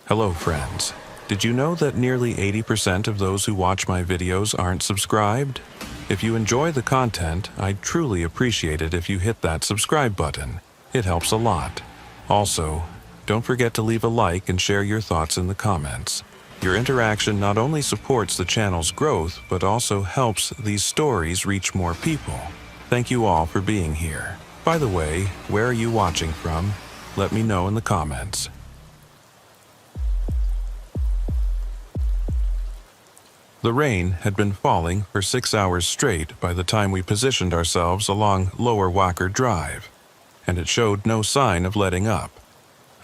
Hello friends. Did you know that nearly 80% of those who watch my videos aren't subscribed? If you enjoy the content, I'd truly appreciate it if you hit that subscribe button. It helps a lot. Also, don't forget to leave a like and share your thoughts in the comments. Your interaction not only supports the channel's growth, but also helps these stories reach more people. Thank you all for being here. By the way, where are you watching from? Let me know in the comments. The rain had been falling for 6 hours straight by the time we positioned ourselves along Lower Walker Drive, and it showed no sign of letting up.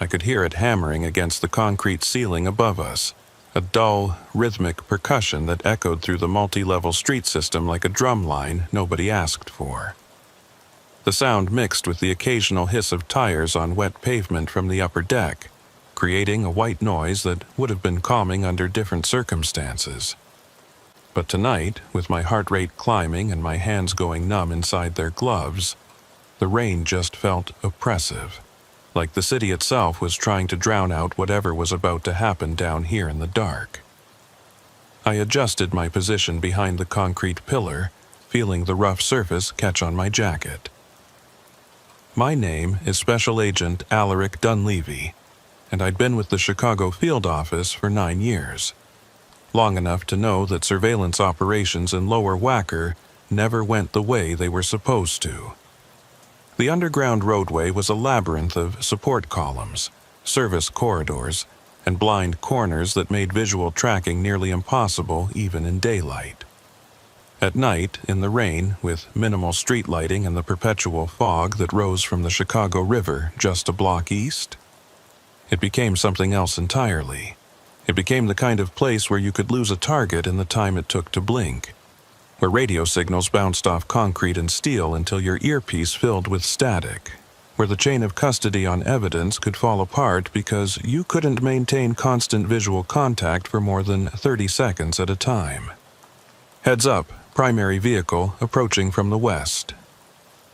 I could hear it hammering against the concrete ceiling above us, a dull, rhythmic percussion that echoed through the multi-level street system like a drum line nobody asked for. The sound mixed with the occasional hiss of tires on wet pavement from the upper deck, creating a white noise that would have been calming under different circumstances. But tonight, with my heart rate climbing and my hands going numb inside their gloves, the rain just felt oppressive, like the city itself was trying to drown out whatever was about to happen down here in the dark. I adjusted my position behind the concrete pillar, feeling the rough surface catch on my jacket. My name is Special Agent Alaric Dunleavy, and I'd been with the Chicago field office for 9 years. Long enough to know that surveillance operations in Lower Wacker never went the way they were supposed to. The underground roadway was a labyrinth of support columns, service corridors, and blind corners that made visual tracking nearly impossible even in daylight. At night, in the rain, with minimal street lighting and the perpetual fog that rose from the Chicago River just a block east, it became something else entirely. It became the kind of place where you could lose a target in the time it took to blink, where radio signals bounced off concrete and steel until your earpiece filled with static, where the chain of custody on evidence could fall apart because you couldn't maintain constant visual contact for more than 30 seconds at a time. Heads up, primary vehicle approaching from the west.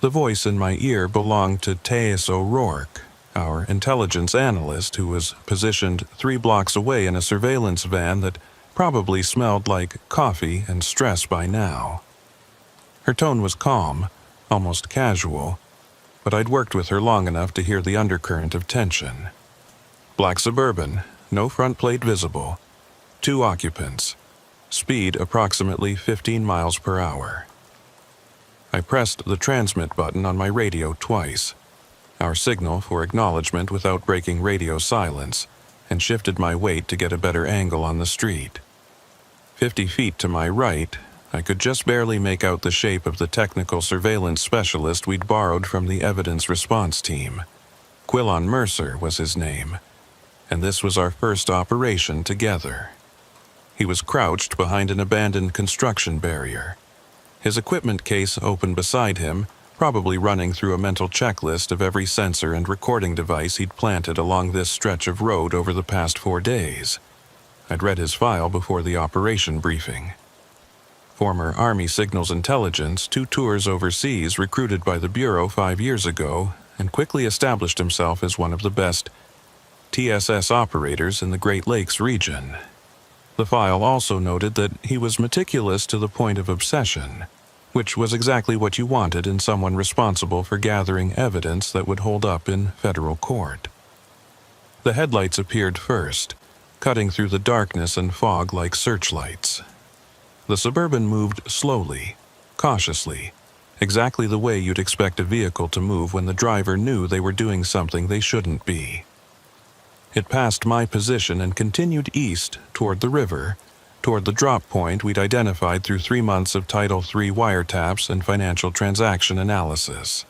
The voice in my ear belonged to Teus O'Rourke, our intelligence analyst who was positioned 3 blocks away in a surveillance van that probably smelled like coffee and stress by now. Her tone was calm, almost casual, but I'd worked with her long enough to hear the undercurrent of tension. Black Suburban, no front plate visible, 2 occupants, speed approximately 15 miles per hour. I pressed the transmit button on my radio twice, our signal for acknowledgement without breaking radio silence, and shifted my weight to get a better angle on the street. 50 feet to my right, I could just barely make out the shape of the technical surveillance specialist we'd borrowed from the evidence response team. Quillon Mercer was his name, and this was our first operation together. He was crouched behind an abandoned construction barrier, his equipment case open beside him, probably running through a mental checklist of every sensor and recording device he'd planted along this stretch of road over the past 4 days. I'd read his file before the operation briefing. Former Army Signals Intelligence, 2 tours overseas recruited by the Bureau 5 years ago, and quickly established himself as one of the best TSS operators in the Great Lakes region. The file also noted that he was meticulous to the point of obsession, which was exactly what you wanted in someone responsible for gathering evidence that would hold up in federal court. The headlights appeared first, cutting through the darkness and fog like searchlights. The Suburban moved slowly, cautiously, exactly the way you'd expect a vehicle to move when the driver knew they were doing something they shouldn't be. It passed my position and continued east toward the river, toward the drop point we'd identified through 3 months of Title III wiretaps and financial transaction analysis.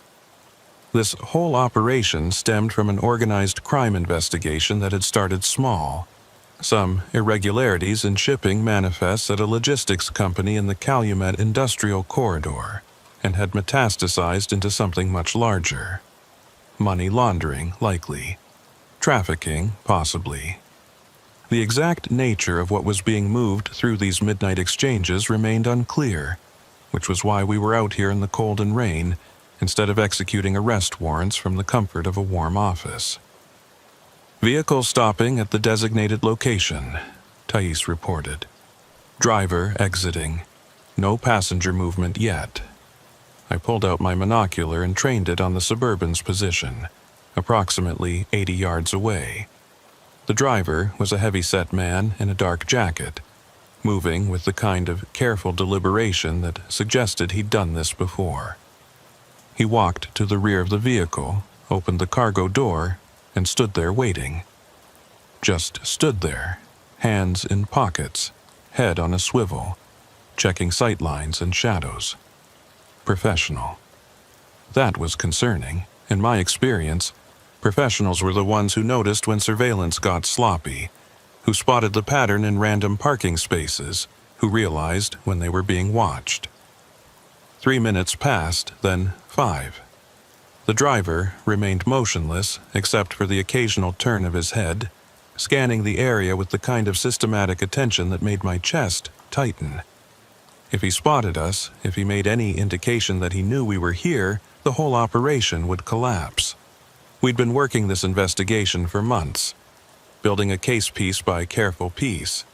This whole operation stemmed from an organized crime investigation that had started small. Some irregularities in shipping manifests at a logistics company in the Calumet Industrial Corridor, and had metastasized into something much larger. Money laundering, likely. Trafficking, possibly. The exact nature of what was being moved through these midnight exchanges remained unclear, which was why we were out here in the cold and rain instead of executing arrest warrants from the comfort of a warm office. Vehicle stopping at the designated location, Thais reported. Driver exiting. No passenger movement yet. I pulled out my monocular and trained it on the Suburban's position, approximately 80 yards away. The driver was a heavy-set man in a dark jacket, moving with the kind of careful deliberation that suggested he'd done this before. He walked to the rear of the vehicle, opened the cargo door, and stood there waiting. Just stood there, hands in pockets, head on a swivel, checking sight lines and shadows. Professional. That was concerning. In my experience, professionals were the ones who noticed when surveillance got sloppy, who spotted the pattern in random parking spaces, who realized when they were being watched. 3 minutes passed, then 5. The driver remained motionless except for the occasional turn of his head, scanning the area with the kind of systematic attention that made my chest tighten. If he spotted us, if he made any indication that he knew we were here, the whole operation would collapse. We'd been working this investigation for months, building a case piece by careful piece,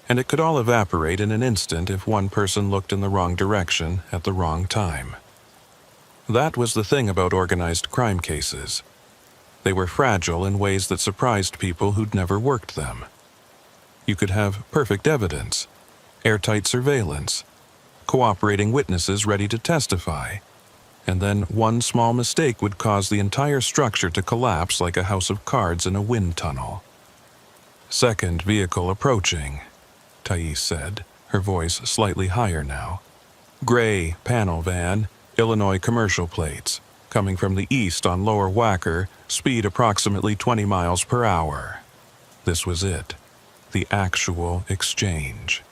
and it could all evaporate in an instant if one person looked in the wrong direction at the wrong time. That was the thing about organized crime cases. They were fragile in ways that surprised people who'd never worked them. You could have perfect evidence, airtight surveillance, cooperating witnesses ready to testify, and then one small mistake would cause the entire structure to collapse like a house of cards in a wind tunnel. Second vehicle approaching, Thais said, her voice slightly higher now. Gray panel van, Illinois commercial plates, coming from the east on Lower Wacker, speed approximately 20 miles per hour. This was it, the actual exchange.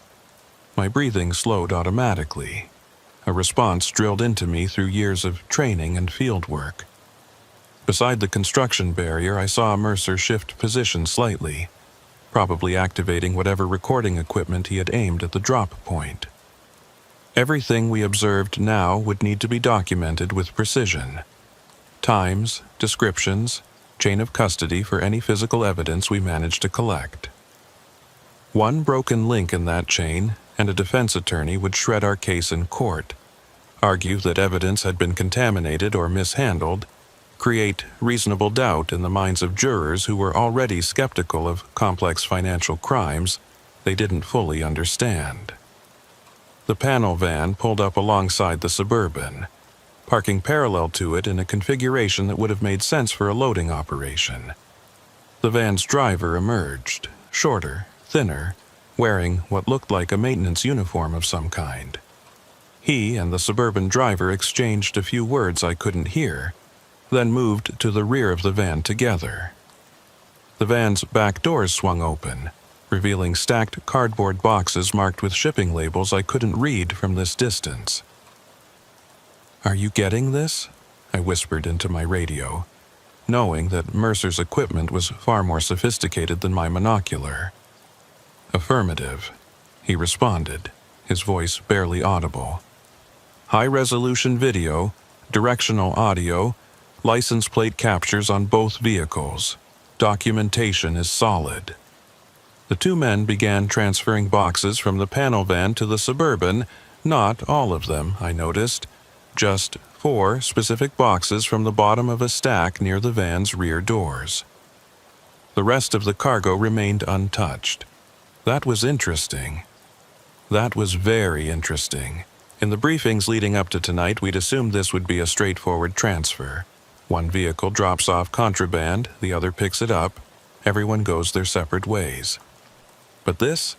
My breathing slowed automatically, a response drilled into me through years of training and field work. Beside the construction barrier, I saw Mercer shift position slightly, probably activating whatever recording equipment he had aimed at the drop point. Everything we observed now would need to be documented with precision. Times, descriptions, chain of custody for any physical evidence we managed to collect. One broken link in that chain, and a defense attorney would shred our case in court, argue that evidence had been contaminated or mishandled, create reasonable doubt in the minds of jurors who were already skeptical of complex financial crimes they didn't fully understand. The panel van pulled up alongside the Suburban, parking parallel to it in a configuration that would have made sense for a loading operation. The van's driver emerged, shorter, thinner, wearing what looked like a maintenance uniform of some kind. He and the Suburban driver exchanged a few words I couldn't hear, then moved to the rear of the van together. The van's back doors swung open, revealing stacked cardboard boxes marked with shipping labels I couldn't read from this distance. "Are you getting this?" I whispered into my radio, knowing that Mercer's equipment was far more sophisticated than my monocular. "Affirmative," he responded, his voice barely audible. "High-resolution video, directional audio, license plate captures on both vehicles. Documentation is solid." The two men began transferring boxes from the panel van to the Suburban, not all of them, I noticed, just 4 specific boxes from the bottom of a stack near the van's rear doors. The rest of the cargo remained untouched. That was interesting. That was very interesting. In the briefings leading up to tonight, we'd assumed this would be a straightforward transfer. One vehicle drops off contraband, the other picks it up, everyone goes their separate ways. But this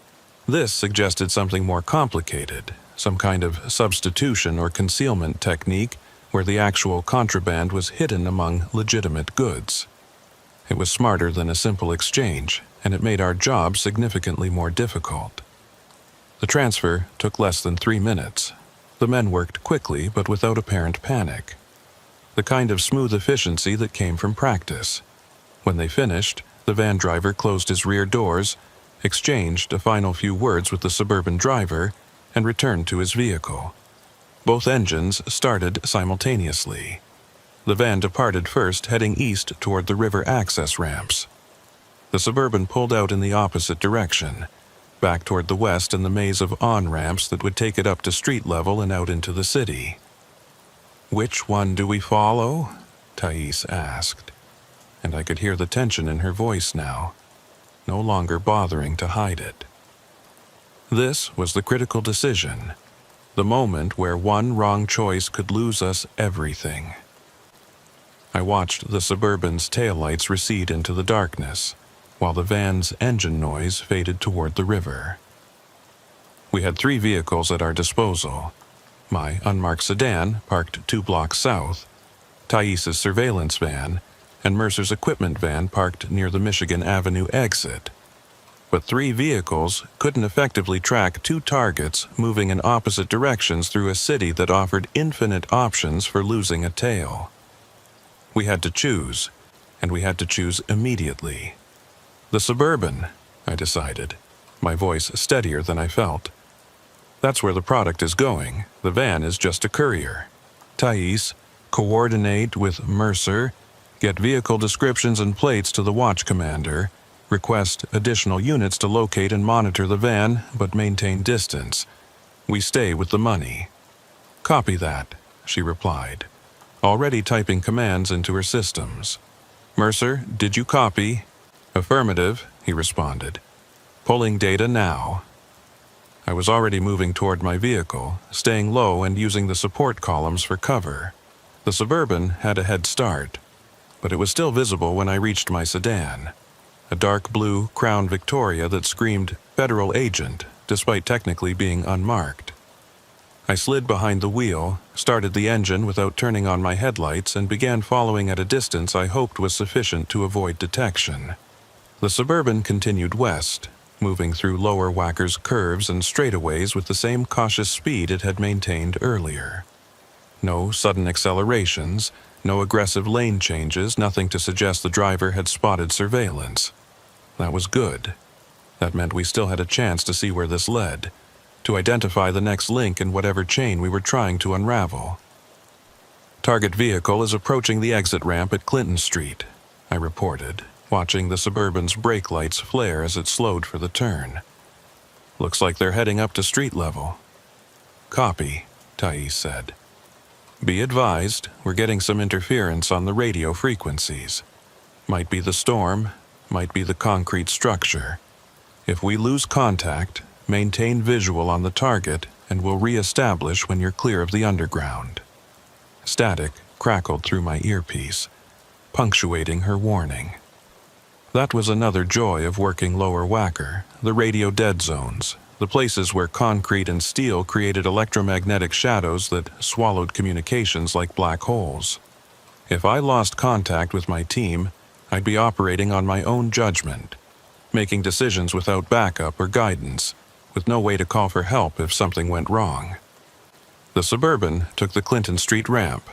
suggested something more complicated, some kind of substitution or concealment technique where the actual contraband was hidden among legitimate goods. It was smarter than a simple exchange, and it made our job significantly more difficult. The transfer took less than 3 minutes. The men worked quickly but without apparent panic. The kind of smooth efficiency that came from practice. When they finished, the van driver closed his rear doors, exchanged a final few words with the Suburban driver, and returned to his vehicle. Both engines started simultaneously. The van departed first, heading east toward the river access ramps. The Suburban pulled out in the opposite direction, back toward the west in the maze of on-ramps that would take it up to street level and out into the city. "Which one do we follow?" Thais asked, and I could hear the tension in her voice now, no longer bothering to hide it. This was the critical decision, the moment where one wrong choice could lose us everything. I watched the Suburban's taillights recede into the darkness, while the van's engine noise faded toward the river. We had 3 vehicles at our disposal: my unmarked sedan, parked 2 blocks south, Thais's surveillance van, and Mercer's equipment van parked near the Michigan Avenue exit. But 3 vehicles couldn't effectively track 2 targets moving in opposite directions through a city that offered infinite options for losing a tail. We had to choose, and we had to choose immediately. The Suburban, I decided, my voice steadier than I felt. That's where the product is going. The van is just a courier. Thais, coordinate with Mercer, get vehicle descriptions and plates to the watch commander, request additional units to locate and monitor the van, but maintain distance. We stay with the money. "Copy that," she replied, already typing commands into her systems. "Mercer, did you copy?" "Affirmative," he responded. "Pulling data now." I was already moving toward my vehicle, staying low and using the support columns for cover. The Suburban had a head start, but it was still visible when I reached my sedan, a dark blue Crown Victoria that screamed Federal Agent, despite technically being unmarked. I slid behind the wheel, started the engine without turning on my headlights, and began following at a distance I hoped was sufficient to avoid detection. The Suburban continued west, moving through Lower Wacker's curves and straightaways with the same cautious speed it had maintained earlier. No sudden accelerations, no aggressive lane changes, nothing to suggest the driver had spotted surveillance. That was good. That meant we still had a chance to see where this led, to identify the next link in whatever chain we were trying to unravel. "Target vehicle is approaching the exit ramp at Clinton Street," I reported, watching the Suburban's brake lights flare as it slowed for the turn. "Looks like they're heading up to street level." "Copy," Thais said. "Be advised, we're getting some interference on the radio frequencies. Might be the storm, might be the concrete structure. If we lose contact, maintain visual on the target and we'll re-establish when you're clear of the underground." Static crackled through my earpiece, punctuating her warning. That was another joy of working Lower Wacker, the radio dead zones, the places where concrete and steel created electromagnetic shadows that swallowed communications like black holes. If I lost contact with my team, I'd be operating on my own judgment, making decisions without backup or guidance, with no way to call for help if something went wrong. The Suburban took the Clinton Street ramp,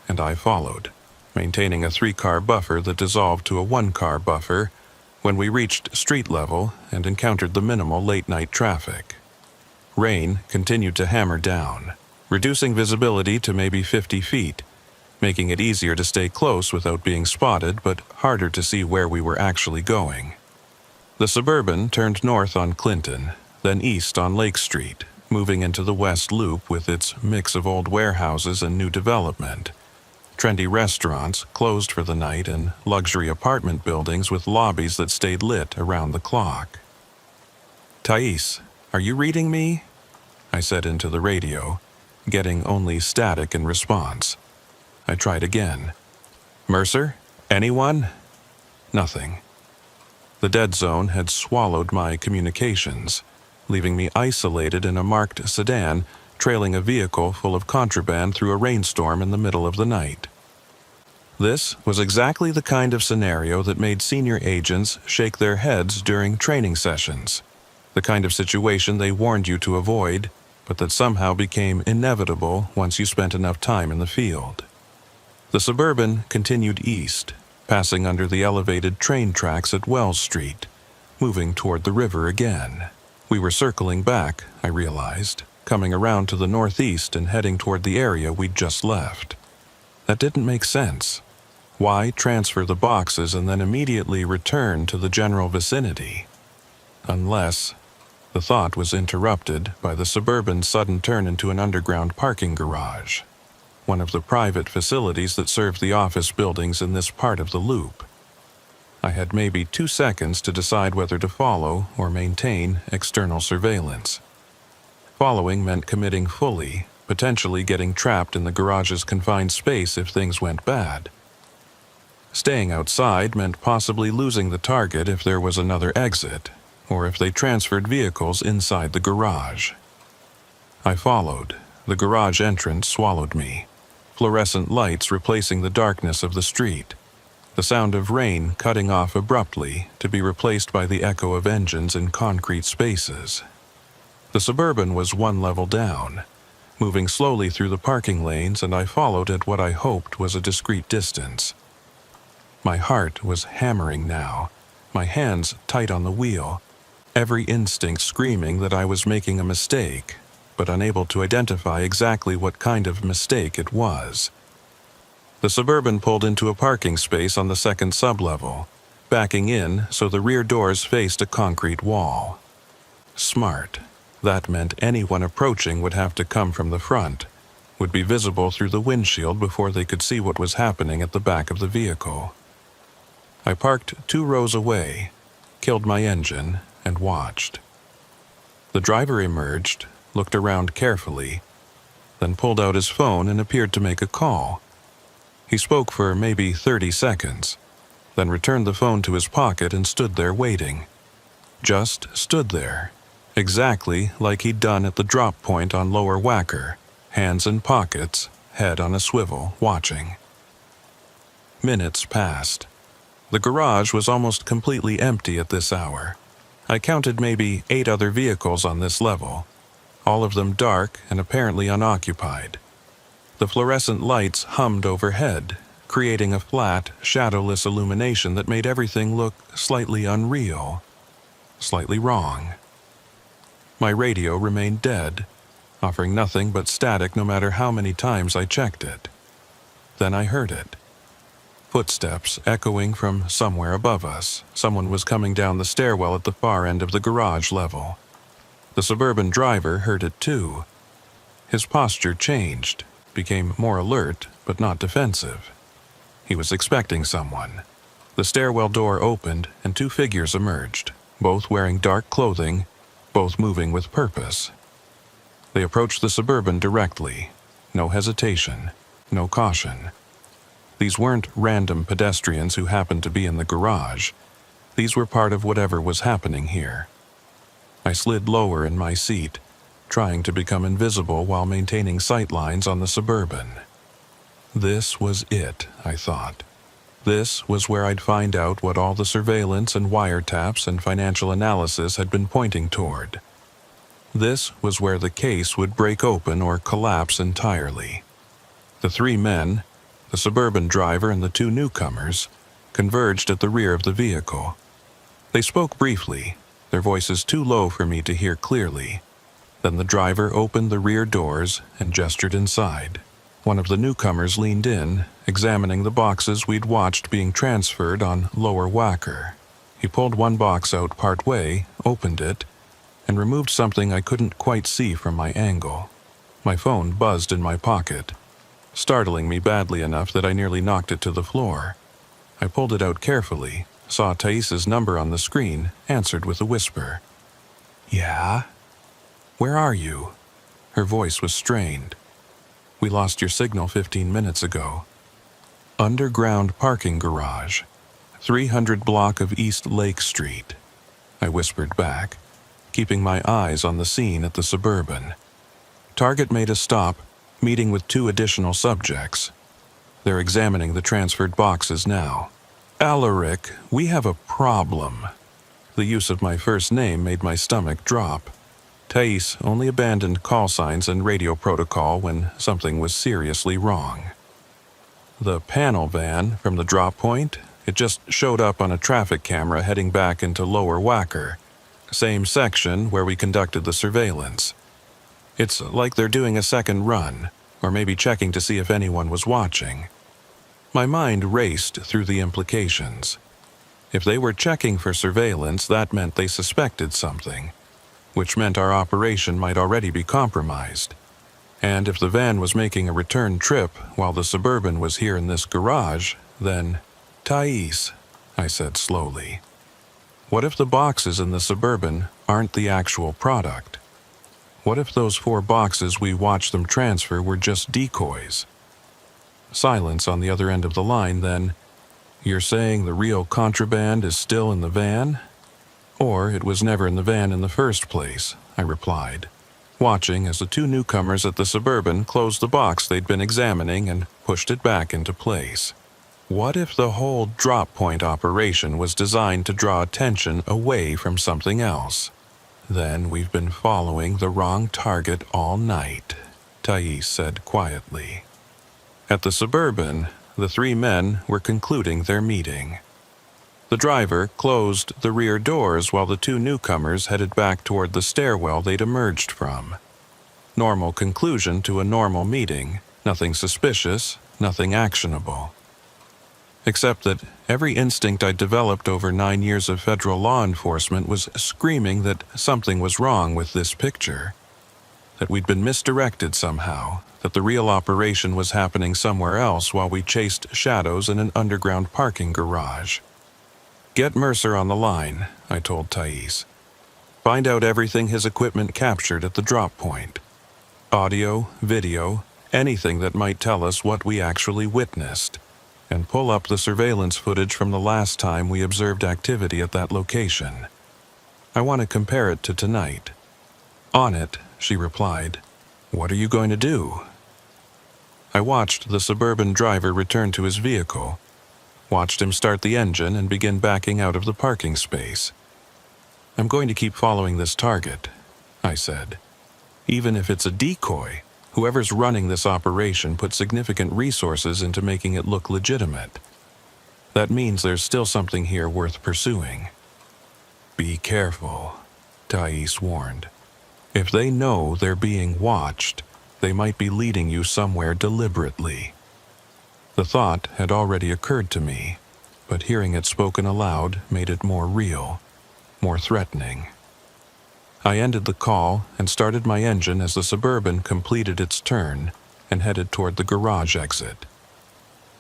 and I followed, maintaining a 3-car buffer that dissolved to a 1-car buffer when we reached street level and encountered the minimal late-night traffic. Rain continued to hammer down, reducing visibility to maybe 50 feet, making it easier to stay close without being spotted but harder to see where we were actually going. The Suburban turned north on Clinton, then east on Lake Street, moving into the West Loop with its mix of old warehouses and new development. Trendy restaurants closed for the night and luxury apartment buildings with lobbies that stayed lit around the clock. "Thais, are you reading me?" I said into the radio, getting only static in response. I tried again. "Mercer? Anyone?" Nothing. The dead zone had swallowed my communications, leaving me isolated in a marked sedan, trailing a vehicle full of contraband through a rainstorm in the middle of the night. This was exactly the kind of scenario that made senior agents shake their heads during training sessions, the kind of situation they warned you to avoid, but that somehow became inevitable once you spent enough time in the field. The Suburban continued east, passing under the elevated train tracks at Wells Street, moving toward the river again. We were circling back, I realized, coming around to the northeast and heading toward the area we'd just left. That didn't make sense. Why transfer the boxes and then immediately return to the general vicinity? Unless the thought was interrupted by the Suburban's sudden turn into an underground parking garage, one of the private facilities that serve the office buildings in this part of the loop. I had maybe 2 seconds to decide whether to follow or maintain external surveillance. Following meant committing fully, potentially getting trapped in the garage's confined space if things went bad. Staying outside meant possibly losing the target if there was another exit, or if they transferred vehicles inside the garage. I followed. The garage entrance swallowed me. Fluorescent lights replacing the darkness of the street. The sound of rain cutting off abruptly to be replaced by the echo of engines in concrete spaces. The Suburban was 1 level down, moving slowly through the parking lanes, and I followed at what I hoped was a discreet distance. My heart was hammering now, my hands tight on the wheel, every instinct screaming that I was making a mistake, but unable to identify exactly what kind of mistake it was. The Suburban pulled into a parking space on the second sublevel, backing in so the rear doors faced a concrete wall. Smart. That meant anyone approaching would have to come from the front, would be visible through the windshield before they could see what was happening at the back of the vehicle. I parked 2 rows away, killed my engine, and watched. The driver emerged, looked around carefully, then pulled out his phone and appeared to make a call. He spoke for maybe 30 seconds, then returned the phone to his pocket and stood there waiting. Just stood there, exactly like he'd done at the drop point on Lower Wacker, hands in pockets, head on a swivel, watching. Minutes passed. The garage was almost completely empty at this hour. I counted maybe 8 other vehicles on this level, all of them dark and apparently unoccupied. The fluorescent lights hummed overhead, creating a flat, shadowless illumination that made everything look slightly unreal, slightly wrong. My radio remained dead, offering nothing but static no matter how many times I checked it. Then I heard it. Footsteps echoing from somewhere above us. Someone was coming down the stairwell at the far end of the garage level. The Suburban driver heard it too. His posture changed, became more alert but not defensive. He was expecting someone. The stairwell door opened and 2 figures emerged, both wearing dark clothing, both moving with purpose. They approached the Suburban directly. No hesitation, no caution. These weren't random pedestrians who happened to be in the garage. These were part of whatever was happening here. I slid lower in my seat, trying to become invisible while maintaining sight lines on the Suburban. This was it, I thought. This was where I'd find out what all the surveillance and wiretaps and financial analysis had been pointing toward. This was where the case would break open or collapse entirely. The 3 men, the Suburban driver and the 2 newcomers, converged at the rear of the vehicle. They spoke briefly, their voices too low for me to hear clearly. Then the driver opened the rear doors and gestured inside. One of the newcomers leaned in, examining the boxes we'd watched being transferred on Lower Wacker. He pulled one box out partway, opened it, and removed something I couldn't quite see from my angle. My phone buzzed in my pocket, startling me badly enough that I nearly knocked it to the floor. I pulled it out carefully, saw Thais's number on the screen, answered with a whisper. "Yeah? Where are you?" Her voice was strained. "We lost your signal 15 minutes ago." "Underground parking garage, 300 block of East Lake Street," I whispered back, keeping my eyes on the scene at the Suburban. Target made a stop, meeting with 2 additional subjects. They're examining the transferred boxes now. "Alaric, we have a problem." The use of my first name made my stomach drop. Thais only abandoned call signs and radio protocol when something was seriously wrong. The panel van from the drop point, it just showed up on a traffic camera heading back into Lower Wacker, same section where we conducted the surveillance. It's like they're doing a second run, or maybe checking to see if anyone was watching. My mind raced through the implications. If they were checking for surveillance, that meant they suspected something, which meant our operation might already be compromised. And if the van was making a return trip while the Suburban was here in this garage, then, Thais, I said slowly, what if the boxes in the Suburban aren't the actual product? What if those 4 boxes we watched them transfer were just decoys? Silence on the other end of the line, then, you're saying the real contraband is still in the van? Or it was never in the van in the first place, I replied, watching as the 2 newcomers at the Suburban closed the box they'd been examining and pushed it back into place. What if the whole drop point operation was designed to draw attention away from something else? Then we've been following the wrong target all night, Thais said quietly. At the Suburban, the 3 men were concluding their meeting. The driver closed the rear doors while the 2 newcomers headed back toward the stairwell they'd emerged from. Normal conclusion to a normal meeting, nothing suspicious, nothing actionable. Except that every instinct I'd developed over 9 years of federal law enforcement was screaming that something was wrong with this picture. That we'd been misdirected somehow, that the real operation was happening somewhere else while we chased shadows in an underground parking garage. Get Mercer on the line, I told Thais. Find out everything his equipment captured at the drop point. Audio, video, anything that might tell us what we actually witnessed. And pull up the surveillance footage from the last time we observed activity at that location. I want to compare it to tonight. On it, she replied. What are you going to do? I watched the Suburban driver return to his vehicle, watched him start the engine and begin backing out of the parking space. I'm going to keep following this target, I said. Even if it's a decoy, whoever's running this operation put significant resources into making it look legitimate. That means there's still something here worth pursuing. Be careful, Thais warned. If they know they're being watched, they might be leading you somewhere deliberately. The thought had already occurred to me, but hearing it spoken aloud made it more real, more threatening. I ended the call and started my engine as the Suburban completed its turn and headed toward the garage exit.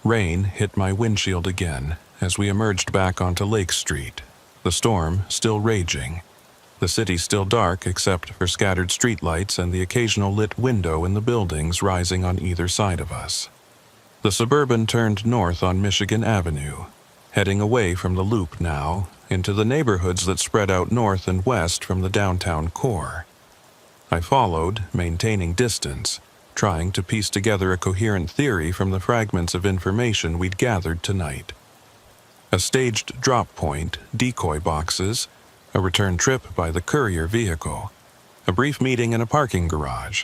Rain hit my windshield again as we emerged back onto Lake Street, the storm still raging, the city still dark except for scattered streetlights and the occasional lit window in the buildings rising on either side of us. The Suburban turned north on Michigan Avenue, heading away from the loop now into the neighborhoods that spread out north and west from the downtown core. I followed, maintaining distance, trying to piece together a coherent theory from the fragments of information we'd gathered tonight. A staged drop point, decoy boxes, a return trip by the courier vehicle, a brief meeting in a parking garage.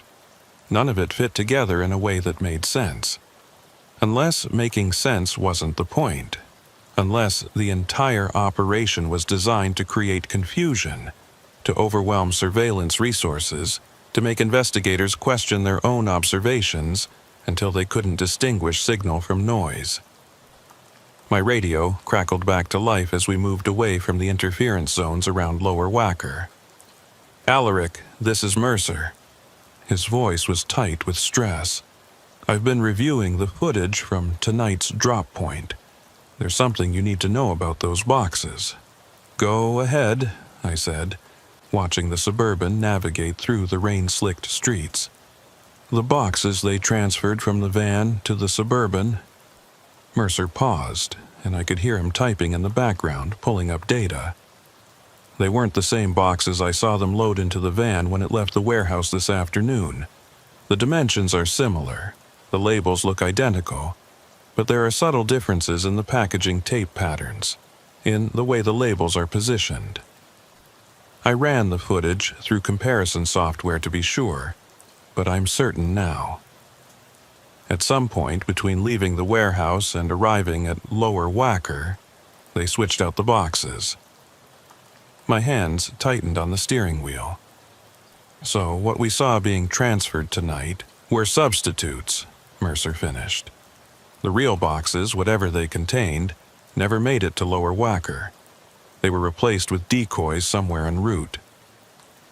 None of it fit together in a way that made sense. Unless making sense wasn't the point. Unless the entire operation was designed to create confusion, to overwhelm surveillance resources, to make investigators question their own observations until they couldn't distinguish signal from noise. My radio crackled back to life as we moved away from the interference zones around Lower Wacker. Alaric, this is Mercer. His voice was tight with stress. I've been reviewing the footage from tonight's drop point. There's something you need to know about those boxes. Go ahead, I said, watching the Suburban navigate through the rain-slicked streets. The boxes they transferred from the van to the Suburban. Mercer paused, and I could hear him typing in the background, pulling up data. They weren't the same boxes I saw them load into the van when it left the warehouse this afternoon. The dimensions are similar. The labels look identical. But there are subtle differences in the packaging tape patterns, in the way the labels are positioned. I ran the footage through comparison software to be sure, but I'm certain now. At some point between leaving the warehouse and arriving at Lower Wacker, they switched out the boxes. My hands tightened on the steering wheel. So what we saw being transferred tonight were substitutes, Mercer finished. The real boxes, whatever they contained, never made it to Lower Wacker. They were replaced with decoys somewhere en route.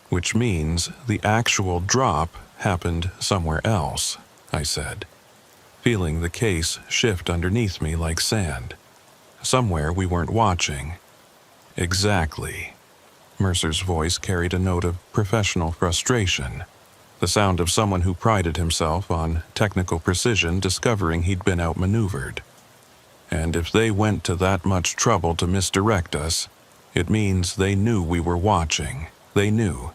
Which means the actual drop happened somewhere else, I said, feeling the case shift underneath me like sand. Somewhere we weren't watching. Exactly. Mercer's voice carried a note of professional frustration, the sound of someone who prided himself on technical precision discovering he'd been outmaneuvered. And if they went to that much trouble to misdirect us, it means they knew we were watching. They knew,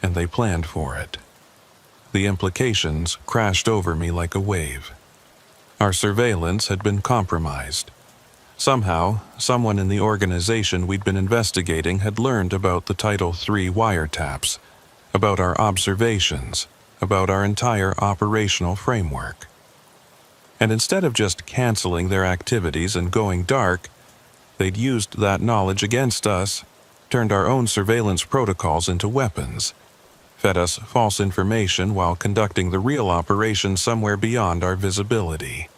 and they planned for it. The implications crashed over me like a wave. Our surveillance had been compromised. Somehow, someone in the organization we'd been investigating had learned about the Title III wiretaps, about our observations, about our entire operational framework. And instead of just canceling their activities and going dark, they'd used that knowledge against us, turned our own surveillance protocols into weapons, fed us false information while conducting the real operation somewhere beyond our visibility.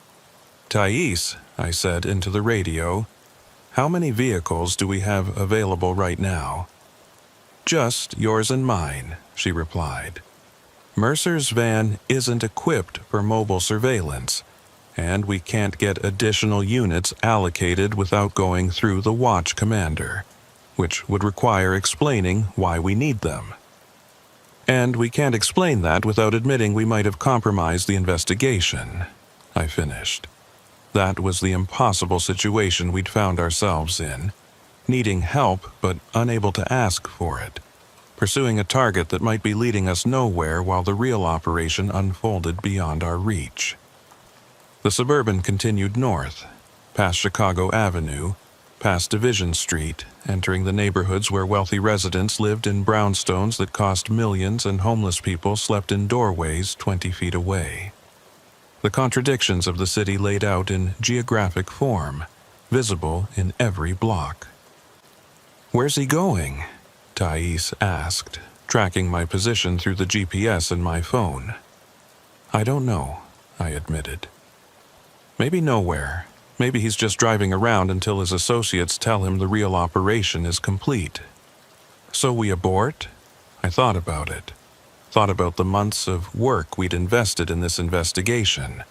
"Thais," I said into the radio, "how many vehicles do we have available right now?" "Just yours and mine," she replied. "Mercer's van isn't equipped for mobile surveillance, and we can't get additional units allocated without going through the watch commander, which would require explaining why we need them. And we can't explain that without admitting we might have compromised the investigation," I finished. That was the impossible situation we'd found ourselves in, needing help but unable to ask for it, pursuing a target that might be leading us nowhere while the real operation unfolded beyond our reach. The Suburban continued north, past Chicago Avenue, past Division Street, entering the neighborhoods where wealthy residents lived in brownstones that cost millions and homeless people slept in doorways 20 feet away. The contradictions of the city laid out in geographic form, visible in every block. "Where's he going?" Thais asked, tracking my position through the GPS in my phone. "I don't know," I admitted. "Maybe nowhere. Maybe he's just driving around until his associates tell him the real operation is complete." "So we abort?" I thought about it. Thought about the months of work we'd invested in this investigation,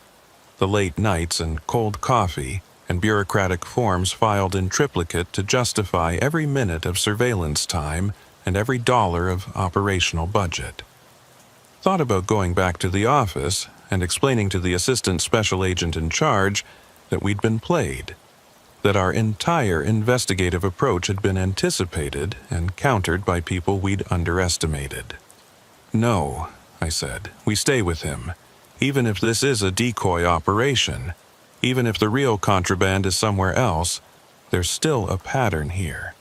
the late nights and cold coffee and bureaucratic forms filed in triplicate to justify every minute of surveillance time and every dollar of operational budget. Thought about going back to the office and explaining to the assistant special agent in charge that we'd been played, that our entire investigative approach had been anticipated and countered by people we'd underestimated. "No," I said, "we stay with him. Even if this is a decoy operation, even if the real contraband is somewhere else, there's still a pattern here.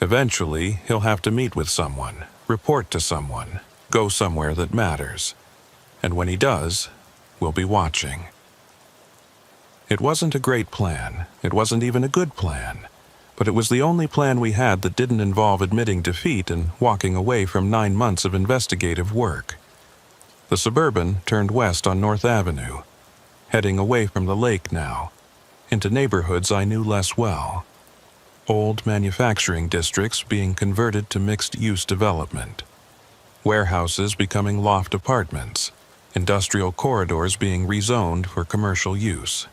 Eventually, he'll have to meet with someone, report to someone, go somewhere that matters. And when he does, we'll be watching." It wasn't a great plan. It wasn't even a good plan. But it was the only plan we had that didn't involve admitting defeat and walking away from 9 months of investigative work. The Suburban turned west on North Avenue, heading away from the lake now, into neighborhoods I knew less well. Old manufacturing districts being converted to mixed-use development. Warehouses becoming loft apartments. Industrial corridors being rezoned for commercial use.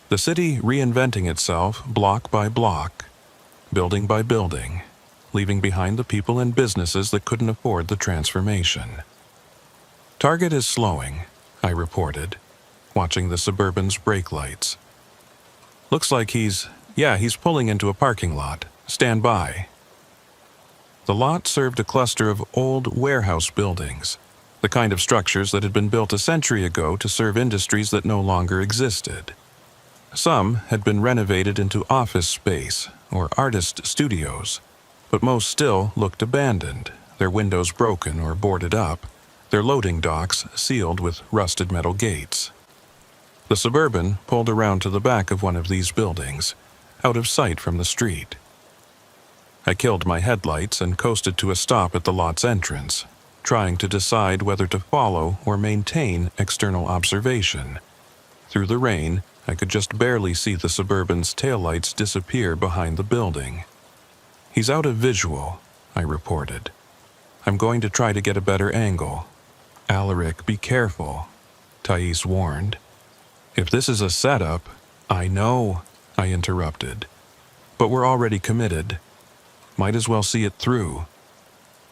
The city reinventing itself block by block, building by building, leaving behind the people and businesses that couldn't afford the transformation. "Target is slowing," I reported, watching the Suburban's brake lights. "Looks like he's pulling into a parking lot. Stand by." The lot served a cluster of old warehouse buildings, the kind of structures that had been built a century ago to serve industries that no longer existed. Some had been renovated into office space or artist studios, but most still looked abandoned, their windows broken or boarded up, their loading docks sealed with rusted metal gates. The Suburban pulled around to the back of one of these buildings, out of sight from the street. I killed my headlights and coasted to a stop at the lot's entrance, trying to decide whether to follow or maintain external observation. Through the rain, I could just barely see the Suburban's taillights disappear behind the building. "He's out of visual," I reported. "I'm going to try to get a better angle." "Alaric, be careful," Thais warned. "If this is a setup—" "I know," I interrupted. "But we're already committed. Might as well see it through."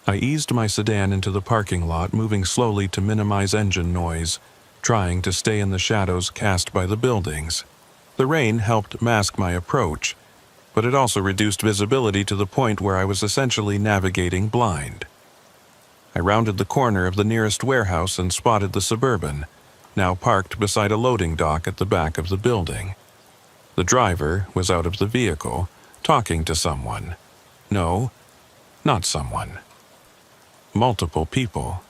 I eased my sedan into the parking lot, moving slowly to minimize engine noise, trying to stay in the shadows cast by the buildings. The rain helped mask my approach, but it also reduced visibility to the point where I was essentially navigating blind. I rounded the corner of the nearest warehouse and spotted the Suburban, now parked beside a loading dock at the back of the building. The driver was out of the vehicle, talking to someone. No, not someone. Multiple people.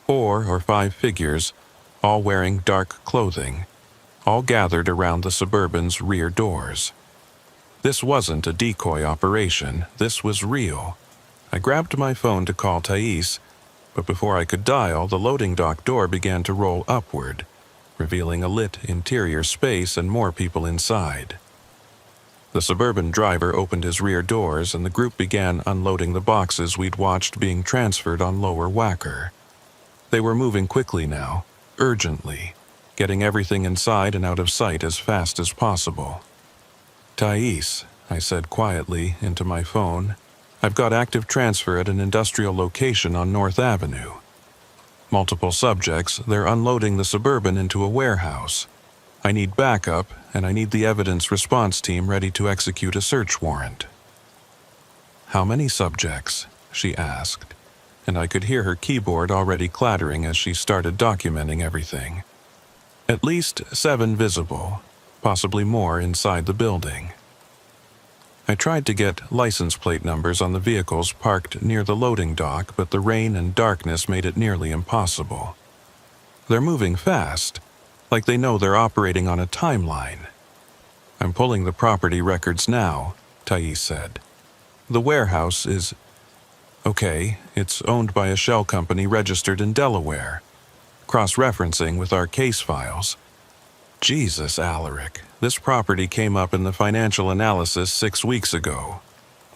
4 or 5 figures, all wearing dark clothing, all gathered around the Suburban's rear doors. This wasn't a decoy operation, this was real. I grabbed my phone to call Thais, but before I could dial, the loading dock door began to roll upward, revealing a lit interior space and more people inside. The Suburban driver opened his rear doors and the group began unloading the boxes we'd watched being transferred on lower Wacker. They were moving quickly now, urgently, getting everything inside and out of sight as fast as possible. "Thais," I said quietly into my phone, "I've got active transfer at an industrial location on North Avenue. Multiple subjects, they're unloading the Suburban into a warehouse. I need backup, and I need the evidence response team ready to execute a search warrant." "How many subjects?" she asked, and I could hear her keyboard already clattering as she started documenting everything. "At least 7 visible, possibly more inside the building." I tried to get license plate numbers on the vehicles parked near the loading dock, but the rain and darkness made it nearly impossible. "They're moving fast, like they know they're operating on a timeline." "I'm pulling the property records now," Thais said. "The warehouse is... okay, it's owned by a shell company registered in Delaware. Cross-referencing with our case files. Jesus, Alaric, this property came up in the financial analysis 6 weeks ago.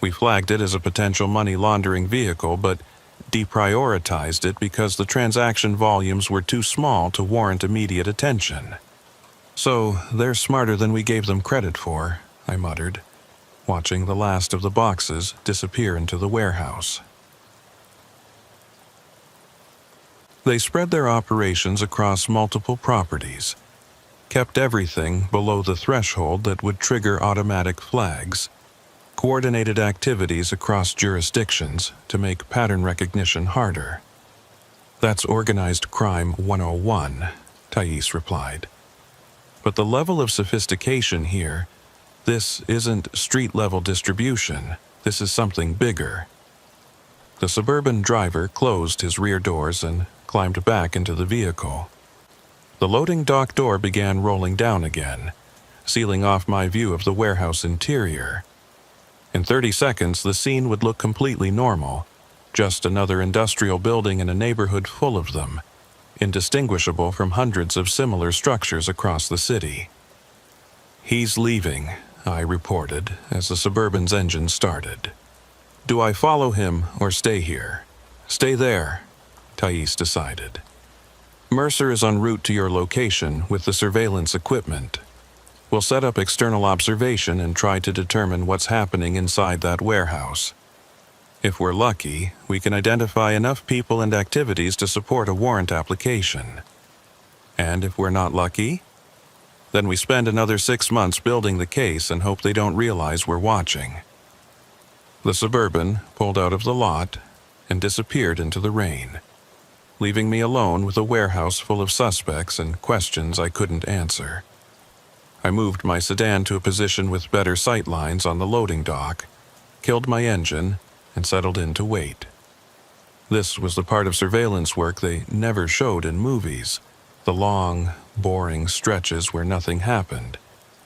We flagged it as a potential money laundering vehicle, but deprioritized it because the transaction volumes were too small to warrant immediate attention. So they're smarter than we gave them credit for," I muttered, watching the last of the boxes disappear into the warehouse. They spread their operations across multiple properties, kept everything below the threshold that would trigger automatic flags, coordinated activities across jurisdictions to make pattern recognition harder. "That's organized crime 101, Thais replied. "But the level of sophistication here, this isn't street-level distribution, this is something bigger." The Suburban driver closed his rear doors and climbed back into the vehicle. The loading dock door began rolling down again, sealing off my view of the warehouse interior. In 30 seconds, the scene would look completely normal, just another industrial building in a neighborhood full of them, indistinguishable from hundreds of similar structures across the city. "He's leaving," I reported as the Suburban's engine started. "Do I follow him or stay here?" "Stay there," Thais decided. "Mercer is en route to your location with the surveillance equipment. We'll set up external observation and try to determine what's happening inside that warehouse. If we're lucky, we can identify enough people and activities to support a warrant application. And if we're not lucky, then we spend another 6 months building the case and hope they don't realize we're watching." The Suburban pulled out of the lot and disappeared into the rain, leaving me alone with a warehouse full of suspects and questions I couldn't answer. I moved my sedan to a position with better sight lines on the loading dock, killed my engine, and settled in to wait. This was the part of surveillance work they never showed in movies, the long, boring stretches where nothing happened,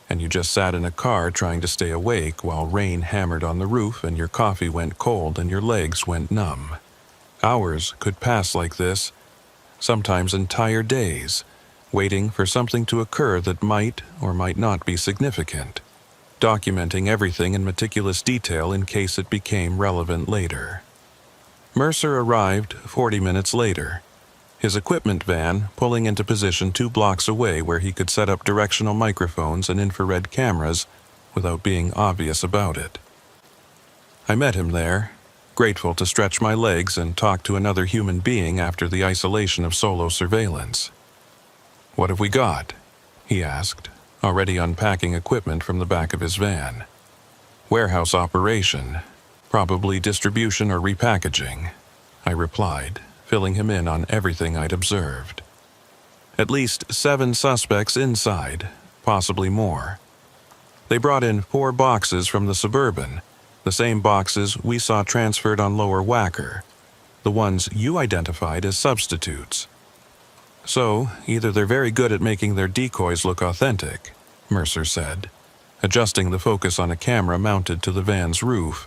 and you just sat in a car trying to stay awake while rain hammered on the roof and your coffee went cold and your legs went numb. Hours could pass like this, sometimes entire days, waiting for something to occur that might or might not be significant, documenting everything in meticulous detail in case it became relevant later. Mercer arrived 40 minutes later, his equipment van pulling into position 2 blocks away where he could set up directional microphones and infrared cameras without being obvious about it. I met him there, grateful to stretch my legs and talk to another human being after the isolation of solo surveillance. "What have we got?" he asked, already unpacking equipment from the back of his van. "Warehouse operation, probably distribution or repackaging," I replied, filling him in on everything I'd observed. At least 7 suspects inside, possibly more. They brought in 4 boxes from the Suburban, the same boxes we saw transferred on Lower Wacker, the ones you identified as substitutes. "So, either they're very good at making their decoys look authentic," Mercer said, adjusting the focus on a camera mounted to the van's roof,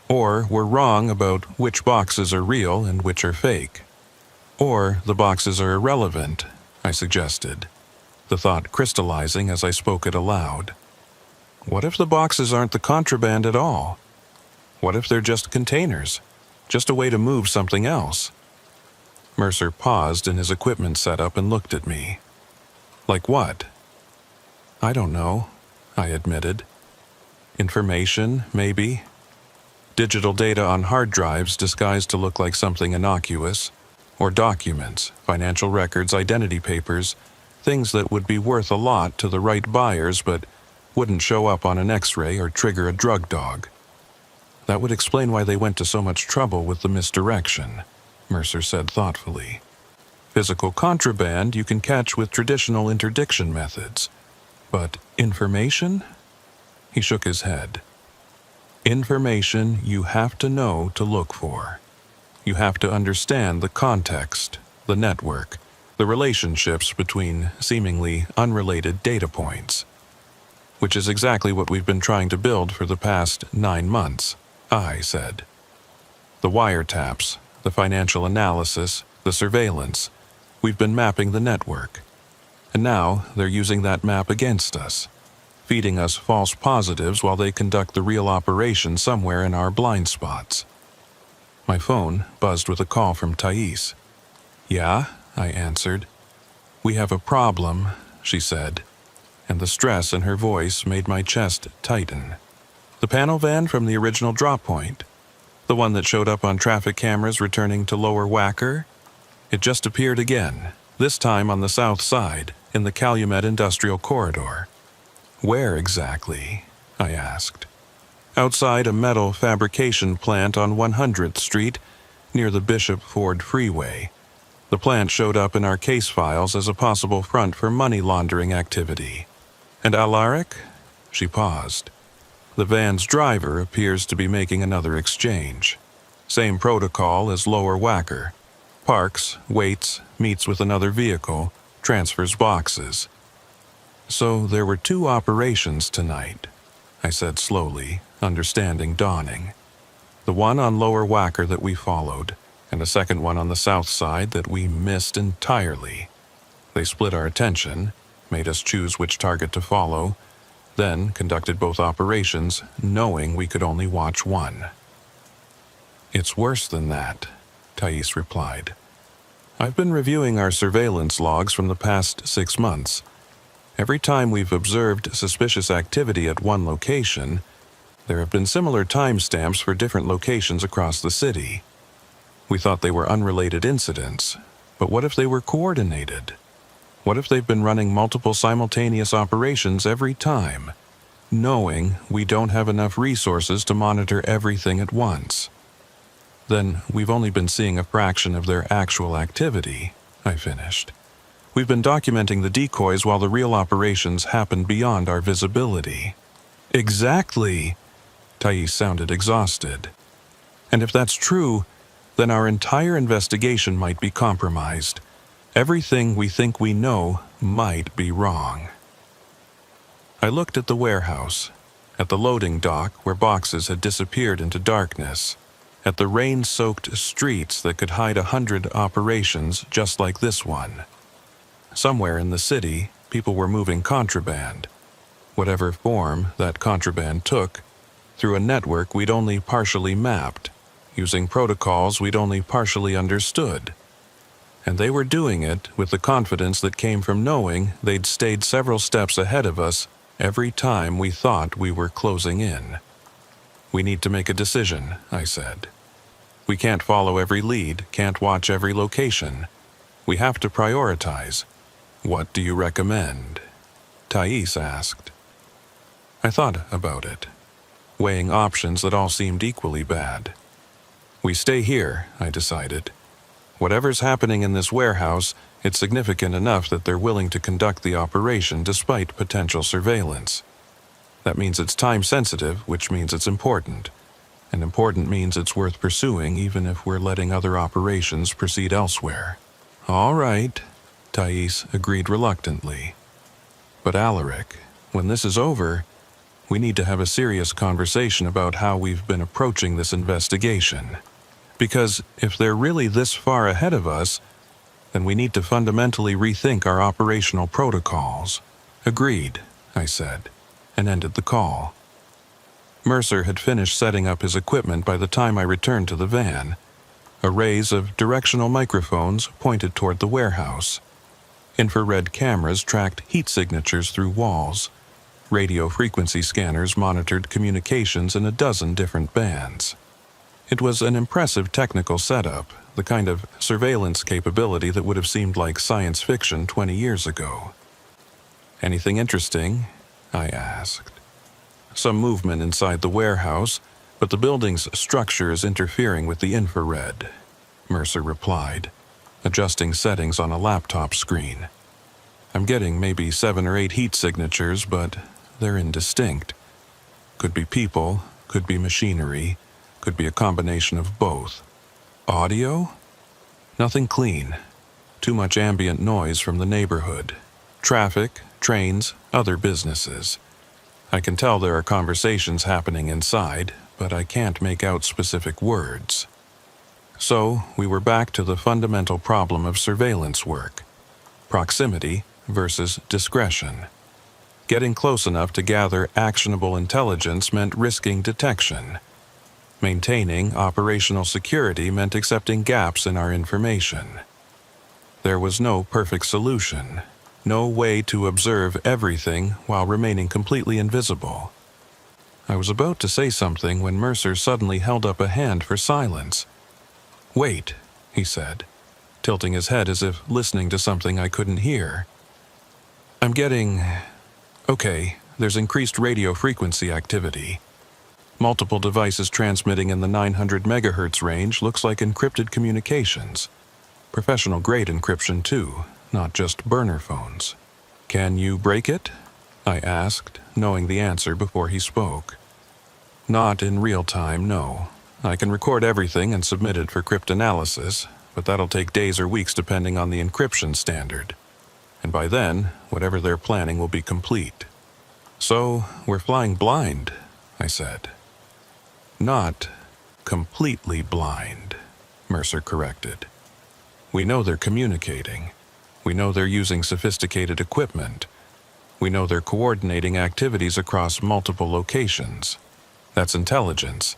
"or we're wrong about which boxes are real and which are fake. Or the boxes are irrelevant," I suggested, the thought crystallizing as I spoke it aloud. What if the boxes aren't the contraband at all? What if they're just containers, just a way to move something else? Mercer paused in his equipment setup and looked at me. "Like what?" "I don't know," I admitted. "Information, maybe. Digital data on hard drives disguised to look like something innocuous, or documents, financial records, identity papers, things that would be worth a lot to the right buyers but wouldn't show up on an X-ray or trigger a drug dog. That would explain why they went to so much trouble with the misdirection," Mercer said thoughtfully. "Physical contraband you can catch with traditional interdiction methods. But information?" He shook his head. "Information you have to know to look for. You have to understand the context, the network, the relationships between seemingly unrelated data points. Which is exactly what we've been trying to build for the past 9 months, I said. The wiretaps, the financial analysis, the surveillance. We've been mapping the network. And now they're using that map against us, feeding us false positives while they conduct the real operation somewhere in our blind spots." My phone buzzed with a call from Thais. "Yeah," I answered. "We have a problem," she said, and the stress in her voice made my chest tighten. "The panel van from the original drop point? The one that showed up on traffic cameras returning to Lower Wacker? It just appeared again, this time on the south side, in the Calumet Industrial Corridor." "Where exactly?" I asked. "Outside a metal fabrication plant on 100th Street, near the Bishop Ford Freeway. The plant showed up in our case files as a possible front for money laundering activity. And Alaric?" She paused. "The van's driver appears to be making another exchange. Same protocol as Lower Wacker. Parks, waits, meets with another vehicle, transfers boxes." "So there were 2 operations tonight," I said slowly, understanding dawning. "The one on Lower Wacker that we followed, and a second one on the south side that we missed entirely. They split our attention, made us choose which target to follow, then conducted both operations, knowing we could only watch one." "It's worse than that," Thais replied. "I've been reviewing our surveillance logs from the past 6 months. Every time we've observed suspicious activity at one location, there have been similar timestamps for different locations across the city. We thought they were unrelated incidents, but what if they were coordinated? What if they've been running multiple simultaneous operations every time, knowing we don't have enough resources to monitor everything at once? Then we've only been seeing a fraction of their actual activity," I finished. "We've been documenting the decoys while the real operations happen beyond our visibility." "Exactly!" Thais sounded exhausted. "And if that's true, then our entire investigation might be compromised. Everything we think we know might be wrong." I looked at the warehouse, at the loading dock where boxes had disappeared into darkness, at the rain-soaked streets that could hide 100 operations just like this one. somewhere in the city, people were moving contraband, whatever form that contraband took, through a network we'd only partially mapped, using protocols we'd only partially understood. And they were doing it with the confidence that came from knowing they'd stayed several steps ahead of us every time we thought we were closing in. "We need to make a decision," I said. "We can't follow every lead, can't watch every location. We have to prioritize. What do you recommend?" Thais asked. I thought about it, weighing options that all seemed equally bad. "We stay here," I decided. "Whatever's happening in this warehouse, it's significant enough that they're willing to conduct the operation despite potential surveillance. That means it's time-sensitive, which means it's important. And important means it's worth pursuing even if we're letting other operations proceed elsewhere." "All right," Thais agreed reluctantly. "But Alaric, when this is over, we need to have a serious conversation about how we've been approaching this investigation. Because if they're really this far ahead of us, then we need to fundamentally rethink our operational protocols." "Agreed," I said, and ended the call. Mercer had finished setting up his equipment by the time I returned to the van. Arrays of directional microphones pointed toward the warehouse. Infrared cameras tracked heat signatures through walls. Radio frequency scanners monitored communications in a dozen different bands. It was an impressive technical setup, the kind of surveillance capability that would have seemed like science fiction 20 years ago. "Anything interesting?" I asked. "Some movement inside the warehouse, but the building's structure is interfering with the infrared," Mercer replied, adjusting settings on a laptop screen. "I'm getting maybe 7 or 8 heat signatures, but they're indistinct. Could be people, could be machinery, could be a combination of both. Audio? Nothing clean. Too much ambient noise from the neighborhood. Traffic, trains, other businesses. I can tell there are conversations happening inside, but I can't make out specific words." So we were back to the fundamental problem of surveillance work. Proximity versus discretion. Getting close enough to gather actionable intelligence meant risking detection. Maintaining operational security meant accepting gaps in our information. There was no perfect solution, no way to observe everything while remaining completely invisible. I was about to say something when Mercer suddenly held up a hand for silence. "Wait," he said, tilting his head as if listening to something I couldn't hear. "I'm getting... Okay, there's increased radio frequency activity. Multiple devices transmitting in the 900 megahertz range looks like encrypted communications. Professional-grade encryption too, not just burner phones. Can you break it?" I asked, knowing the answer before he spoke. "Not in real time, no. I can record everything and submit it for cryptanalysis, but that'll take days or weeks depending on the encryption standard. And by then, whatever they're planning will be complete. So, we're flying blind," I said. "Not completely blind," Mercer corrected. "We know they're communicating. We know they're using sophisticated equipment. We know they're coordinating activities across multiple locations. That's intelligence,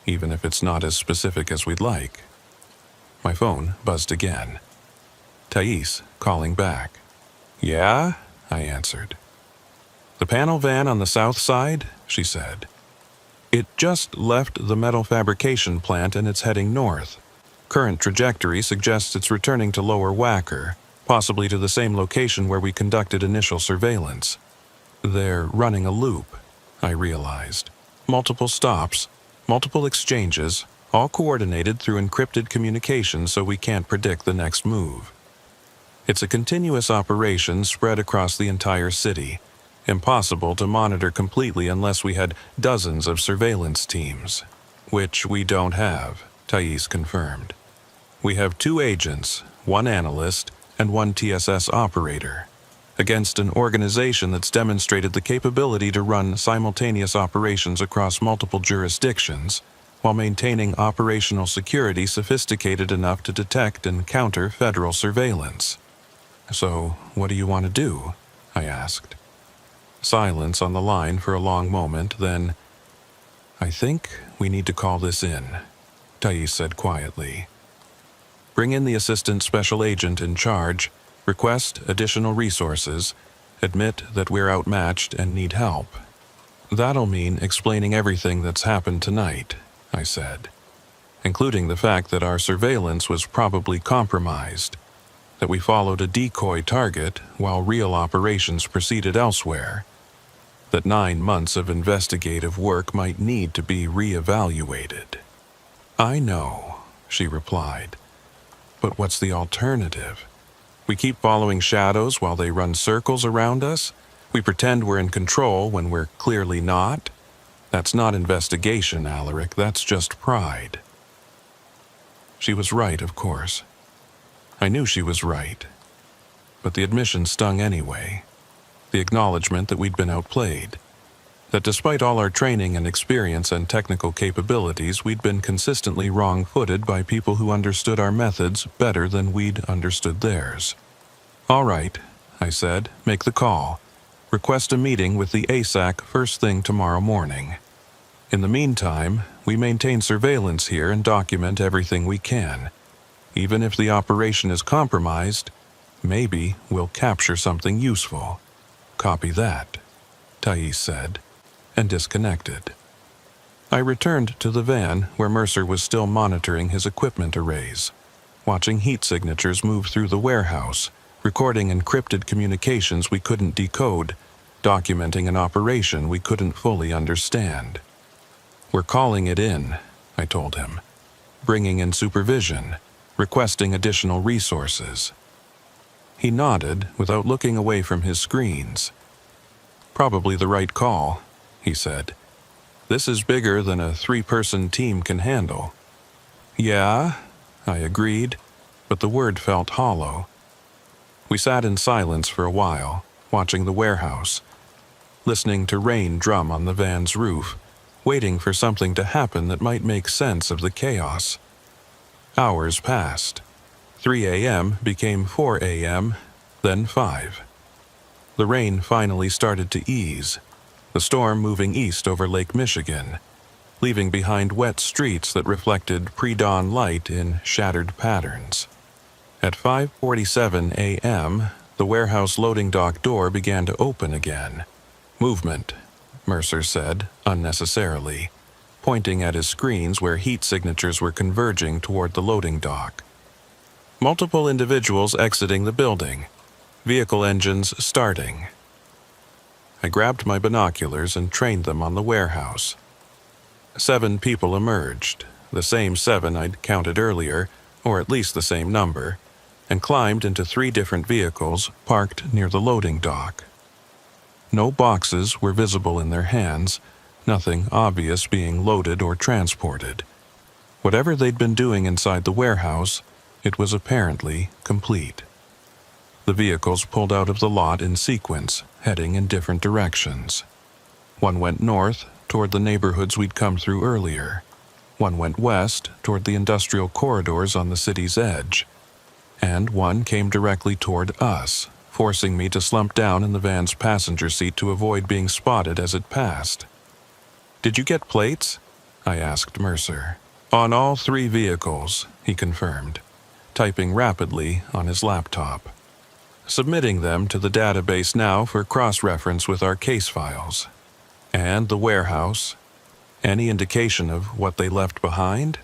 even if it's not as specific as we'd like." My phone buzzed again. Thais calling back. "Yeah?" I answered. "The panel van on the south side?" she said. "It just left the metal fabrication plant and it's heading north. Current trajectory suggests it's returning to Lower Wacker, possibly to the same location where we conducted initial surveillance. They're running a loop," I realized. "Multiple stops, multiple exchanges, all coordinated through encrypted communication so we can't predict the next move. It's a continuous operation spread across the entire city, impossible to monitor completely unless we had dozens of surveillance teams, which we don't have," Thais confirmed. "We have 2 agents, 1 analyst, and 1 TSS operator, against an organization that's demonstrated the capability to run simultaneous operations across multiple jurisdictions while maintaining operational security sophisticated enough to detect and counter federal surveillance. "So, what do you want to do?" I asked. Silence on the line for a long moment, then, "I think we need to call this in," Thais said quietly. "Bring in the assistant special agent in charge, request additional resources, admit that we're outmatched and need help. That'll mean explaining everything that's happened tonight," I said, "including the fact that our surveillance was probably compromised, that we followed a decoy target while real operations proceeded elsewhere, that 9 months of investigative work might need to be reevaluated." "I know," she replied, "but what's the alternative? We keep following shadows while they run circles around us? We pretend we're in control when we're clearly not? That's not investigation, Alaric, that's just pride." She was right, of course. I knew she was right. But the admission stung anyway. The acknowledgement that we'd been outplayed. That despite all our training and experience and technical capabilities, we'd been consistently wrong-footed by people who understood our methods better than we'd understood theirs. "All right," I said, "make the call. Request a meeting with the ASAC first thing tomorrow morning. In the meantime, we maintain surveillance here and document everything we can. Even if the operation is compromised, maybe we'll capture something useful." "Copy that," Thais said, and disconnected. I returned to the van where Mercer was still monitoring his equipment arrays, watching heat signatures move through the warehouse, recording encrypted communications we couldn't decode, documenting an operation we couldn't fully understand. "We're calling it in," I told him, "bringing in supervision, requesting additional resources." He nodded without looking away from his screens. "Probably the right call," he said. "This is bigger than a 3-person team can handle." "Yeah," I agreed, but the word felt hollow. We sat in silence for a while, watching the warehouse, listening to rain drum on the van's roof, waiting for something to happen that might make sense of the chaos. Hours passed. 3 a.m. became 4 a.m., then 5. The rain finally started to ease, the storm moving east over Lake Michigan, leaving behind wet streets that reflected pre-dawn light in shattered patterns. At 5:47 a.m., the warehouse loading dock door began to open again. "Movement," Mercer said, unnecessarily, pointing at his screens where heat signatures were converging toward the loading dock. "Multiple individuals exiting the building. Vehicle engines starting." I grabbed my binoculars and trained them on the warehouse. 7 people emerged, the same 7 I'd counted earlier, or at least the same number, and climbed into 3 different vehicles parked near the loading dock. No boxes were visible in their hands, nothing obvious being loaded or transported. Whatever they'd been doing inside the warehouse, it was apparently complete. The vehicles pulled out of the lot in sequence, heading in different directions. One went north, toward the neighborhoods we'd come through earlier. One went west, toward the industrial corridors on the city's edge. And one came directly toward us, forcing me to slump down in the van's passenger seat to avoid being spotted as it passed. "Did you get plates?" I asked Mercer. "On all 3 vehicles," he confirmed, typing rapidly on his laptop. "Submitting them to the database now for cross-reference with our case files. And the warehouse. Any indication of what they left behind?"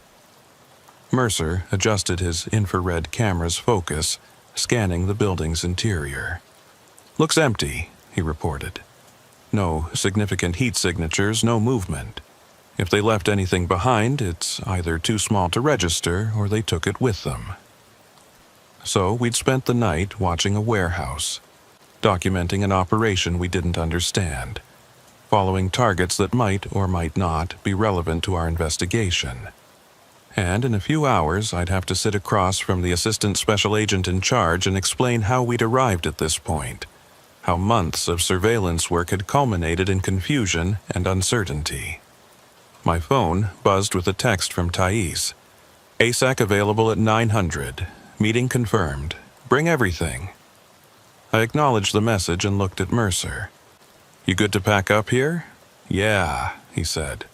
Mercer adjusted his infrared camera's focus, scanning the building's interior. "Looks empty," he reported. "No significant heat signatures, no movement. If they left anything behind, it's either too small to register or they took it with them." So we'd spent the night watching a warehouse, documenting an operation we didn't understand, following targets that might or might not be relevant to our investigation. And in a few hours, I'd have to sit across from the assistant special agent in charge and explain how we'd arrived at this point, how months of surveillance work had culminated in confusion and uncertainty. My phone buzzed with a text from Thais. "ASAC available at 900. Meeting confirmed. Bring everything." I acknowledged the message and looked at Mercer. "You good to pack up here?" "Yeah," he said.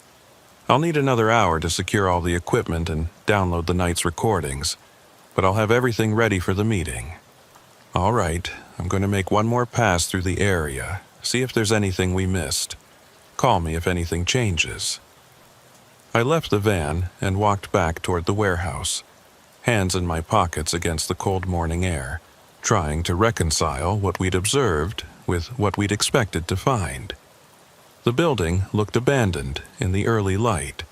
"I'll need another hour to secure all the equipment and download the night's recordings, but I'll have everything ready for the meeting." "All right, I'm going to make one more pass through the area, see if there's anything we missed. Call me if anything changes." I left the van and walked back toward the warehouse, hands in my pockets against the cold morning air, trying to reconcile what we'd observed with what we'd expected to find. The building looked abandoned in the early light.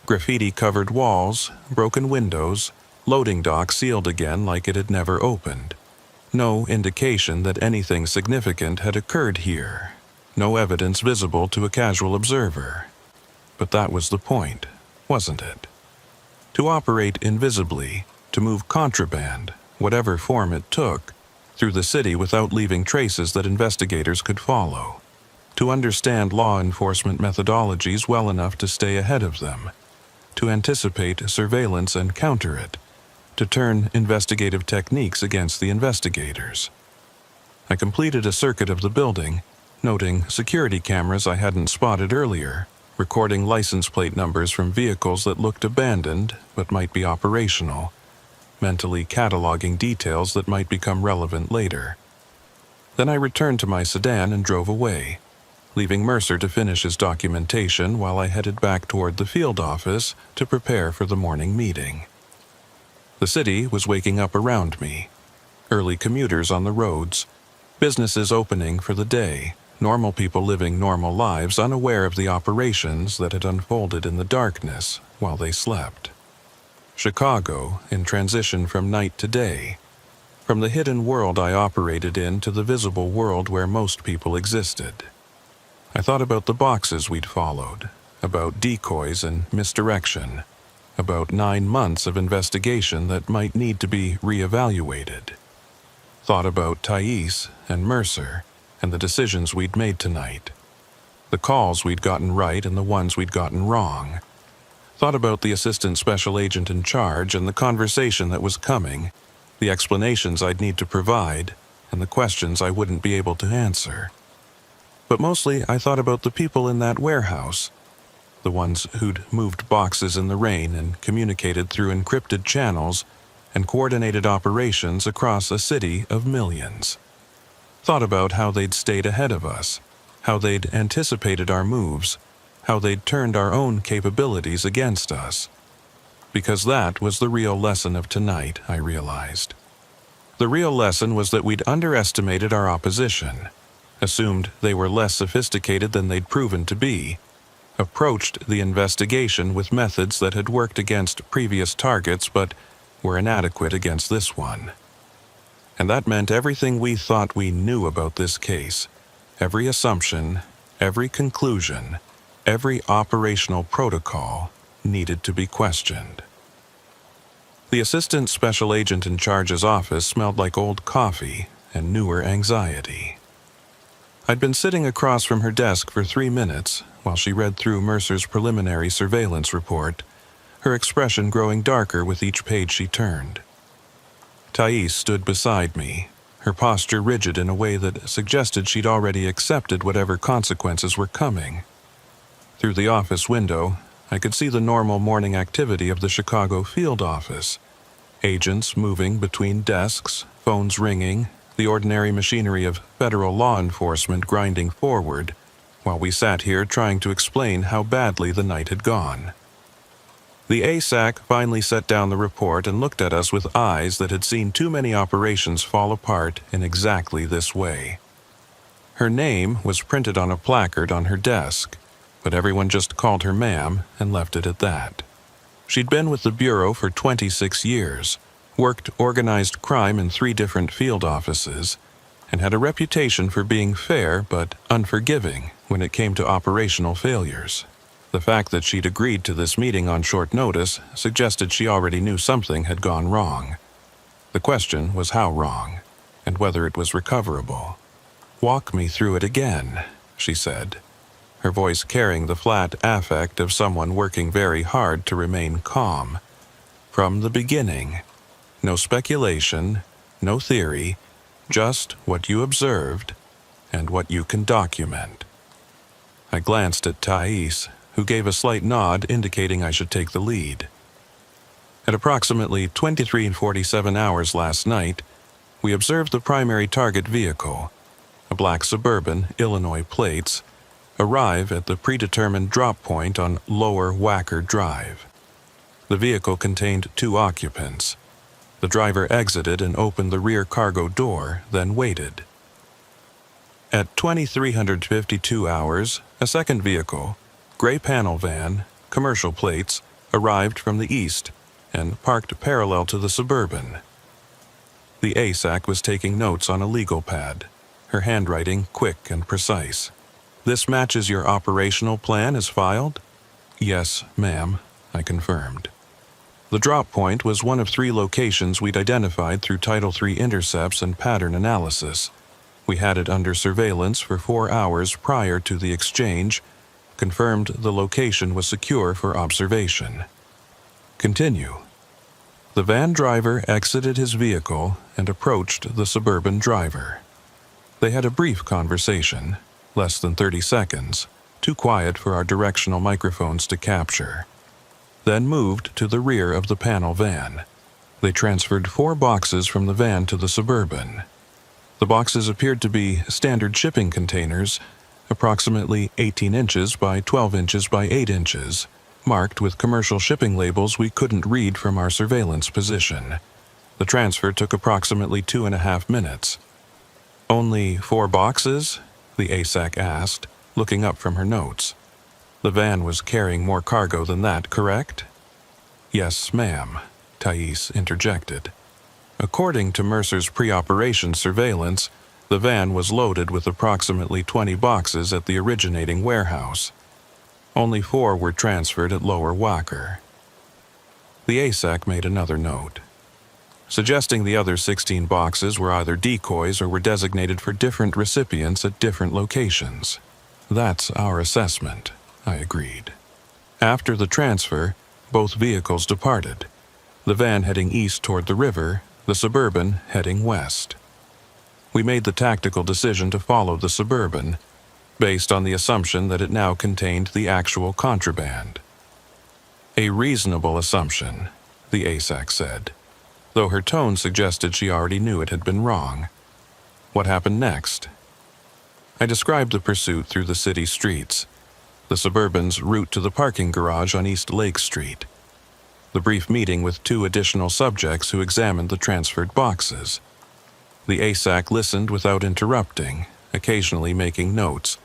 Graffiti-covered walls, broken windows, loading dock sealed again like it had never opened. No indication that anything significant had occurred here. No evidence visible to a casual observer. But that was the point, wasn't it? To operate invisibly, to move contraband, whatever form it took, through the city without leaving traces that investigators could follow. To understand law enforcement methodologies well enough to stay ahead of them. To anticipate surveillance and counter it. To turn investigative techniques against the investigators. I completed a circuit of the building, noting security cameras I hadn't spotted earlier, recording license plate numbers from vehicles that looked abandoned but might be operational, mentally cataloging details that might become relevant later. Then I returned to my sedan and drove away, leaving Mercer to finish his documentation while I headed back toward the field office to prepare for the morning meeting. The city was waking up around me. Early commuters on the roads, businesses opening for the day, normal people living normal lives unaware of the operations that had unfolded in the darkness while they slept. Chicago in transition from night to day, from the hidden world I operated in to the visible world where most people existed. I thought about the boxes we'd followed, about decoys and misdirection, about 9 months of investigation that might need to be reevaluated. Thought about Thais and Mercer and the decisions we'd made tonight. The calls we'd gotten right and the ones we'd gotten wrong. Thought about the assistant special agent in charge and the conversation that was coming, the explanations I'd need to provide, and the questions I wouldn't be able to answer. But mostly I thought about the people in that warehouse, the ones who'd moved boxes in the rain and communicated through encrypted channels and coordinated operations across a city of millions. Thought about how they'd stayed ahead of us, how they'd anticipated our moves, how they'd turned our own capabilities against us. Because that was the real lesson of tonight, I realized. The real lesson was that we'd underestimated our opposition, assumed they were less sophisticated than they'd proven to be, approached the investigation with methods that had worked against previous targets but were inadequate against this one. And that meant everything we thought we knew about this case, every assumption, every conclusion, every operational protocol needed to be questioned. The assistant special agent in charge's office smelled like old coffee and newer anxiety. I'd been sitting across from her desk for 3 minutes while she read through Mercer's preliminary surveillance report, her expression growing darker with each page she turned. Thais stood beside me, her posture rigid in a way that suggested she'd already accepted whatever consequences were coming. Through the office window, I could see the normal morning activity of the Chicago field office. Agents moving between desks, phones ringing, the ordinary machinery of federal law enforcement grinding forward, while we sat here trying to explain how badly the night had gone. The ASAC finally set down the report and looked at us with eyes that had seen too many operations fall apart in exactly this way. Her name was printed on a placard on her desk, but everyone just called her ma'am and left it at that. She'd been with the Bureau for 26 years, worked organized crime in 3 different field offices, and had a reputation for being fair but unforgiving when it came to operational failures. The fact that she'd agreed to this meeting on short notice suggested she already knew something had gone wrong. The question was how wrong, and whether it was recoverable. "Walk me through it again," she said, her voice carrying the flat affect of someone working very hard to remain calm. "From the beginning. No speculation, no theory, Just what you observed and what you can document. I glanced at Thais, who gave a slight nod indicating I should take the lead. At approximately 23:47 hours last night, we observed the primary target vehicle, a black Suburban, Illinois plates, arrive at the predetermined drop point on Lower Wacker Drive. The vehicle contained 2 occupants. The driver exited and opened the rear cargo door, then waited. At 2352 hours, a second vehicle, gray panel van, commercial plates, arrived from the east and parked parallel to the Suburban. The ASAC was taking notes on a legal pad, her handwriting quick and precise. "This matches your operational plan as filed?" "Yes, ma'am," I confirmed. The drop point was one of 3 locations we'd identified through Title III intercepts and pattern analysis. We had it under surveillance for 4 hours prior to the exchange, confirmed the location was secure for observation. Continue. The van driver exited his vehicle and approached the Suburban driver. They had a brief conversation, less than 30 seconds, too quiet for our directional microphones to capture. Then moved to the rear of the panel van. They transferred 4 boxes from the van to the Suburban. The boxes appeared to be standard shipping containers, approximately 18 inches by 12 inches by 8 inches, marked with commercial shipping labels we couldn't read from our surveillance position. The transfer took approximately 2.5 minutes. "Only 4 boxes?" the ASAC asked, looking up from her notes. "The van was carrying more cargo than that, correct?" "Yes, ma'am," Thais interjected. According to Mercer's pre-operation surveillance, the van was loaded with approximately 20 boxes at the originating warehouse. Only 4 were transferred at Lower Wacker. The ASAC made another note, suggesting the other 16 boxes were either decoys or were designated for different recipients at different locations. "That's our assessment," I agreed. After the transfer, both vehicles departed, the van heading east toward the river, the Suburban heading west. We made the tactical decision to follow the Suburban, based on the assumption that it now contained the actual contraband. "A reasonable assumption," the ASAC said, though her tone suggested she already knew it had been wrong. "What happened next?" I described the pursuit through the city streets, the Suburban's route to the parking garage on East Lake Street, the brief meeting with 2 additional subjects who examined the transferred boxes. The ASAC listened without interrupting, occasionally making notes,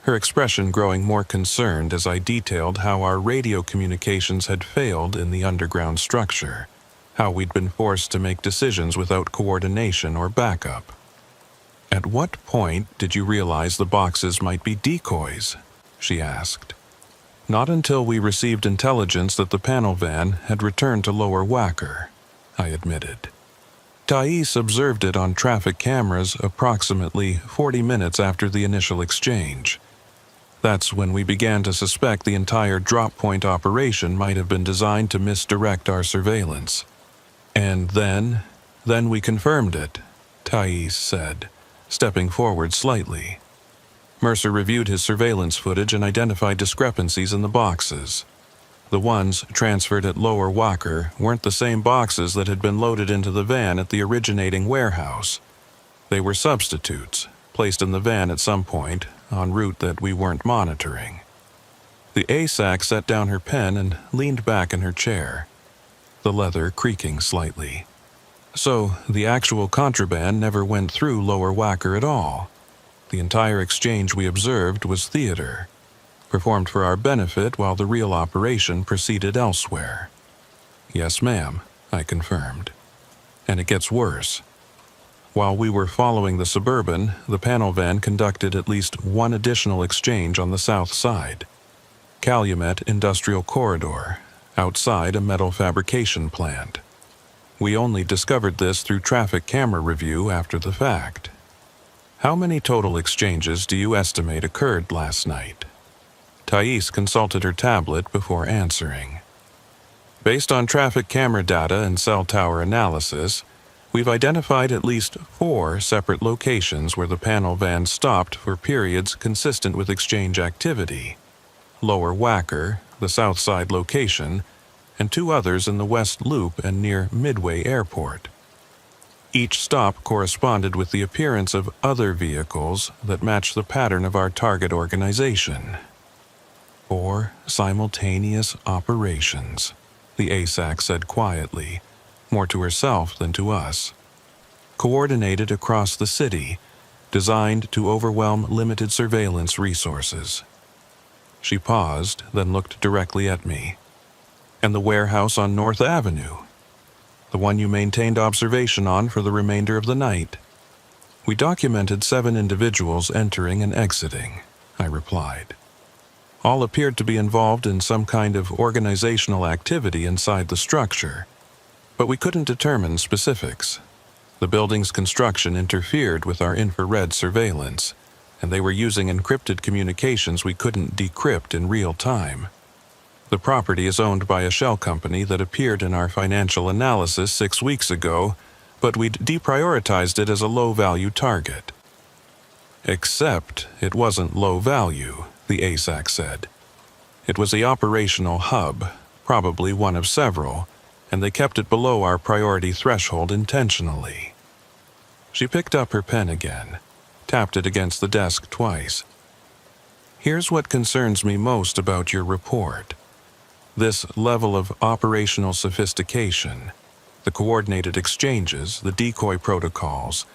her expression growing more concerned as I detailed how our radio communications had failed in the underground structure, how we'd been forced to make decisions without coordination or backup. "At what point did you realize the boxes might be decoys?" she asked. "Not until we received intelligence that the panel van had returned to Lower Wacker," I admitted. Thais observed it on traffic cameras approximately 40 minutes after the initial exchange. That's when we began to suspect the entire drop point operation might have been designed to misdirect our surveillance. "And then we confirmed it," Thais said, stepping forward slightly. Mercer reviewed his surveillance footage and identified discrepancies in the boxes. The ones transferred at Lower Wacker weren't the same boxes that had been loaded into the van at the originating warehouse. They were substitutes, placed in the van at some point, en route that we weren't monitoring. The ASAC set down her pen and leaned back in her chair, the leather creaking slightly. "So, the actual contraband never went through Lower Wacker at all. The entire exchange we observed was theater, performed for our benefit while the real operation proceeded elsewhere." "Yes, ma'am," I confirmed. "And it gets worse. While we were following the Suburban, the panel van conducted at least 1 additional exchange on the south side. Calumet Industrial Corridor, outside a metal fabrication plant. We only discovered this through traffic camera review after the fact." "How many total exchanges do you estimate occurred last night?" Thais consulted her tablet before answering. "Based on traffic camera data and cell tower analysis, We've identified at least 4 separate locations where the panel van stopped for periods consistent with exchange activity: Lower Wacker, the South Side location, and 2 others in the West Loop and near Midway Airport. Each stop corresponded with the appearance of other vehicles that matched the pattern of our target organization. 4 simultaneous operations, the ASAC said quietly, more to herself than to us. Coordinated across the city, designed to overwhelm limited surveillance resources. She paused, then looked directly at me. And the warehouse on North Avenue? The one you maintained observation on for the remainder of the night? We documented 7 individuals entering and exiting, I replied. All appeared to be involved in some kind of organizational activity inside the structure, but we couldn't determine specifics. The building's construction interfered with our infrared surveillance, and they were using encrypted communications we couldn't decrypt in real time. The property is owned by a shell company that appeared in our financial analysis 6 weeks ago, but we'd deprioritized it as a low-value target. Except it wasn't low value, the ASAC said. It was the operational hub, probably one of several, and they kept it below our priority threshold intentionally. She picked up her pen again, tapped it against the desk twice. Here's what concerns me most about your report. This level of operational sophistication, the coordinated exchanges, the decoy protocols,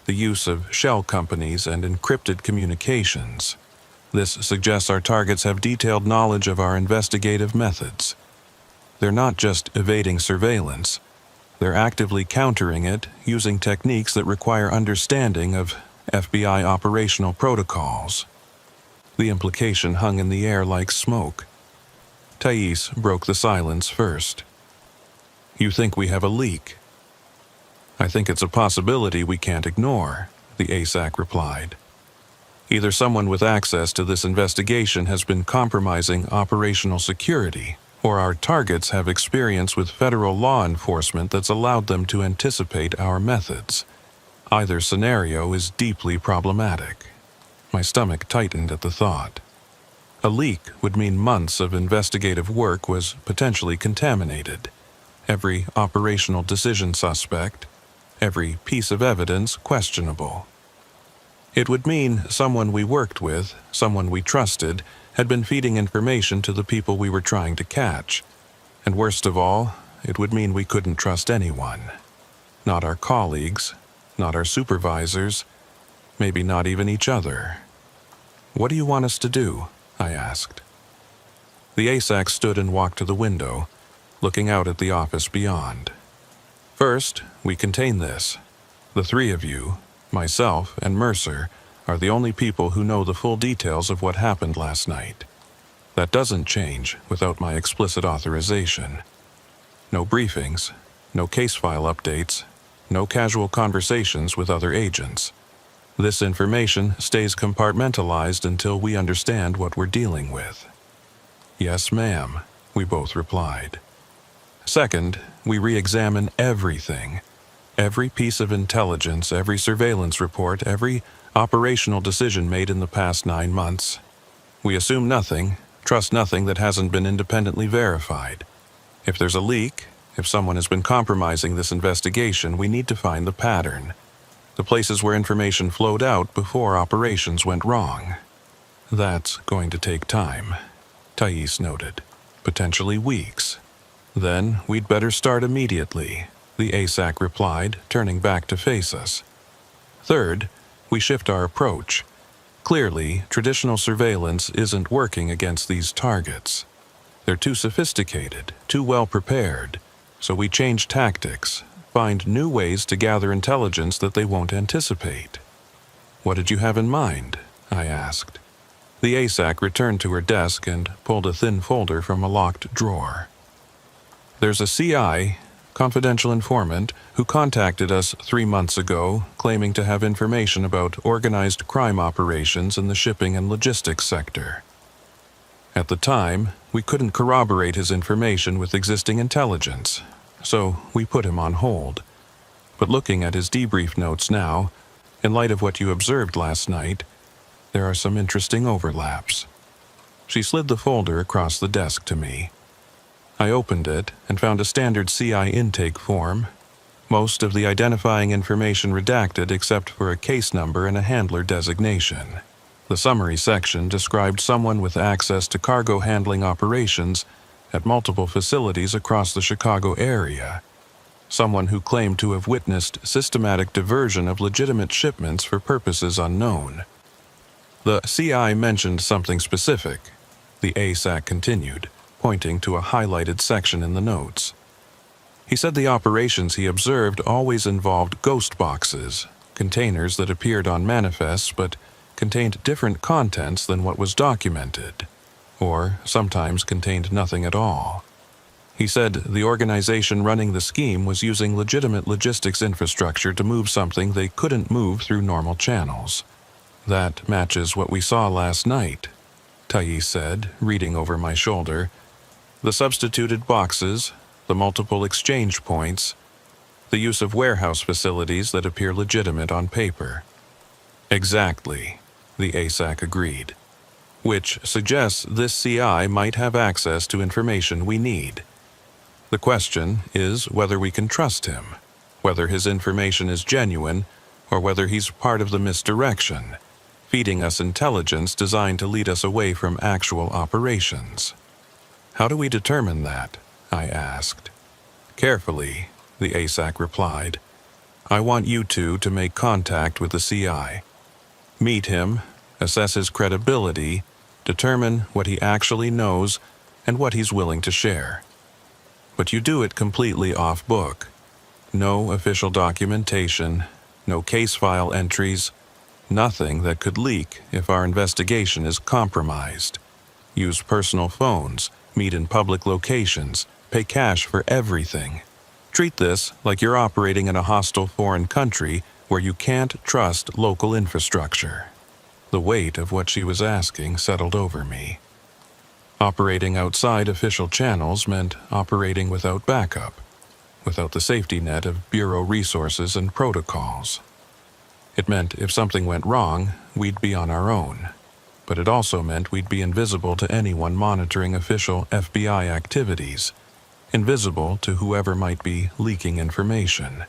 the use of shell companies and encrypted communications. This suggests our targets have detailed knowledge of our investigative methods. They're not just evading surveillance. They're actively countering it using techniques that require understanding of FBI operational protocols. The implication hung in the air like smoke. Thais broke the silence first. You think we have a leak? I think it's a possibility we can't ignore, the ASAC replied. Either someone with access to this investigation has been compromising operational security, or our targets have experience with federal law enforcement that's allowed them to anticipate our methods. Either scenario is deeply problematic. My stomach tightened at the thought. A leak would mean months of investigative work was potentially contaminated. Every operational decision suspect, every piece of evidence questionable. It would mean someone we worked with, someone we trusted, had been feeding information to the people we were trying to catch. And worst of all, it would mean we couldn't trust anyone. Not our colleagues, not our supervisors, maybe not even each other. What do you want us to do? I asked. The ASAC stood and walked to the window, looking out at the office beyond. First, we contain this. The 3 of you, myself and Mercer, are the only people who know the full details of what happened last night. That doesn't change without my explicit authorization. No briefings, no case file updates, no casual conversations with other agents. This information stays compartmentalized until we understand what we're dealing with. Yes, ma'am, we both replied. Second, we re-examine everything. Every piece of intelligence, every surveillance report, every operational decision made in the past 9 months. We assume nothing, trust nothing that hasn't been independently verified. If there's a leak, if someone has been compromising this investigation, we need to find the pattern. The places where information flowed out before operations went wrong. That's going to take time, Thais noted. Potentially weeks. Then we'd better start immediately, the ASAC replied, turning back to face us. Third, we shift our approach. Clearly, traditional surveillance isn't working against these targets. They're too sophisticated, too well prepared, so we change tactics, find new ways to gather intelligence that they won't anticipate. What did you have in mind? I asked. The ASAC returned to her desk and pulled a thin folder from a locked drawer. There's a CI, confidential informant, who contacted us 3 months ago, claiming to have information about organized crime operations in the shipping and logistics sector. At the time, we couldn't corroborate his information with existing intelligence, so we put him on hold. But looking at his debrief notes now, in light of what you observed last night, there are some interesting overlaps. She slid the folder across the desk to me. I opened it and found a standard CI intake form, most of the identifying information redacted except for a case number and a handler designation. The summary section described someone with access to cargo handling operations at multiple facilities across the Chicago area, someone who claimed to have witnessed systematic diversion of legitimate shipments for purposes unknown. The CI mentioned something specific, the ASAC continued, pointing to a highlighted section in the notes. He said the operations he observed always involved ghost boxes, containers that appeared on manifests but contained different contents than what was documented, or sometimes contained nothing at all. He said the organization running the scheme was using legitimate logistics infrastructure to move something they couldn't move through normal channels. That matches what we saw last night, Thais said, reading over my shoulder. The substituted boxes, the multiple exchange points, the use of warehouse facilities that appear legitimate on paper. Exactly, the ASAC agreed, which suggests this CI might have access to information we need. The question is whether we can trust him, whether his information is genuine, or whether he's part of the misdirection, feeding us intelligence designed to lead us away from actual operations. How do we determine that? I asked. Carefully, the ASAC replied. I want you two to make contact with the CI. Meet him, assess his credibility, determine what he actually knows and what he's willing to share. But you do it completely off book. No official documentation, no case file entries, nothing that could leak if our investigation is compromised. Use personal phones, meet in public locations, pay cash for everything. Treat this like you're operating in a hostile foreign country where you can't trust local infrastructure. The weight of what she was asking settled over me. Operating outside official channels meant operating without backup, without the safety net of bureau resources and protocols. It meant if something went wrong, we'd be on our own. But it also meant we'd be invisible to anyone monitoring official FBI activities, invisible to whoever might be leaking information.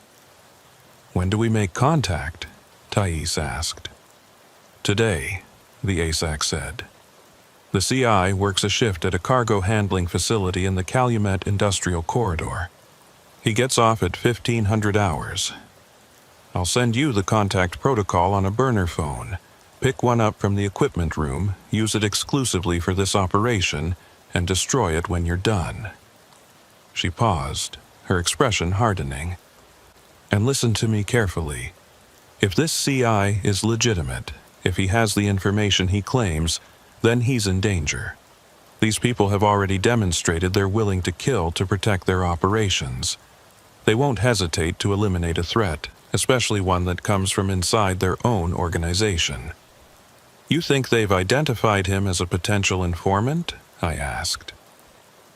When do we make contact? Thais asked. Today, the ASAC said. The CI works a shift at a cargo handling facility in the Calumet Industrial Corridor. He gets off at 1500 hours. I'll send you the contact protocol on a burner phone. Pick one up from the equipment room, use it exclusively for this operation, and destroy it when you're done. She paused, her expression hardening. And listen to me carefully. If this CI is legitimate, if he has the information he claims, then he's in danger. These people have already demonstrated they're willing to kill to protect their operations. They won't hesitate to eliminate a threat, especially one that comes from inside their own organization. You think they've identified him as a potential informant? I asked.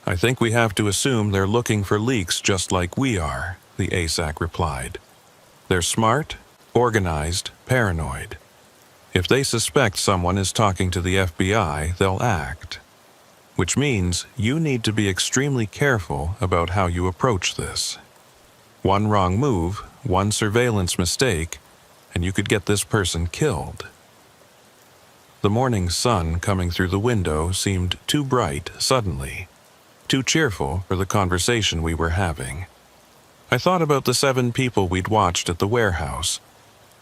I think we have to assume they're looking for leaks just like we are, the ASAC replied. They're smart, organized, paranoid. If they suspect someone is talking to the FBI, they'll act. Which means you need to be extremely careful about how you approach this. One wrong move, one surveillance mistake, and you could get this person killed. The morning sun coming through the window seemed too bright suddenly, too cheerful for the conversation we were having. I thought about the 7 people we'd watched at the warehouse,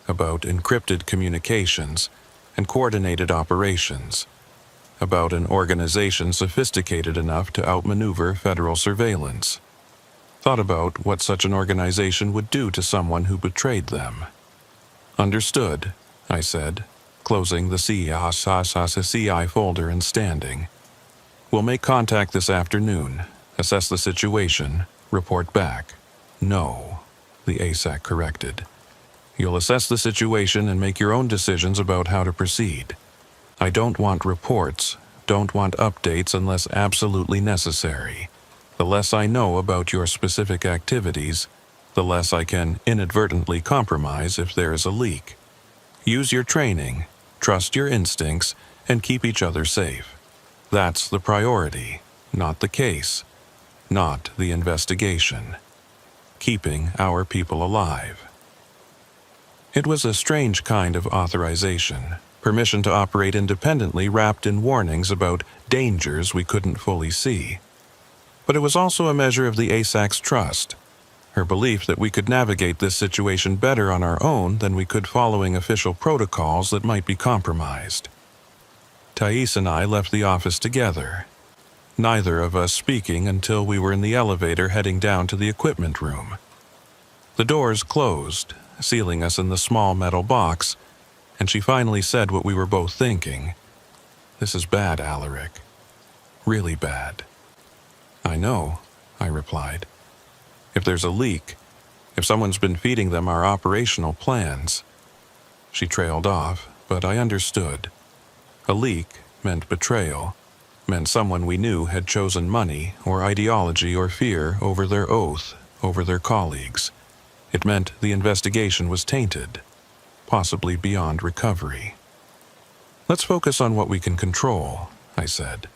about encrypted communications and coordinated operations, about an organization sophisticated enough to outmaneuver federal surveillance. Thought about what such an organization would do to someone who betrayed them. Understood, I said, closing the CI folder and standing. We'll make contact this afternoon, assess the situation, report back. No, the ASAC corrected. You'll assess the situation and make your own decisions about how to proceed. I don't want reports, don't want updates unless absolutely necessary. The less I know about your specific activities, the less I can inadvertently compromise if there is a leak. Use your training, trust your instincts, and keep each other safe. That's the priority, not the case, not the investigation. Keeping our people alive. It was a strange kind of authorization, permission to operate independently wrapped in warnings about dangers we couldn't fully see. But it was also a measure of the ASAC's trust, her belief that we could navigate this situation better on our own than we could following official protocols that might be compromised. Thais and I left the office together, neither of us speaking until we were in the elevator heading down to the equipment room. The doors closed, sealing us in the small metal box, and she finally said what we were both thinking. "This is bad, Alaric. Really bad." "I know," I replied. "If there's a leak, if someone's been feeding them our operational plans." She trailed off, but I understood. A leak meant betrayal, meant someone we knew had chosen money or ideology or fear over their oath, over their colleagues. It meant the investigation was tainted, possibly beyond recovery. "Let's focus on what we can control," I said.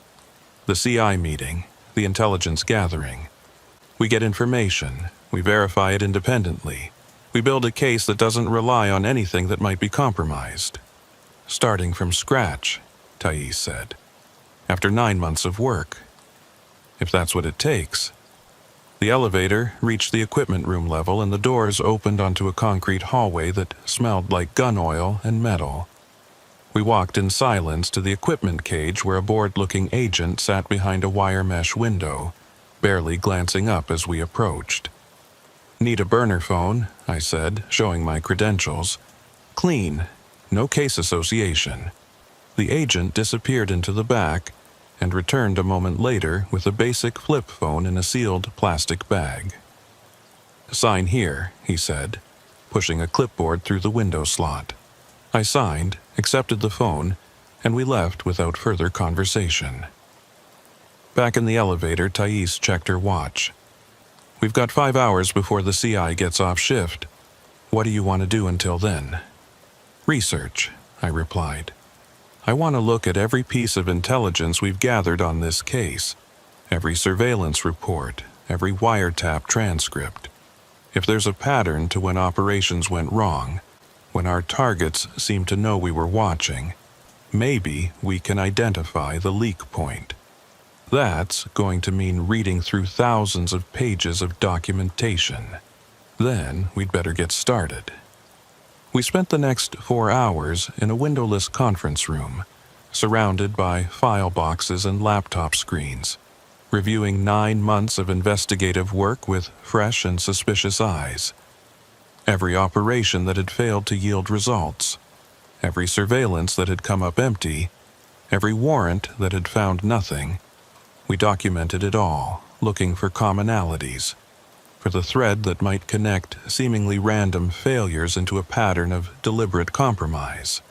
"The CI meeting, the intelligence gathering. We get information, we verify it independently. We build a case that doesn't rely on anything that might be compromised. Starting from scratch," Thais said. "After 9 months of work. If that's what it takes." The elevator reached the equipment room level and the doors opened onto a concrete hallway that smelled like gun oil and metal. We walked in silence to the equipment cage where a bored-looking agent sat behind a wire mesh window, barely glancing up as we approached. "Need a burner phone," I said, showing my credentials. "Clean, no case association." The agent disappeared into the back and returned a moment later with a basic flip phone in a sealed plastic bag. "Sign here," he said, pushing a clipboard through the window slot. I signed, accepted the phone, and we left without further conversation. Back in the elevator, Thais checked her watch. "We've got 5 hours before the CI gets off shift. What do you want to do until then?" "Research," I replied. "I want to look at every piece of intelligence we've gathered on this case, every surveillance report, every wiretap transcript. If there's a pattern to when operations went wrong, when our targets seemed to know we were watching, maybe we can identify the leak point. That's going to mean reading through thousands of pages of documentation. Then we'd better get started." We spent the next 4 hours in a windowless conference room, surrounded by file boxes and laptop screens, reviewing 9 months of investigative work with fresh and suspicious eyes. Every operation that had failed to yield results, every surveillance that had come up empty, every warrant that had found nothing, we documented it all, looking for commonalities, for the thread that might connect seemingly random failures into a pattern of deliberate compromise.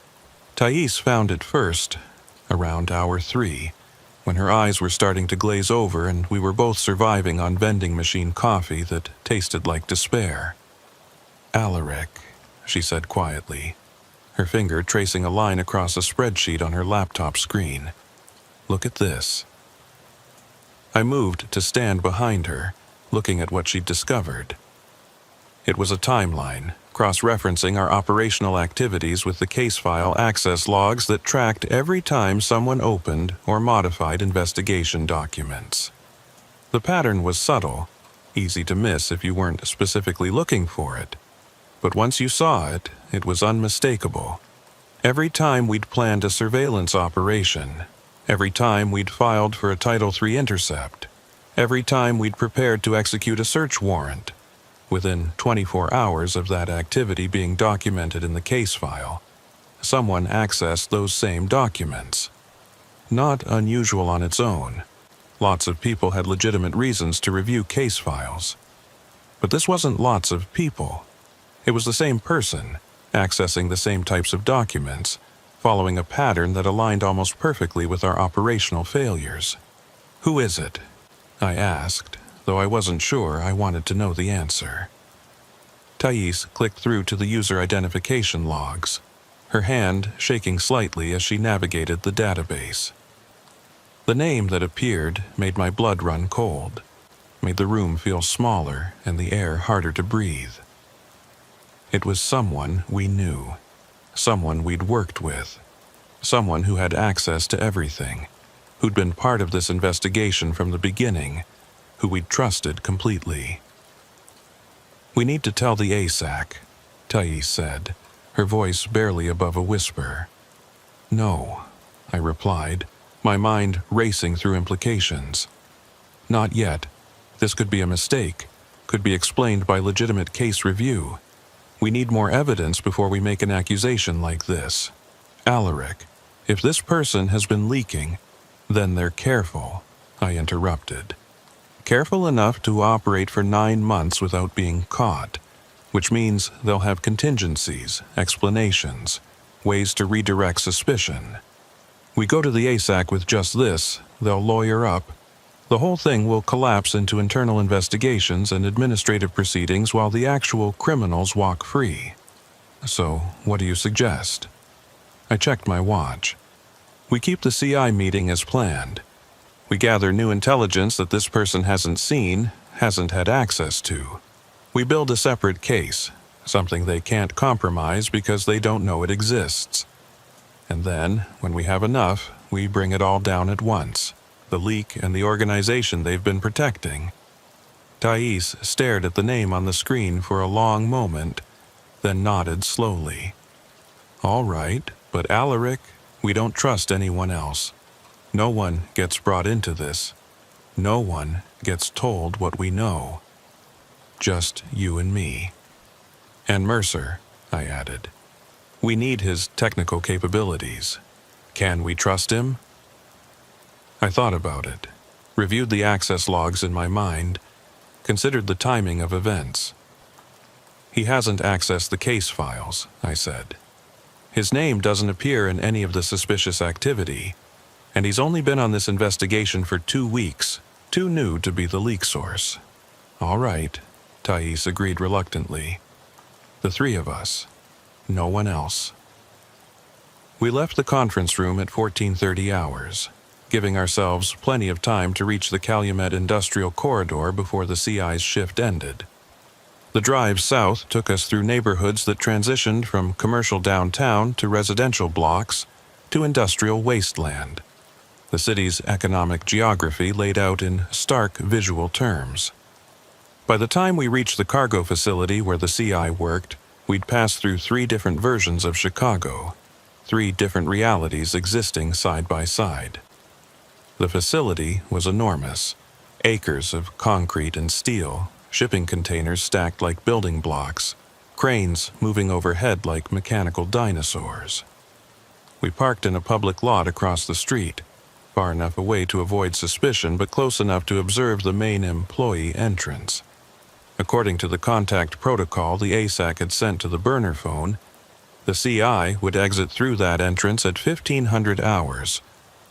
Thais found it first, around hour 3, when her eyes were starting to glaze over and we were both surviving on vending machine coffee that tasted like despair. "Alaric," she said quietly, her finger tracing a line across a spreadsheet on her laptop screen. "Look at this." I moved to stand behind her, looking at what she'd discovered. It was a timeline, cross-referencing our operational activities with the case file access logs that tracked every time someone opened or modified investigation documents. The pattern was subtle, easy to miss if you weren't specifically looking for it. But once you saw it, it was unmistakable. Every time we'd planned a surveillance operation, every time we'd filed for a Title III intercept, every time we'd prepared to execute a search warrant, within 24 hours of that activity being documented in the case file, someone accessed those same documents. Not unusual on its own. Lots of people had legitimate reasons to review case files. But this wasn't lots of people. It was the same person, accessing the same types of documents, following a pattern that aligned almost perfectly with our operational failures. "Who is it?" I asked, though I wasn't sure I wanted to know the answer. Thais clicked through to the user identification logs, her hand shaking slightly as she navigated the database. The name that appeared made my blood run cold, made the room feel smaller and the air harder to breathe. It was someone we knew, someone we'd worked with, someone who had access to everything, who'd been part of this investigation from the beginning, who we'd trusted completely. "We need to tell the ASAC," Thais said, her voice barely above a whisper. "No," I replied, my mind racing through implications. "Not yet. This could be a mistake, could be explained by legitimate case review. We need more evidence before we make an accusation like this. Alaric, if this person has been leaking, then they're careful," I interrupted. "Careful enough to operate for 9 months without being caught, which means they'll have contingencies, explanations, ways to redirect suspicion. We go to the ASAC with just this, they'll lawyer up. The whole thing will collapse into internal investigations and administrative proceedings while the actual criminals walk free. So, what do you suggest?" I checked my watch. "We keep the CI meeting as planned. We gather new intelligence that this person hasn't seen, hasn't had access to. We build a separate case, something they can't compromise because they don't know it exists. And then, when we have enough, we bring it all down at once, the leak and the organization they've been protecting." Thais stared at the name on the screen for a long moment, then nodded slowly. "All right, but Alaric, we don't trust anyone else. No one gets brought into this. No one gets told what we know. Just you and me. And Mercer," I added. "We need his technical capabilities. Can we trust him?" I thought about it, reviewed the access logs in my mind, considered the timing of events. "He hasn't accessed the case files," I said. "His name doesn't appear in any of the suspicious activity, and he's only been on this investigation for 2 weeks, too new to be the leak source." "All right," Thais agreed reluctantly. "The 3 of us. No one else." We left the conference room at 14:30 hours, giving ourselves plenty of time to reach the Calumet Industrial Corridor before the CI's shift ended. The drive south took us through neighborhoods that transitioned from commercial downtown to residential blocks to industrial wasteland, the city's economic geography laid out in stark visual terms. By the time we reached the cargo facility where the CI worked, we'd passed through 3 different versions of Chicago, 3 different realities existing side by side. The facility was enormous, acres of concrete and steel, shipping containers stacked like building blocks, cranes moving overhead like mechanical dinosaurs. We parked in a public lot across the street, far enough away to avoid suspicion but close enough to observe the main employee entrance. According to the contact protocol the ASAC had sent to the burner phone, the CI would exit through that entrance at 1500 hours,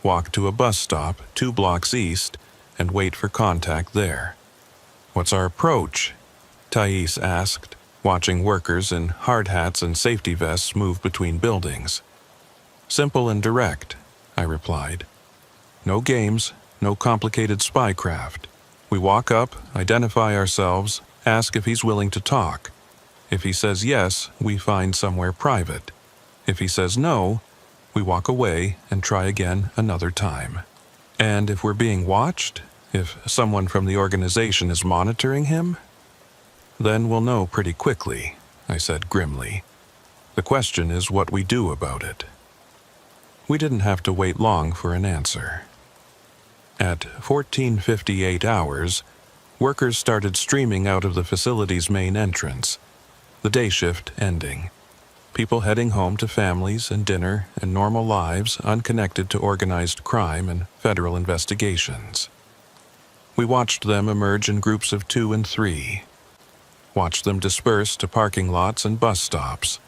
walk to a bus stop 2 blocks east, and wait for contact there. "What's our approach?" Thais asked, watching workers in hard hats and safety vests move between buildings. "Simple and direct," I replied. "No games, no complicated spycraft. We walk up, identify ourselves, ask if he's willing to talk. If he says yes, we find somewhere private. If he says no, we walk away and try again another time. And if we're being watched, if someone from the organization is monitoring him, then we'll know pretty quickly," I said grimly. "The question is what we do about it." We didn't have to wait long for an answer. At 14:58 hours, workers started streaming out of the facility's main entrance, the day shift ending. People heading home to families and dinner and normal lives unconnected to organized crime and federal investigations. We watched them emerge in groups of 2 and 3, watched them disperse to parking lots and bus stops,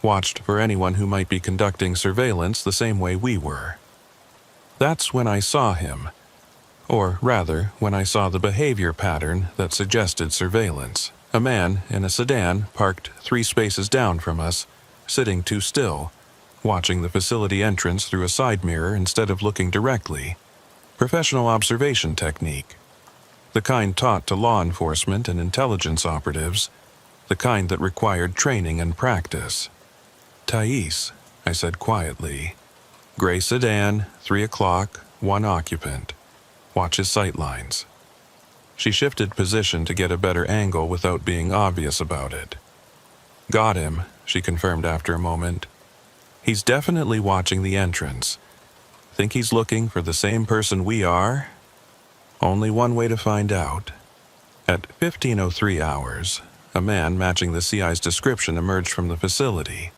watched for anyone who might be conducting surveillance the same way we were. That's when I saw him, or rather, when I saw the behavior pattern that suggested surveillance, A man in a sedan parked 3 spaces down from us, sitting too still, watching the facility entrance through a side mirror instead of looking directly. Professional observation technique. The kind taught to law enforcement and intelligence operatives, the kind that required training and practice. "Thais," I said quietly. "Gray sedan, 3 o'clock, 1 occupant. Watch his sightlines." She shifted position to get a better angle without being obvious about it. "Got him," she confirmed after a moment. "He's definitely watching the entrance. Think he's looking for the same person we are? Only one way to find out." At 15:03 hours, a man matching the CI's description emerged from the facility.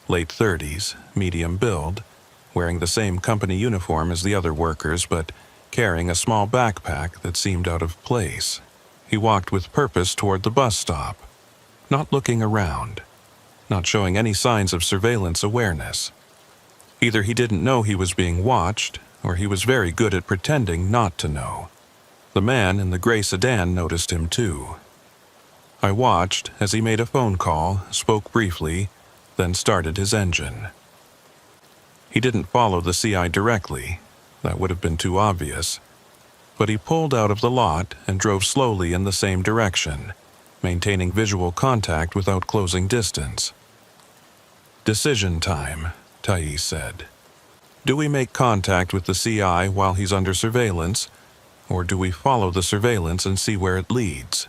Late 30s, medium build, wearing the same company uniform as the other workers but carrying a small backpack that seemed out of place. He walked with purpose toward the bus stop, not looking around, not showing any signs of surveillance awareness. Either he didn't know he was being watched, or he was very good at pretending not to know. The man in the gray sedan noticed him too. I watched as he made a phone call, spoke briefly, then started his engine. He didn't follow the CI directly. That would have been too obvious. But he pulled out of the lot and drove slowly in the same direction, maintaining visual contact without closing distance. "Decision time," Thais said. "Do we make contact with the CI while he's under surveillance, or do we follow the surveillance and see where it leads?"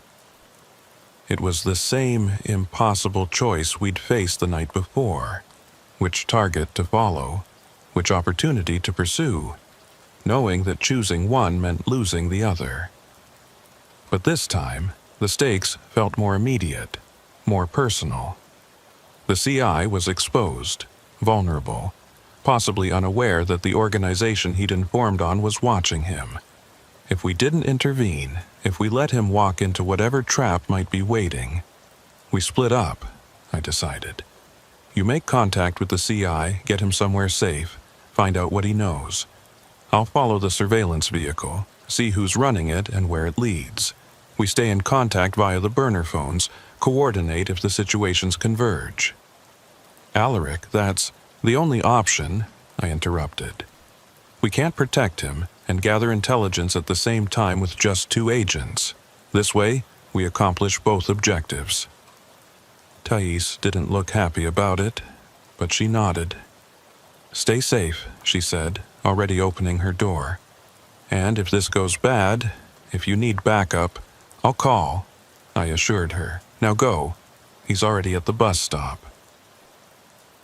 It was the same impossible choice we'd faced the night before. Which target to follow, which opportunity to pursue, knowing that choosing one meant losing the other. But this time, the stakes felt more immediate, more personal. The CI was exposed, vulnerable, possibly unaware that the organization he'd informed on was watching him. If we didn't intervene, if we let him walk into whatever trap might be waiting, we split up, I decided. You make contact with the CI, get him somewhere safe, find out what he knows. I'll follow the surveillance vehicle, see who's running it and where it leads. We stay in contact via the burner phones, coordinate if the situations converge. "Alaric, that's the only option," I interrupted. "We can't protect him and gather intelligence at the same time with just 2 agents. This way, we accomplish both objectives." Thais didn't look happy about it, but she nodded. "Stay safe," she said, already opening her door. "And if this goes bad, if you need backup, I'll call," I assured her. "Now go. He's already at the bus stop."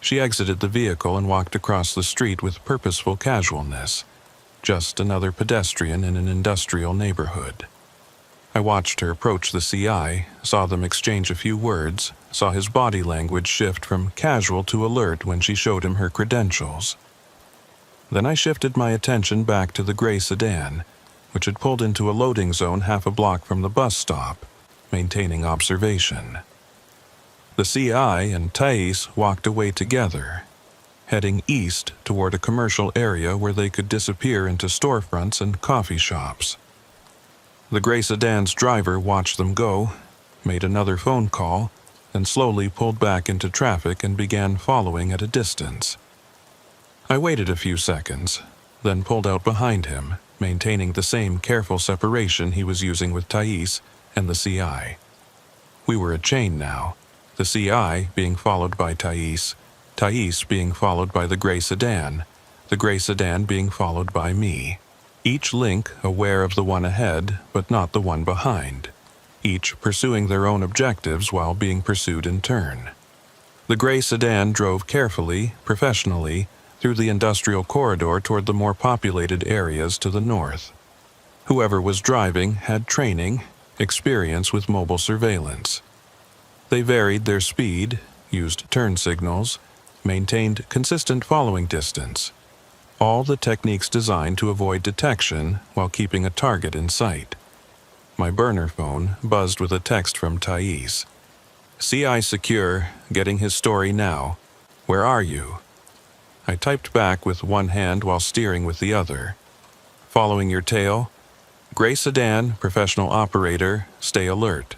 She exited the vehicle and walked across the street with purposeful casualness. Just another pedestrian in an industrial neighborhood. I watched her approach the CI, saw them exchange a few words, saw his body language shift from casual to alert when she showed him her credentials. Then I shifted my attention back to the gray sedan, which had pulled into a loading zone half a block from the bus stop, maintaining observation. The CI and Thais walked away together, heading east toward a commercial area where they could disappear into storefronts and coffee shops. The gray sedan's driver watched them go, made another phone call, then slowly pulled back into traffic and began following at a distance. I waited a few seconds, then pulled out behind him, maintaining the same careful separation he was using with Thais and the CI. We were a chain now, the CI being followed by Thais, Thais being followed by the gray sedan being followed by me. Each link aware of the one ahead, but not the one behind. Each pursuing their own objectives while being pursued in turn. The gray sedan drove carefully, professionally, through the industrial corridor toward the more populated areas to the north. Whoever was driving had training, experience with mobile surveillance. They varied their speed, used turn signals, maintained consistent following distance. All the techniques designed to avoid detection while keeping a target in sight. My burner phone buzzed with a text from Thais. "CI secure, getting his story now. Where are you?" I typed back with one hand while steering with the other. "Following your tail. Gray sedan, professional operator, stay alert."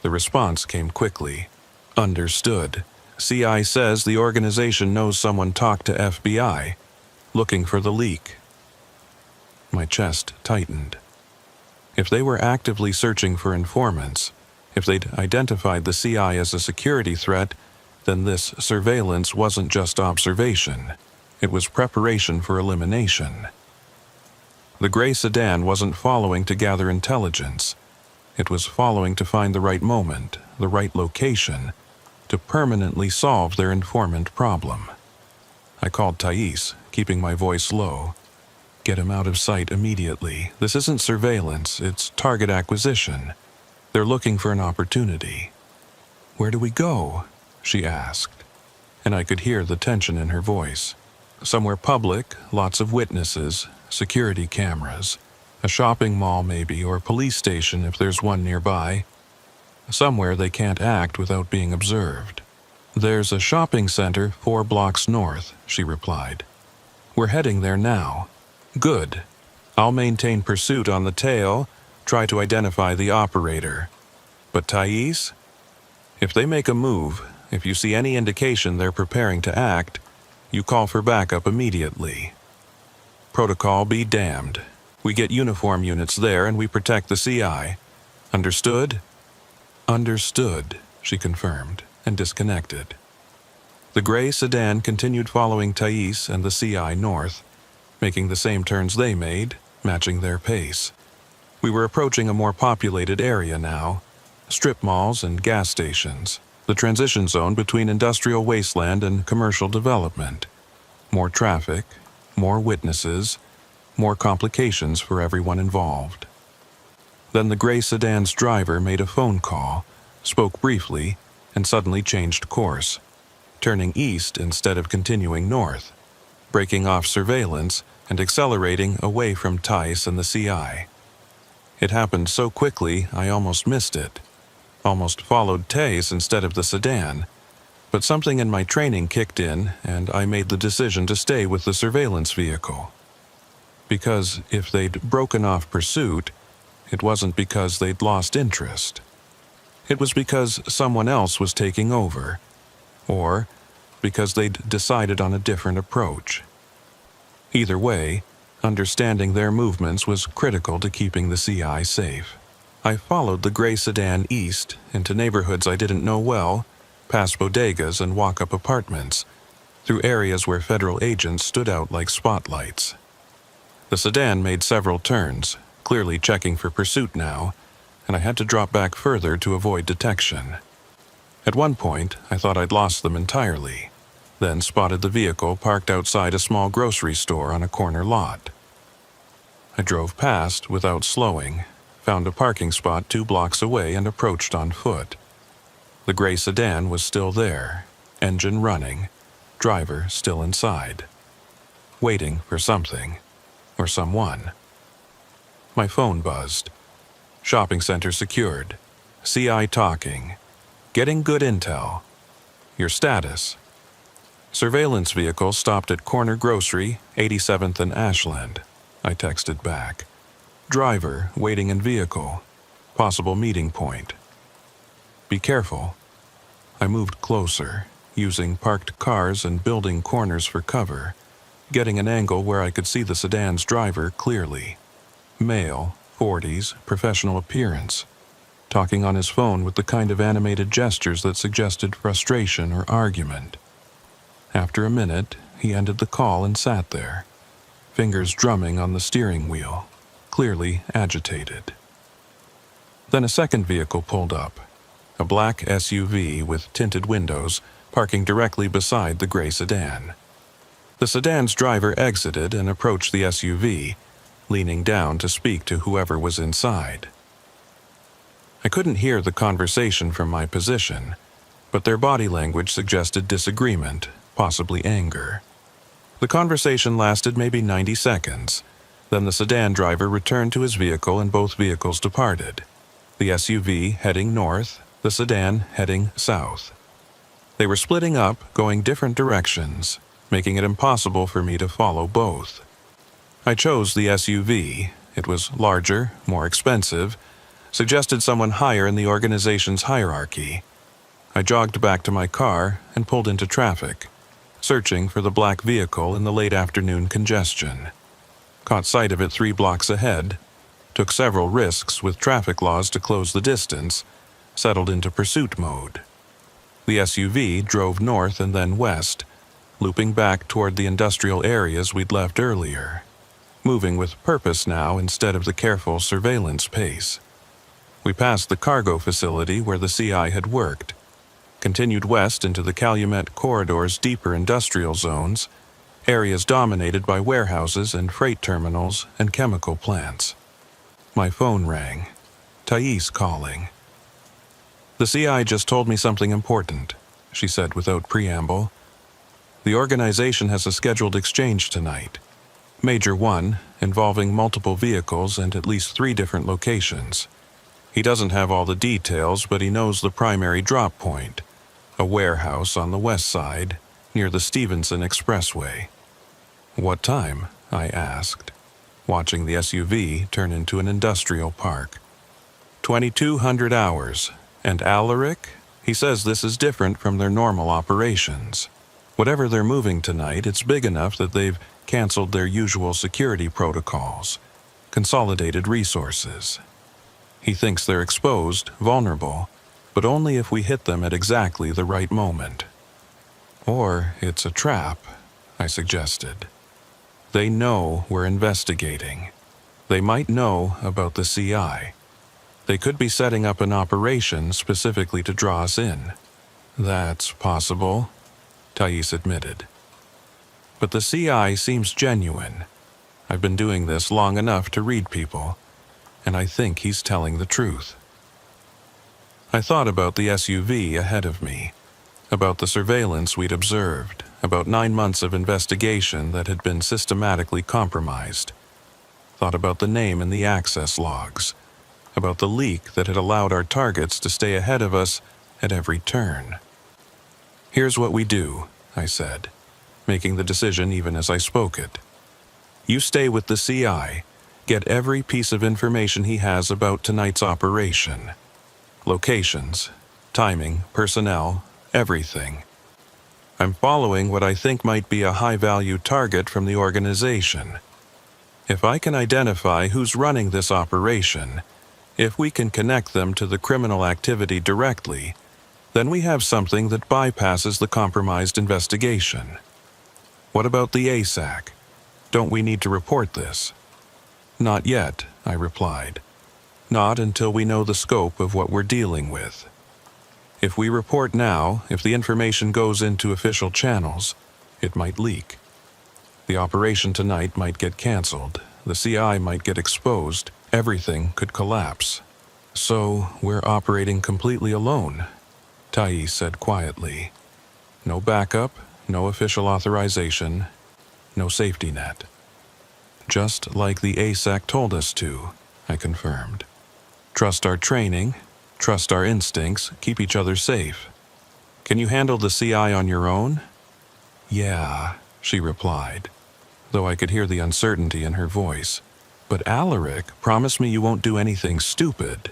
The response came quickly. Understood. CI says the organization knows someone talked to FBI, looking for the leak. My chest tightened. If they were actively searching for informants, if they'd identified the CI as a security threat, then this surveillance wasn't just observation. It was preparation for elimination. The gray sedan wasn't following to gather intelligence. It was following to find the right moment, the right location, to permanently solve their informant problem. I called Thais, keeping my voice low. Get him out of sight immediately. This isn't surveillance, it's target acquisition. They're looking for an opportunity. Where do we go? She asked, and I could hear the tension in her voice. Somewhere public, lots of witnesses, security cameras, a shopping mall maybe, or police station if there's one nearby. Somewhere they can't act without being observed. There's a shopping center 4 blocks north, she replied. We're heading there now. Good. I'll maintain pursuit on the tail, try to identify the operator. But Thais? If they make a move, if you see any indication they're preparing to act, you call for backup immediately. Protocol be damned. We get uniform units there and we protect the CI. Understood? Understood, she confirmed, and disconnected. The gray sedan continued following Thais and the CI north, making the same turns they made, matching their pace. We were approaching a more populated area now, strip malls and gas stations, the transition zone between industrial wasteland and commercial development. More traffic, more witnesses, more complications for everyone involved. Then the gray sedan's driver made a phone call, spoke briefly, and suddenly changed course, turning east instead of continuing north, breaking off surveillance and accelerating away from Thais and the CI. It happened so quickly I almost missed it, almost followed Thais instead of the sedan, but something in my training kicked in and I made the decision to stay with the surveillance vehicle. Because if they'd broken off pursuit, it wasn't because they'd lost interest. It was because someone else was taking over, or because they'd decided on a different approach. Either way, understanding their movements was critical to keeping the CI safe. I followed the gray sedan east into neighborhoods I didn't know well, past bodegas and walk-up apartments, through areas where federal agents stood out like spotlights. The sedan made several turns, clearly checking for pursuit now, and I had to drop back further to avoid detection. At one point, I thought I'd lost them entirely, then spotted the vehicle parked outside a small grocery store on a corner lot. I drove past without slowing, found a parking spot 2 blocks away and approached on foot. The gray sedan was still there, engine running, driver still inside, waiting for something, or someone. My phone buzzed. Shopping center secured. CI talking. Getting good intel. Your status. Surveillance vehicle stopped at corner grocery, 87th and Ashland. I texted back. Driver waiting in vehicle. Possible meeting point. Be careful. I moved closer, using parked cars and building corners for cover, getting an angle where I could see the sedan's driver clearly. Male, 40s, professional appearance, talking on his phone with the kind of animated gestures that suggested frustration or argument. After a minute, he ended the call and sat there, fingers drumming on the steering wheel, clearly agitated. Then a second vehicle pulled up, a black SUV with tinted windows parking directly beside the gray sedan. The sedan's driver exited and approached the SUV, leaning down to speak to whoever was inside. I couldn't hear the conversation from my position, but their body language suggested disagreement, possibly anger. The conversation lasted maybe 90 seconds. Then the sedan driver returned to his vehicle and both vehicles departed. The SUV heading north, the sedan heading south. They were splitting up, going different directions, making it impossible for me to follow both. I chose the SUV. It was larger, more expensive, suggested someone higher in the organization's hierarchy. I jogged back to my car and pulled into traffic, searching for the black vehicle in the late afternoon congestion. Caught sight of it 3 blocks ahead, took several risks with traffic laws to close the distance, settled into pursuit mode. The SUV drove north and then west, looping back toward the industrial areas we'd left earlier, moving with purpose now instead of the careful surveillance pace. We passed the cargo facility where the CI had worked, continued west into the Calumet Corridor's deeper industrial zones, areas dominated by warehouses and freight terminals and chemical plants. My phone rang. Thais calling. "The CI just told me something important," she said without preamble. "The organization has a scheduled exchange tonight. Major one, involving multiple vehicles and at least 3 different locations. He doesn't have all the details, but he knows the primary drop point, a warehouse on the west side, near the Stevenson Expressway." "What time?" I asked, watching the SUV turn into an industrial park. 2200 hours, and Alaric? He says this is different from their normal operations. Whatever they're moving tonight, it's big enough that they've canceled their usual security protocols, consolidated resources. He thinks they're exposed, vulnerable, but only if we hit them at exactly the right moment. "Or it's a trap," I suggested. "They know we're investigating. They might know about the CI. They could be setting up an operation specifically to draw us in." "That's possible," Thais admitted. "But the CI seems genuine. I've been doing this long enough to read people, and I think he's telling the truth." I thought about the SUV ahead of me, about the surveillance we'd observed, about 9 months of investigation that had been systematically compromised. Thought about the name in the access logs, about the leak that had allowed our targets to stay ahead of us at every turn. "Here's what we do," I said, making the decision even as I spoke it. "You stay with the CI, get every piece of information he has about tonight's operation. Locations, timing, personnel, everything. I'm following what I think might be a high-value target from the organization. If I can identify who's running this operation, if we can connect them to the criminal activity directly, then we have something that bypasses the compromised investigation. What about the ASAC? Don't we need to report this?" "Not yet," I replied. "Not until we know the scope of what we're dealing with. If we report now, if the information goes into official channels, it might leak. The operation tonight might get canceled, the CI might get exposed, everything could collapse. So we're operating completely alone," Thais said quietly. "No backup, no official authorization, no safety net." "Just like the ASAC told us to," I confirmed. "Trust our training, trust our instincts, keep each other safe. Can you handle the CI on your own?" "Yeah," she replied, though I could hear the uncertainty in her voice. "But Alaric, promise me you won't do anything stupid.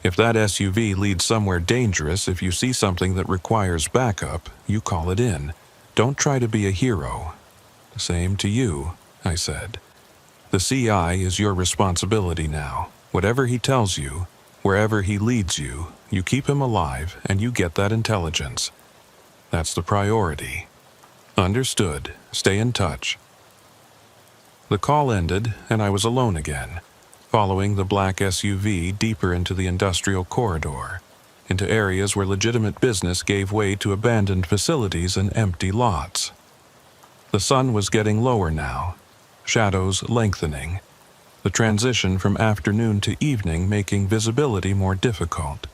If that SUV leads somewhere dangerous, if you see something that requires backup, you call it in. Don't try to be a hero." "Same to you," I said. "The CI is your responsibility now. Whatever he tells you, wherever he leads you, you keep him alive and you get that intelligence. That's the priority." "Understood. Stay in touch." The call ended and I was alone again, following the black SUV deeper into the industrial corridor, into areas where legitimate business gave way to abandoned facilities and empty lots. The sun was getting lower now, shadows lengthening, the transition from afternoon to evening making visibility more difficult.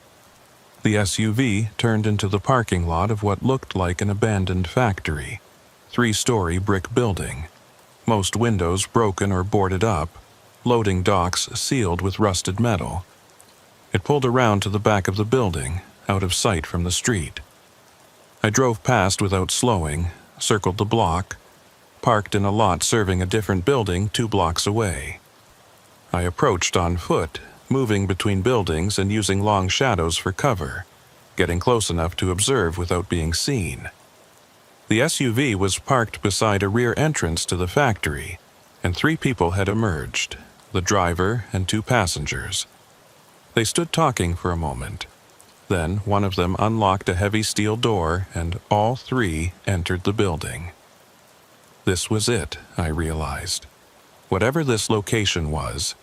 The SUV turned into the parking lot of what looked like an abandoned factory, 3-story brick building, most windows broken or boarded up, loading docks sealed with rusted metal. It pulled around to the back of the building, out of sight from the street. I drove past without slowing, circled the block, parked in a lot serving a different building 2 blocks away. I approached on foot, moving between buildings and using long shadows for cover, getting close enough to observe without being seen. The SUV was parked beside a rear entrance to the factory, and 3 people had emerged, the driver and 2 passengers. They stood talking for a moment. Then one of them unlocked a heavy steel door, and all 3 entered the building. This was it, I realized. Whatever this location was,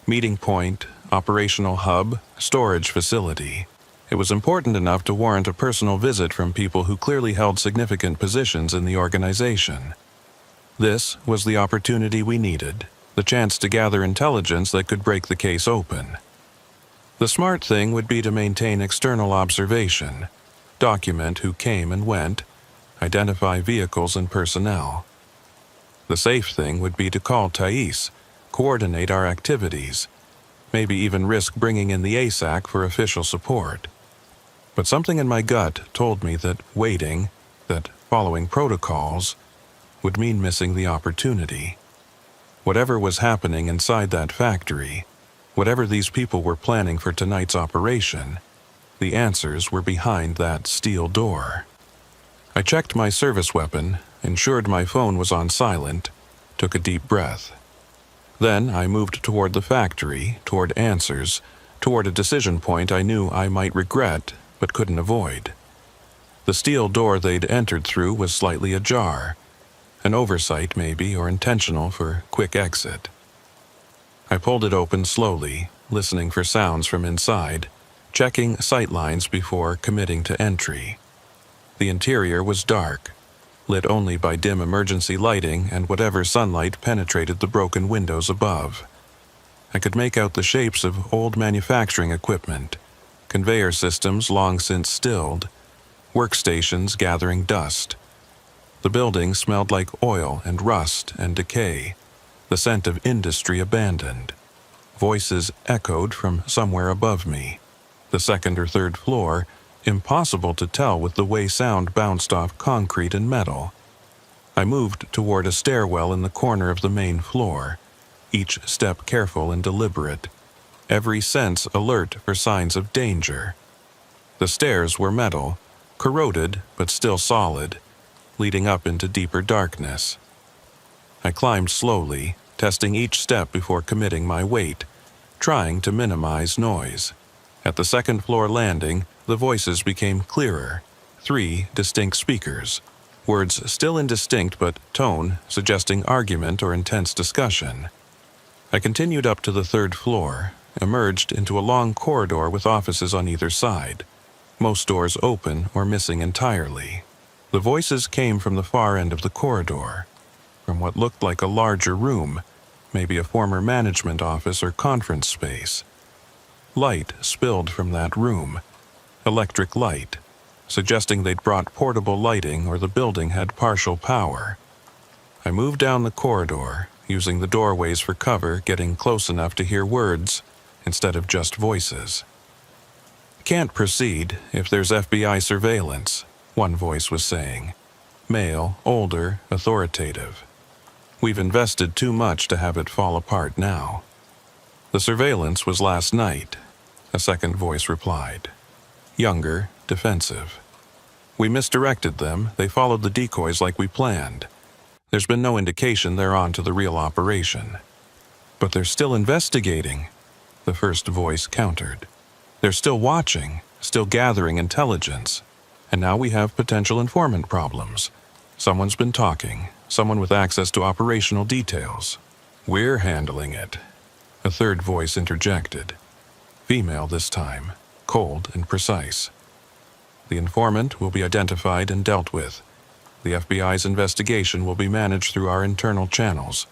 meeting point, operational hub, storage facility, it was important enough to warrant a personal visit from people who clearly held significant positions in the organization. This was the opportunity we needed, the chance to gather intelligence that could break the case open. The smart thing would be to maintain external observation, document who came and went, identify vehicles and personnel. The safe thing would be to call Thais, coordinate our activities, maybe even risk bringing in the ASAC for official support. But something in my gut told me that waiting, that following protocols, would mean missing the opportunity. Whatever was happening inside that factory, whatever these people were planning for tonight's operation, the answers were behind that steel door. I checked my service weapon, ensured my phone was on silent, took a deep breath. Then I moved toward the factory, toward answers, toward a decision point I knew I might regret but couldn't avoid. The steel door they'd entered through was slightly ajar, an oversight maybe, or intentional for quick exit. I pulled it open slowly, listening for sounds from inside, checking sightlines before committing to entry. The interior was dark, lit only by dim emergency lighting and whatever sunlight penetrated the broken windows above. I could make out the shapes of old manufacturing equipment, conveyor systems long since stilled, workstations gathering dust. The building smelled like oil and rust and decay, the scent of industry abandoned. Voices echoed from somewhere above me. The second or third floor, impossible to tell with the way sound bounced off concrete and metal. I moved toward a stairwell in the corner of the main floor, each step careful and deliberate, every sense alert for signs of danger. The stairs were metal, corroded but still solid, leading up into deeper darkness. I climbed slowly, testing each step before committing my weight, trying to minimize noise. At the second floor landing, the voices became clearer, 3 distinct speakers, words still indistinct but tone suggesting argument or intense discussion. I continued up to the 3rd floor, emerged into a long corridor with offices on either side, most doors open or missing entirely. The voices came from the far end of the corridor, from what looked like a larger room, maybe a former management office or conference space. Light spilled from that room, electric light, suggesting they'd brought portable lighting or the building had partial power. I moved down the corridor, using the doorways for cover, getting close enough to hear words instead of just voices. "Can't proceed if there's FBI surveillance," one voice was saying. Male, older, authoritative. "We've invested too much to have it fall apart now." "The surveillance was last night," a second voice replied. Younger, defensive. "We misdirected them. They followed the decoys like we planned. There's been no indication they're on to the real operation." "But they're still investigating," the first voice countered. "They're still watching, still gathering intelligence. And now we have potential informant problems. Someone's been talking, someone with access to operational details." "We're handling it," a third voice interjected. Female this time, cold and precise. "The informant will be identified and dealt with. The FBI's investigation will be managed through our internal channels.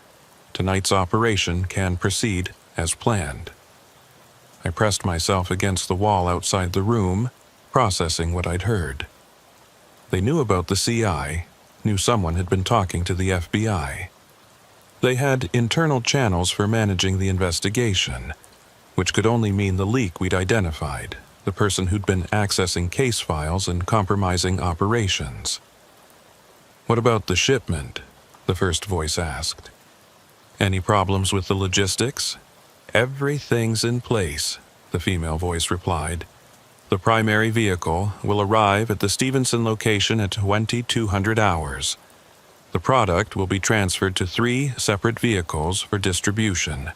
Tonight's operation can proceed as planned." I pressed myself against the wall outside the room, processing what I'd heard. They knew about the CI, knew someone had been talking to the FBI. They had internal channels for managing the investigation, which could only mean the leak we'd identified, the person who'd been accessing case files and compromising operations. "What about the shipment?" the first voice asked. "Any problems with the logistics?" "Everything's in place," the female voice replied. "The primary vehicle will arrive at the Stevenson location at 2200 hours. The product will be transferred to 3 separate vehicles for distribution.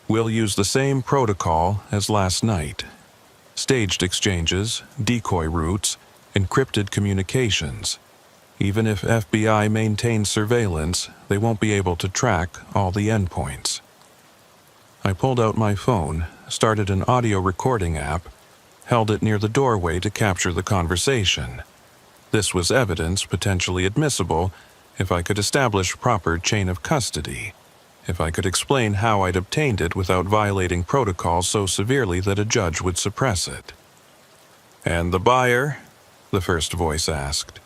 We'll use the same protocol as last night. Staged exchanges, decoy routes, encrypted communications. Even if FBI maintains surveillance, they won't be able to track all the endpoints." I pulled out my phone, started an audio recording app, held it near the doorway to capture the conversation. This was evidence potentially admissible if I could establish proper chain of custody, if I could explain how I'd obtained it without violating protocol so severely that a judge would suppress it. "And the buyer?" the first voice asked.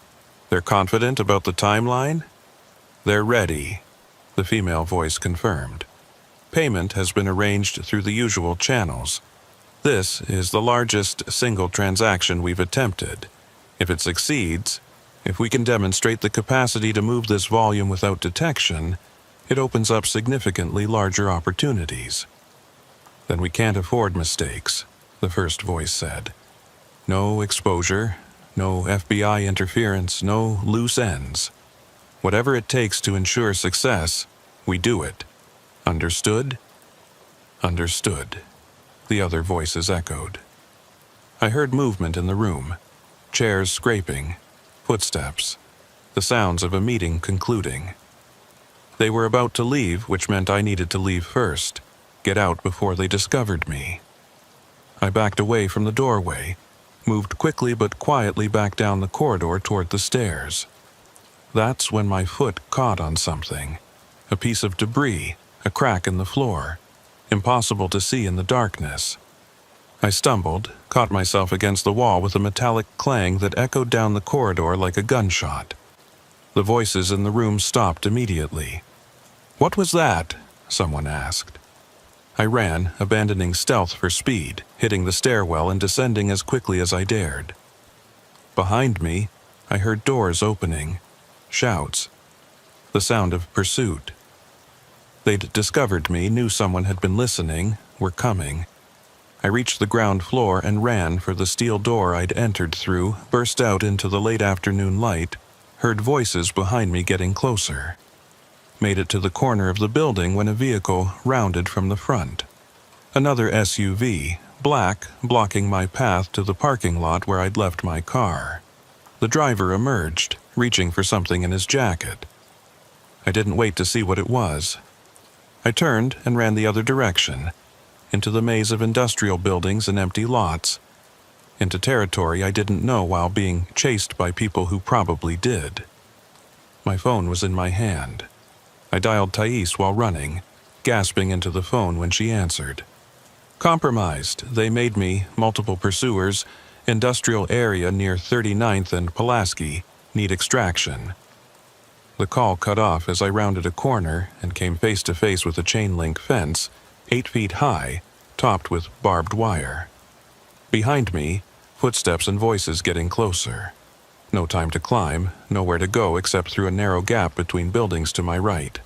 "They're confident about the timeline?" "They're ready," the female voice confirmed. "Payment has been arranged through the usual channels. This is the largest single transaction we've attempted. If it succeeds, if we can demonstrate the capacity to move this volume without detection, it opens up significantly larger opportunities." "Then we can't afford mistakes," the first voice said. "No exposure, no FBI interference, no loose ends. Whatever it takes to ensure success, we do it. Understood?" "Understood," the other voices echoed. I heard movement in the room, chairs scraping, footsteps, the sounds of a meeting concluding. They were about to leave, which meant I needed to leave first, get out before they discovered me. I backed away from the doorway, moved quickly but quietly back down the corridor toward the stairs. That's when my foot caught on something, a piece of debris, a crack in the floor, impossible to see in the darkness. I stumbled, caught myself against the wall with a metallic clang that echoed down the corridor like a gunshot. The voices in the room stopped immediately. "What was that?" someone asked. I ran, abandoning stealth for speed, hitting the stairwell and descending as quickly as I dared. Behind me, I heard doors opening, shouts, the sound of pursuit. They'd discovered me, knew someone had been listening, were coming. I reached the ground floor and ran for the steel door I'd entered through, burst out into the late afternoon light, heard voices behind me getting closer. Made it to the corner of the building when a vehicle rounded from the front. Another SUV, black, blocking my path to the parking lot where I'd left my car. The driver emerged, reaching for something in his jacket. I didn't wait to see what it was. I turned and ran the other direction, into the maze of industrial buildings and empty lots, into territory I didn't know while being chased by people who probably did. My phone was in my hand. I dialed Thais while running, gasping into the phone when she answered. "Compromised. They made me, multiple pursuers, industrial area near 39th and Pulaski, need extraction." The call cut off as I rounded a corner and came face to face with a chain-link fence, 8 feet high, topped with barbed wire. Behind me, footsteps and voices getting closer. No time to climb, nowhere to go except through a narrow gap between buildings to my right.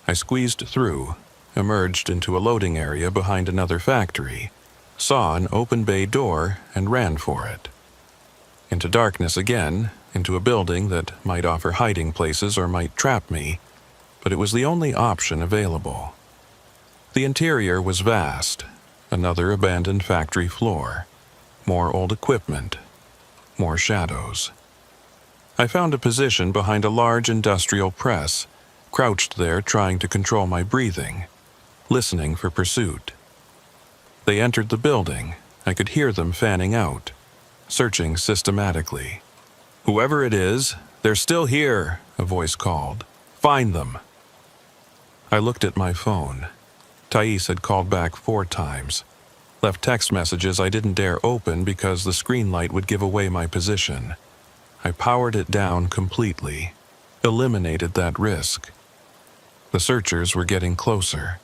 I squeezed through, emerged into a loading area behind another factory, saw an open bay door and ran for it. Into darkness again, into a building that might offer hiding places or might trap me, but it was the only option available. The interior was vast, another abandoned factory floor, more old equipment, more shadows. I found a position behind a large industrial press, crouched there trying to control my breathing, listening for pursuit. They entered the building. I could hear them fanning out, searching systematically. "Whoever it is, they're still here," a voice called. "Find them." I looked at my phone. Thais had called back 4 times, left text messages I didn't dare open because the screen light would give away my position. I powered it down completely, eliminated that risk. The searchers were getting closer,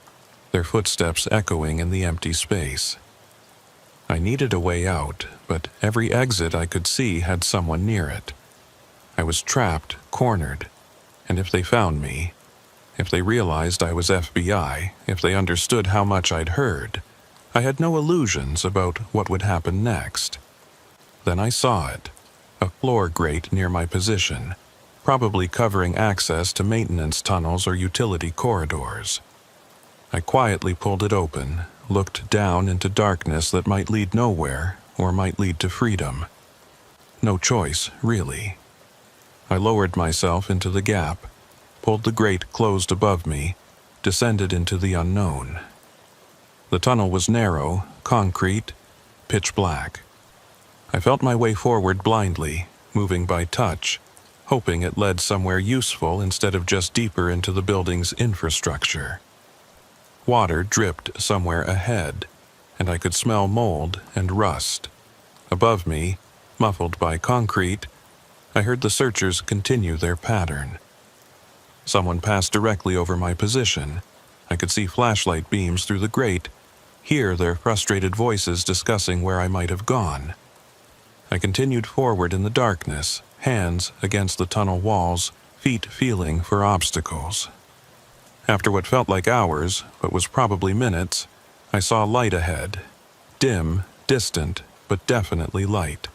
their footsteps echoing in the empty space. I needed a way out, but every exit I could see had someone near it. I was trapped, cornered, and if they found me, If they realized I was FBI, if they understood how much I'd heard, I had no illusions about what would happen next. Then I saw it, a floor grate near my position, probably covering access to maintenance tunnels or utility corridors. I quietly pulled it open, looked down into darkness that might lead nowhere or might lead to freedom. No choice, really. I lowered myself into the gap, pulled the grate closed above me, descended into the unknown. The tunnel was narrow, concrete, pitch black. I felt my way forward blindly, moving by touch, hoping it led somewhere useful instead of just deeper into the building's infrastructure. Water dripped somewhere ahead, and I could smell mold and rust. Above me, muffled by concrete, I heard the searchers continue their pattern. Someone passed directly over my position. I could see flashlight beams through the grate, hear their frustrated voices discussing where I might have gone. I continued forward in the darkness, hands against the tunnel walls, feet feeling for obstacles. After what felt like hours, but was probably minutes, I saw light ahead. Dim, distant, but definitely light.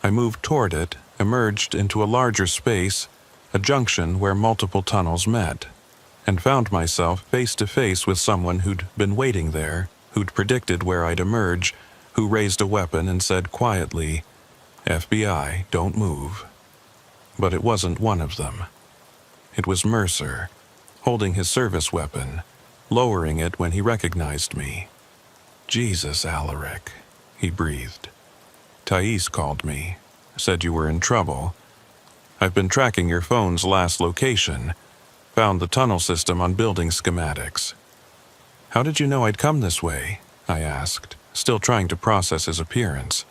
I moved toward it, emerged into a larger space, a junction where multiple tunnels met, and found myself face to face with someone who'd been waiting there, who'd predicted where I'd emerge, who raised a weapon and said quietly, "FBI, don't move." But it wasn't one of them. It was Mercer, holding his service weapon, lowering it when he recognized me. "Jesus, Alaric," he breathed. "Thais called me, said you were in trouble. I've been tracking your phone's last location, found the tunnel system on building schematics." "How did you know I'd come this way?" I asked, still trying to process his appearance.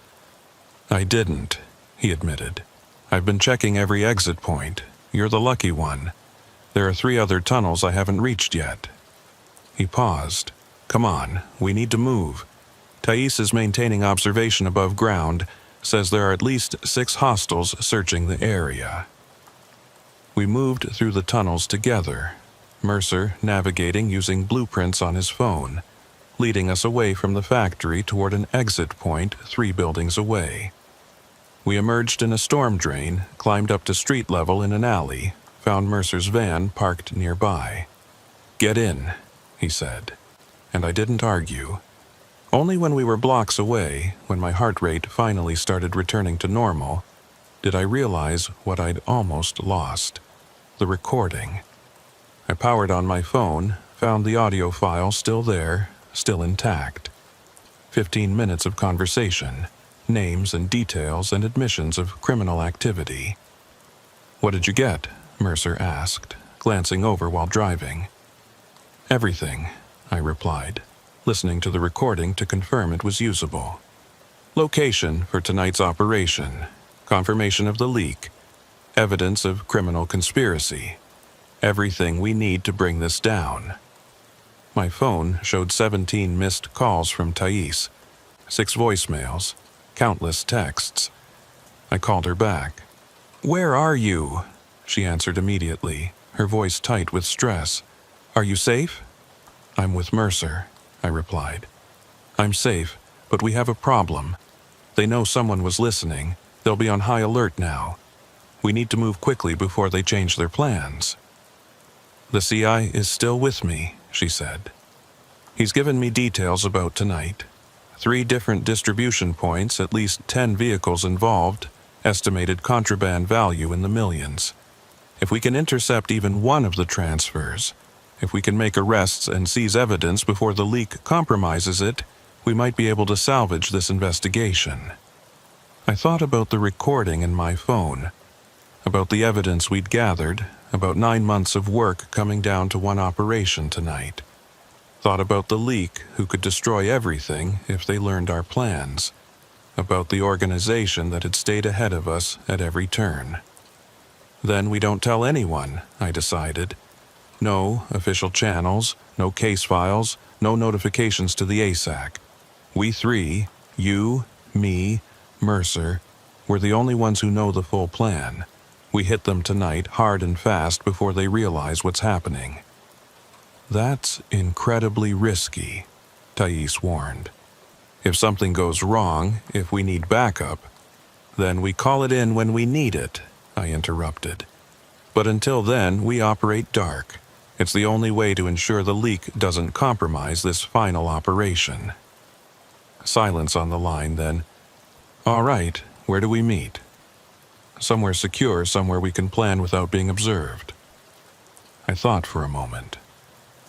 "I didn't," he admitted. "I've been checking every exit point. You're the lucky one. There are 3 other tunnels I haven't reached yet." He paused. "Come on, we need to move. Thais is maintaining observation above ground, says there are at least 6 hostiles searching the area." We moved through the tunnels together, Mercer navigating using blueprints on his phone, leading us away from the factory toward an exit point 3 buildings away. We emerged in a storm drain, climbed up to street level in an alley, found Mercer's van parked nearby. "Get in," he said, and I didn't argue. Only when we were blocks away, when my heart rate finally started returning to normal, did I realize what I'd almost lost: the recording. I powered on my phone, found the audio file still there, still intact. 15 minutes of conversation, names and details and admissions of criminal activity. "What did you get?" Mercer asked, glancing over while driving. "Everything," I replied, listening to the recording to confirm it was usable. "Location for tonight's operation, confirmation of the leak, evidence of criminal conspiracy, everything we need to bring this down." My phone showed 17 missed calls from Thais, 6 voicemails, countless texts. I called her back. "Where are you?" She answered immediately, her voice tight with stress. "Are you safe?" "I'm with Mercer," I replied. "I'm safe, but we have a problem. They know someone was listening. They'll be on high alert now. We need to move quickly before they change their plans." "The CI is still with me," she said. "He's given me details about tonight. 3 different distribution points, at least 10 vehicles involved, estimated contraband value in the millions. If we can intercept even one of the transfers, if we can make arrests and seize evidence before the leak compromises it, we might be able to salvage this investigation." I thought about the recording in my phone, about the evidence we'd gathered, about 9 months of work coming down to one operation tonight. Thought about the leak who could destroy everything if they learned our plans, about the organization that had stayed ahead of us at every turn. Then we don't tell anyone, I decided. No official channels, no case files, no notifications to the ASAC. We 3, you, me, Mercer, were the only ones who know the full plan. We hit them tonight hard and fast before they realize what's happening. That's incredibly risky, Thais warned. If something goes wrong, if we need backup, then we call it in when we need it, I interrupted. But until then, we operate dark. It's the only way to ensure the leak doesn't compromise this final operation. Silence on the line, then. All right, where do we meet? Somewhere secure, somewhere we can plan without being observed. I thought for a moment.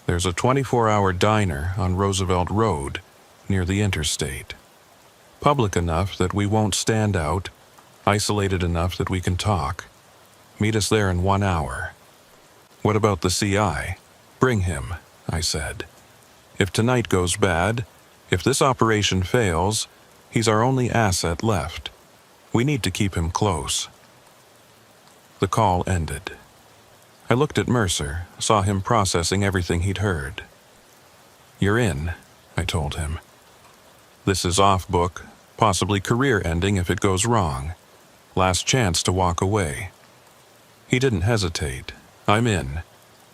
There's a 24-hour diner on Roosevelt Road, near the interstate. Public enough that we won't stand out, isolated enough that we can talk. Meet us there in 1 hour. What about the CI? Bring him, I said. If tonight goes bad, if this operation fails, he's our only asset left. We need to keep him close. The call ended. I looked at Mercer, saw him processing everything he'd heard. You're in, I told him. This is off book, possibly career-ending if it goes wrong. Last chance to walk away. He didn't hesitate. I'm in.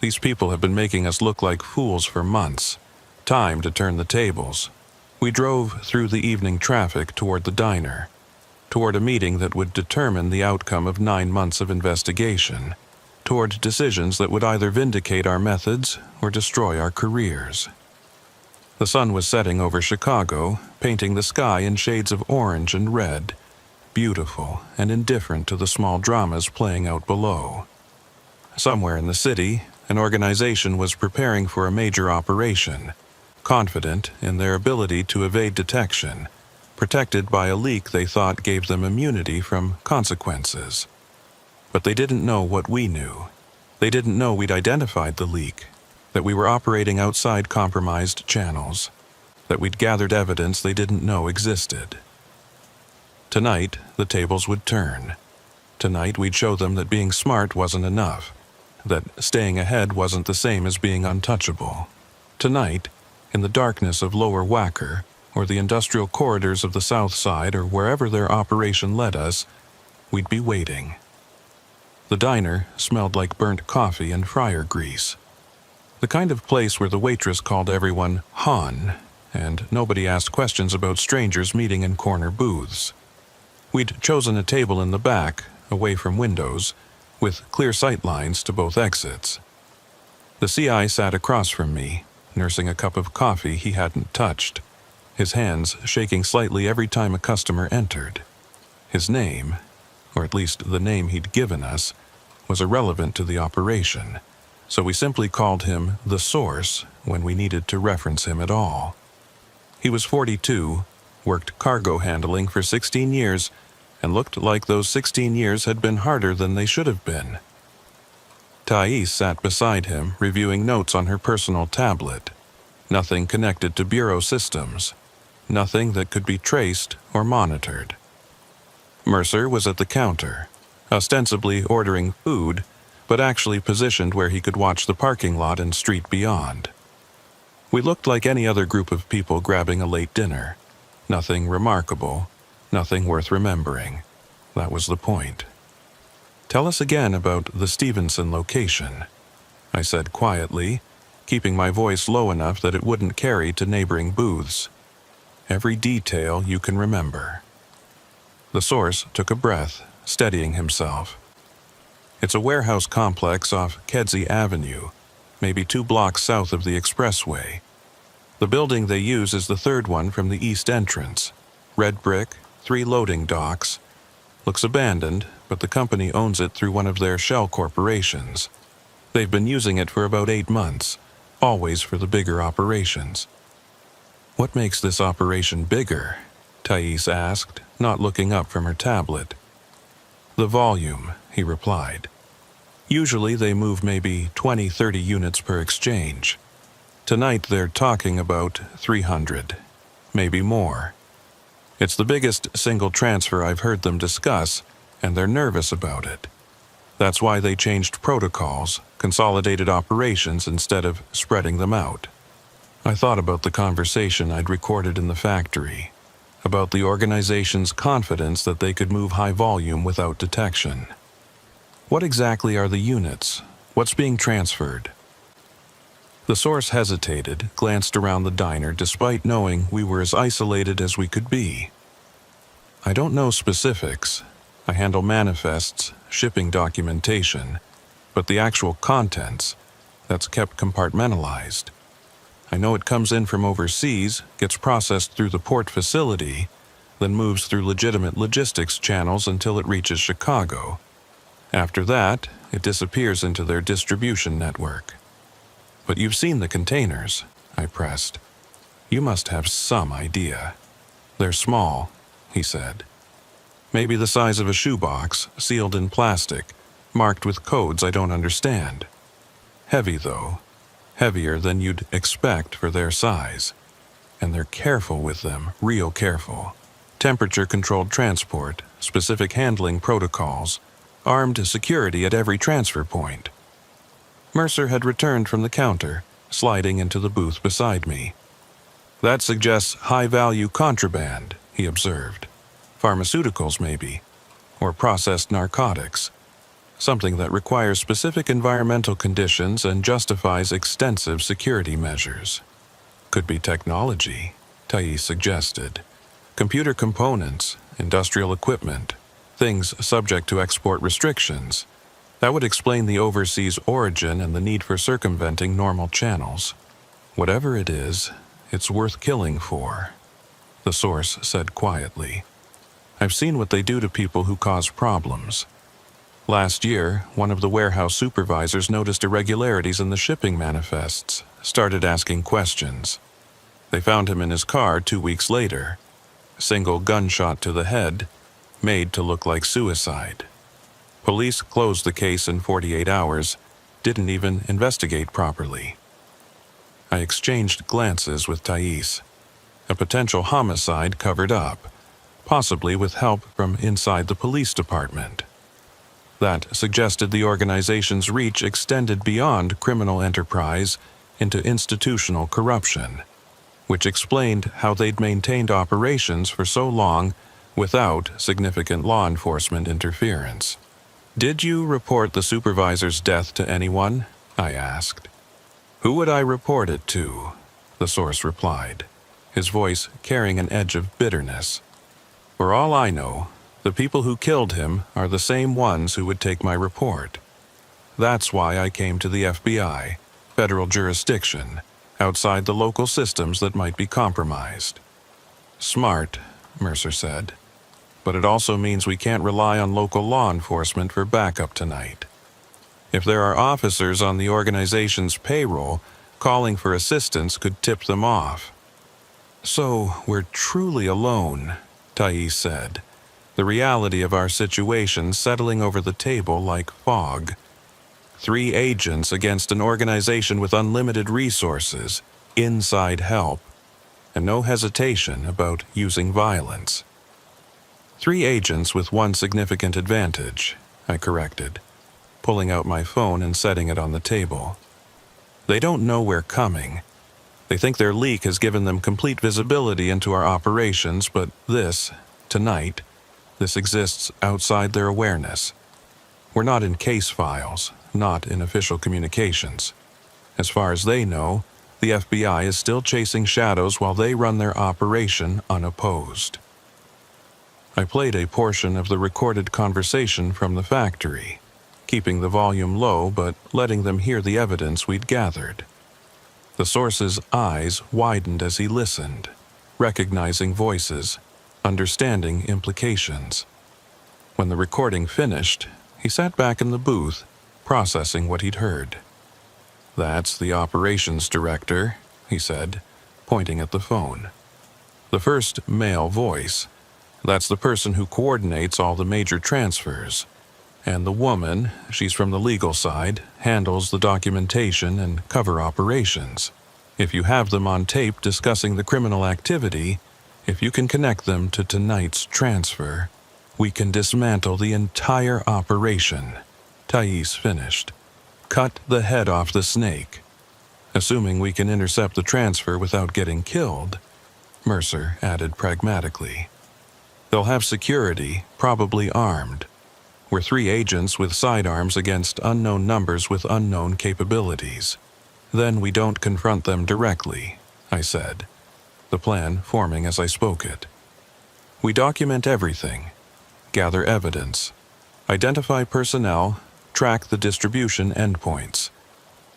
These people have been making us look like fools for months. Time to turn the tables. We drove through the evening traffic toward the diner, toward a meeting that would determine the outcome of 9 months of investigation, toward decisions that would either vindicate our methods or destroy our careers. The sun was setting over Chicago, painting the sky in shades of orange and red, beautiful and indifferent to the small dramas playing out below. Somewhere in the city, an organization was preparing for a major operation, confident in their ability to evade detection, protected by a leak they thought gave them immunity from consequences. But they didn't know what we knew. They didn't know we'd identified the leak, that we were operating outside compromised channels, that we'd gathered evidence they didn't know existed. Tonight, the tables would turn. Tonight, we'd show them that being smart wasn't enough, that staying ahead wasn't the same as being untouchable. Tonight, in the darkness of Lower Wacker, or the industrial corridors of the South Side, or wherever their operation led us, we'd be waiting. The diner smelled like burnt coffee and fryer grease. The kind of place where the waitress called everyone Han, and nobody asked questions about strangers meeting in corner booths. We'd chosen a table in the back, away from windows, with clear sight lines to both exits. The CI sat across from me, nursing a cup of coffee he hadn't touched, his hands shaking slightly every time a customer entered. His name, or at least the name he'd given us, was irrelevant to the operation, so we simply called him the Source when we needed to reference him at all. He was 42, worked cargo handling for 16 years, and looked like those 16 years had been harder than they should have been. Thais sat beside him, reviewing notes on her personal tablet. Nothing connected to bureau systems. Nothing that could be traced or monitored. Mercer was at the counter, ostensibly ordering food, but actually positioned where he could watch the parking lot and street beyond. We looked like any other group of people grabbing a late dinner. Nothing remarkable, nothing worth remembering. That was the point. Tell us again about the Stevenson location, I said quietly, keeping my voice low enough that it wouldn't carry to neighboring booths. Every detail you can remember. The Source took a breath, steadying himself. It's a warehouse complex off Kedzie Avenue, maybe 2 blocks south of the expressway. The building they use is the third one from the east entrance. Red brick, 3 loading docks. Looks abandoned, but the company owns it through one of their shell corporations. They've been using it for about 8 months, always for the bigger operations. What makes this operation bigger? Thais asked, not looking up from her tablet. The volume, he replied. Usually they move maybe 20-30 units per exchange. Tonight they're talking about 300, maybe more. It's the biggest single transfer I've heard them discuss, and they're nervous about it. That's why they changed protocols, consolidated operations instead of spreading them out. I thought about the conversation I'd recorded in the factory, about the organization's confidence that they could move high volume without detection. What exactly are the units? What's being transferred? The source hesitated, glanced around the diner despite knowing we were as isolated as we could be. I don't know specifics. I handle manifests, shipping documentation, but the actual contents, that's kept compartmentalized. I know it comes in from overseas, gets processed through the port facility, then moves through legitimate logistics channels until it reaches Chicago. After that, it disappears into their distribution network. But you've seen the containers, I pressed. You must have some idea. They're small, he said. Maybe the size of a shoebox, sealed in plastic, marked with codes I don't understand. Heavy, though. Heavier than you'd expect for their size. And they're careful with them, real careful. Temperature-controlled transport, specific handling protocols, armed security at every transfer point. Mercer had returned from the counter, sliding into the booth beside me. That suggests high-value contraband, he observed. Pharmaceuticals, maybe, or processed narcotics. Something that requires specific environmental conditions and justifies extensive security measures. Could be technology, Thais suggested. Computer components, industrial equipment, things subject to export restrictions. That would explain the overseas origin and the need for circumventing normal channels. Whatever it is, it's worth killing for, the source said quietly. I've seen what they do to people who cause problems. Last year, one of the warehouse supervisors noticed irregularities in the shipping manifests, started asking questions. They found him in his car 2 weeks later. Single gunshot to the head, made to look like suicide. Police closed the case in 48 hours, didn't even investigate properly. I exchanged glances with Thais. A potential homicide covered up, possibly with help from inside the police department. That suggested the organization's reach extended beyond criminal enterprise into institutional corruption, which explained how they'd maintained operations for so long without significant law enforcement interference. Did you report the supervisor's death to anyone? I asked. Who would I report it to? The source replied, his voice carrying an edge of bitterness. For all I know, the people who killed him are the same ones who would take my report. That's why I came to the FBI, federal jurisdiction, outside the local systems that might be compromised. Smart, Mercer said. But it also means we can't rely on local law enforcement for backup tonight. If there are officers on the organization's payroll, calling for assistance could tip them off. So we're truly alone, Thais said, the reality of our situation settling over the table like fog. 3 agents against an organization with unlimited resources, inside help, and no hesitation about using violence. 3 agents with one significant advantage, I corrected, pulling out my phone and setting it on the table. They don't know we're coming. They think their leak has given them complete visibility into our operations, but this, tonight, this exists outside their awareness. We're not in case files, not in official communications. As far as they know, the FBI is still chasing shadows while they run their operation unopposed. I played a portion of the recorded conversation from the factory, keeping the volume low but letting them hear the evidence we'd gathered. The source's eyes widened as he listened, recognizing voices, understanding implications. When the recording finished, he sat back in the booth, processing what he'd heard. That's the operations director, he said, pointing at the phone. The first male voice. That's the person who coordinates all the major transfers. And the woman, she's from the legal side, handles the documentation and cover operations. If you have them on tape discussing the criminal activity, if you can connect them to tonight's transfer, we can dismantle the entire operation, Thais finished. Cut the head off the snake. Assuming we can intercept the transfer without getting killed, Mercer added pragmatically. They'll have security, probably armed. We're 3 agents with sidearms against unknown numbers with unknown capabilities. Then we don't confront them directly, I said, the plan forming as I spoke it. We document everything, gather evidence, identify personnel, track the distribution endpoints.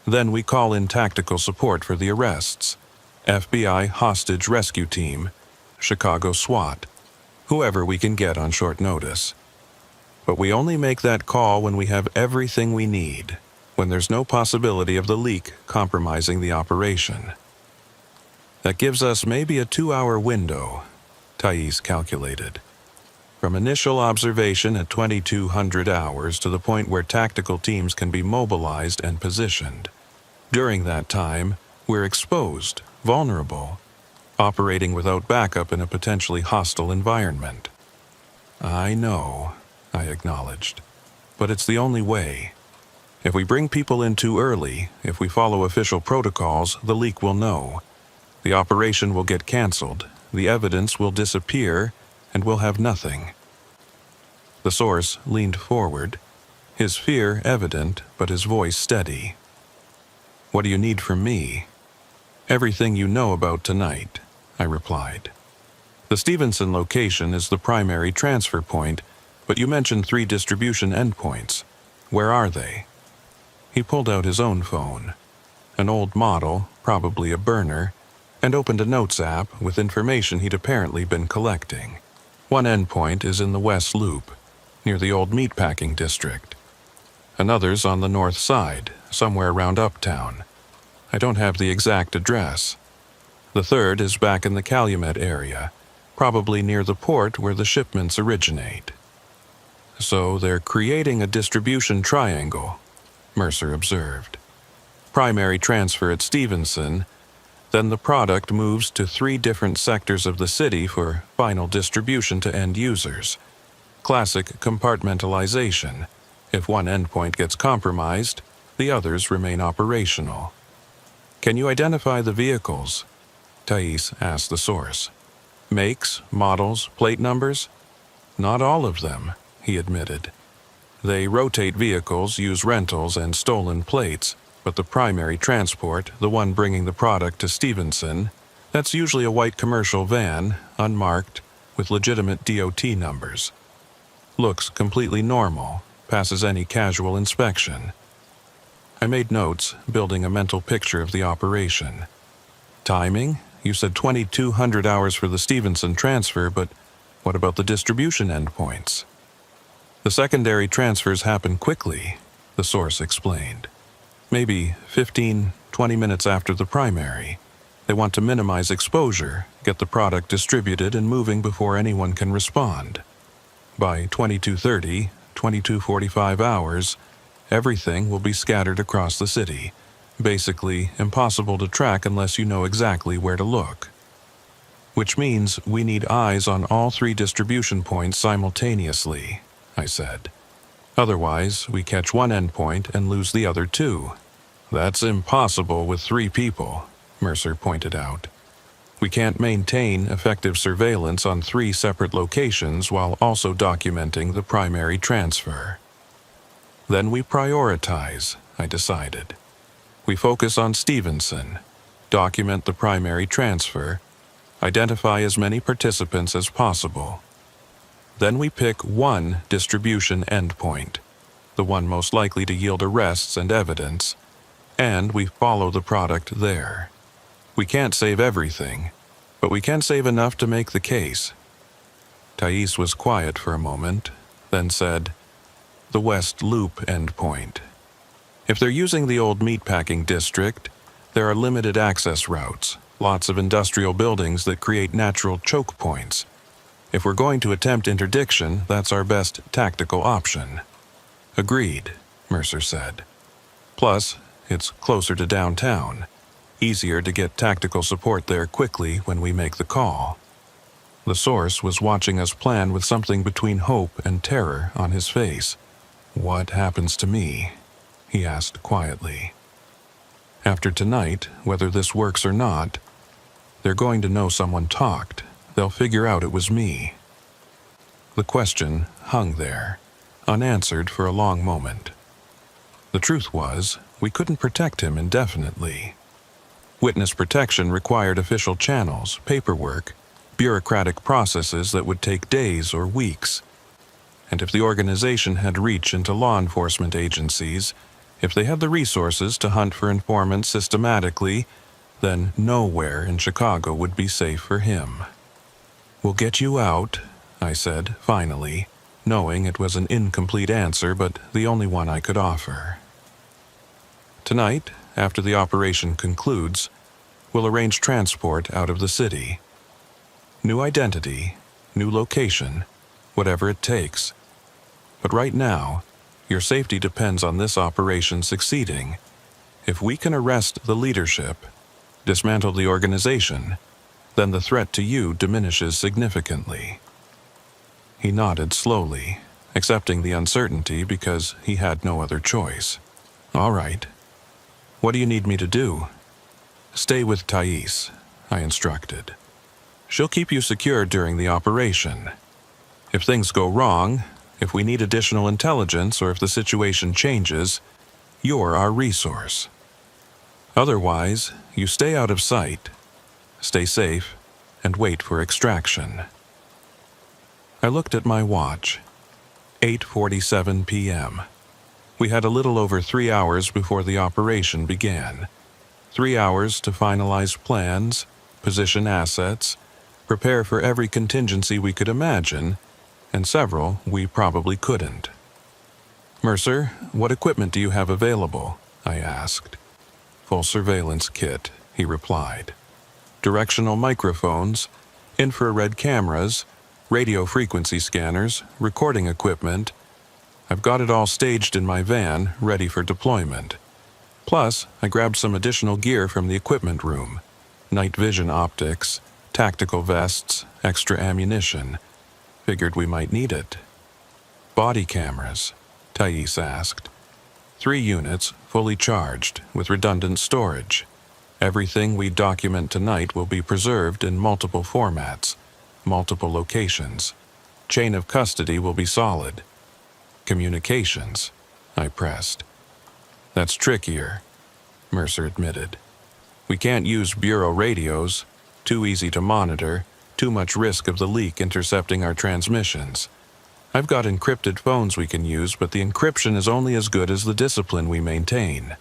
Then we call in tactical support for the arrests, FBI hostage rescue team, Chicago SWAT, whoever we can get on short notice. But we only make that call when we have everything we need, when there's no possibility of the leak compromising the operation. That gives us maybe a 2-hour window, Thais calculated. From initial observation at 2200 hours to the point where tactical teams can be mobilized and positioned. During that time, we're exposed, vulnerable, operating without backup in a potentially hostile environment. I know, I acknowledged, but it's the only way. If we bring people in too early, if we follow official protocols, the leak will know. The operation will get canceled, the evidence will disappear, and we'll have nothing. The source leaned forward, his fear evident, but his voice steady. What do you need from me? Everything you know about tonight, I replied. The Stevenson location is the primary transfer point, but you mentioned 3 distribution endpoints. Where are they? He pulled out his own phone, an old model, probably a burner, and opened a notes app with information he'd apparently been collecting. One endpoint is in the West Loop, near the old meatpacking district. Another's on the north side, somewhere around Uptown. I don't have the exact address. The third is back in the Calumet area, probably near the port where the shipments originate. So they're creating a distribution triangle, Mercer observed. Primary transfer at Stevenson, then the product moves to 3 different sectors of the city for final distribution to end users. Classic compartmentalization. If one endpoint gets compromised, the others remain operational. Can you identify the vehicles? Thais asked the source. Makes, models, plate numbers? Not all of them, he admitted. They rotate vehicles, use rentals and stolen plates, but the primary transport, the one bringing the product to Stevenson, that's usually a white commercial van, unmarked, with legitimate DOT numbers. Looks completely normal, passes any casual inspection. I made notes, building a mental picture of the operation. Timing? You said 2200 hours for the Stevenson transfer, but what about the distribution endpoints? The secondary transfers happen quickly, the source explained. Maybe 15, 20 minutes after the primary. They want to minimize exposure, get the product distributed and moving before anyone can respond. By 22:30, 22:45 hours, everything will be scattered across the city. Basically, impossible to track unless you know exactly where to look. Which means we need eyes on all 3 distribution points simultaneously, I said. Otherwise, we catch one endpoint and lose the other 2. That's impossible with 3 people, Mercer pointed out. We can't maintain effective surveillance on 3 separate locations while also documenting the primary transfer. Then we prioritize, I decided. We focus on Stevenson, document the primary transfer, identify as many participants as possible. Then we pick one distribution endpoint, the one most likely to yield arrests and evidence, and we follow the product there. We can't save everything, but we can save enough to make the case. Thais was quiet for a moment, then said, the West Loop endpoint. If they're using the old meatpacking district, there are limited access routes, lots of industrial buildings that create natural choke points. If we're going to attempt interdiction, that's our best tactical option. Agreed, Mercer said. Plus, it's closer to downtown. Easier to get tactical support there quickly when we make the call. The source was watching us plan with something between hope and terror on his face. What happens to me? He asked quietly. After tonight, whether this works or not, they're going to know someone talked. They'll figure out it was me. The question hung there, unanswered for a long moment. The truth was, we couldn't protect him indefinitely. Witness protection required official channels, paperwork, bureaucratic processes that would take days or weeks. And if the organization had reach into law enforcement agencies, if they had the resources to hunt for informants systematically, then nowhere in Chicago would be safe for him. "We'll get you out," I said, finally, knowing it was an incomplete answer, but the only one I could offer. "Tonight, after the operation concludes, we'll arrange transport out of the city. New identity, new location, whatever it takes. But right now, your safety depends on this operation succeeding. If we can arrest the leadership, dismantle the organization, then the threat to you diminishes significantly." He nodded slowly, accepting the uncertainty because he had no other choice. "All right. What do you need me to do?" "Stay with Thais," I instructed. "She'll keep you secure during the operation. If things go wrong, if we need additional intelligence, or if the situation changes, you're our resource. Otherwise, you stay out of sight, stay safe, and wait for extraction." I looked at my watch. 8:47 p.m. We had a little over 3 hours before the operation began. 3 hours to finalize plans, position assets, prepare for every contingency we could imagine, and several we probably couldn't. "Mercer, what equipment do you have available?" I asked. "Full surveillance kit," he replied. "Directional microphones, infrared cameras, radio frequency scanners, recording equipment. I've got it all staged in my van, ready for deployment. Plus, I grabbed some additional gear from the equipment room. Night vision optics, tactical vests, extra ammunition. Figured we might need it." "Body cameras?" Thais asked. 3 units, fully charged, with redundant storage. Everything we document tonight will be preserved in multiple formats, multiple locations. Chain of custody will be solid. "Communications," I pressed. "That's trickier," Mercer admitted. "We can't use bureau radios, too easy to monitor, too much risk of the leak intercepting our transmissions. I've got encrypted phones we can use, but the encryption is only as good as the discipline we maintain.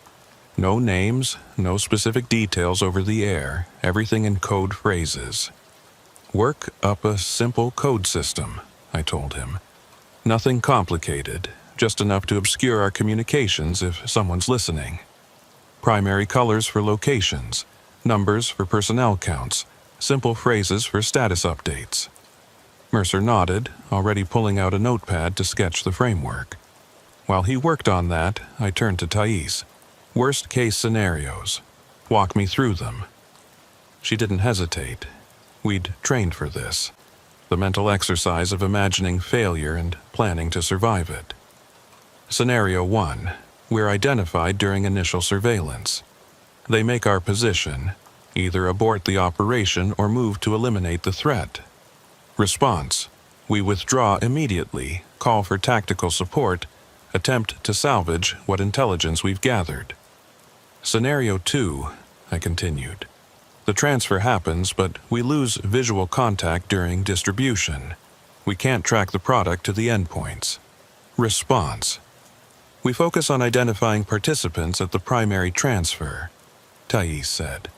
No names, no specific details over the air, everything in code phrases. Work up a simple code system," I told him. "Nothing complicated, just enough to obscure our communications if someone's listening. Primary colors for locations, numbers for personnel counts, simple phrases for status updates." Mercer nodded, already pulling out a notepad to sketch the framework. While he worked on that, I turned to Thais. "Worst-case scenarios. Walk me through them." She didn't hesitate. We'd trained for this. The mental exercise of imagining failure and planning to survive it. Scenario 1. We're identified during initial surveillance. They make our position, either abort the operation or move to eliminate the threat. Response. We withdraw immediately, call for tactical support, attempt to salvage what intelligence we've gathered. Scenario 2, I continued. The transfer happens, but we lose visual contact during distribution. We can't track the product to the endpoints. Response. We focus on identifying participants at the primary transfer, Thais said.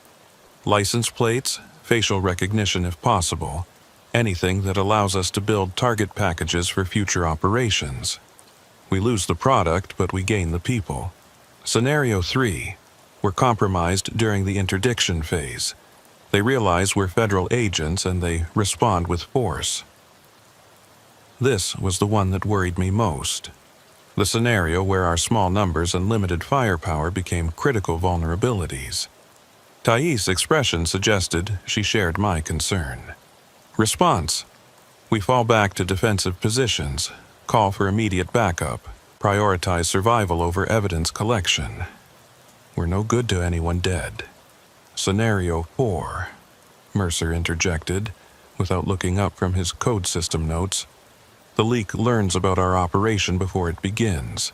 License plates, facial recognition if possible, anything that allows us to build target packages for future operations. We lose the product, but we gain the people. Scenario 3. We're compromised during the interdiction phase. They realize we're federal agents and they respond with force. This was the one that worried me most. The scenario where our small numbers and limited firepower became critical vulnerabilities. Thais' expression suggested she shared my concern. Response. We fall back to defensive positions, call for immediate backup, prioritize survival over evidence collection. We're no good to anyone dead. Scenario 4, Mercer interjected, without looking up from his code system notes. The leak learns about our operation before it begins.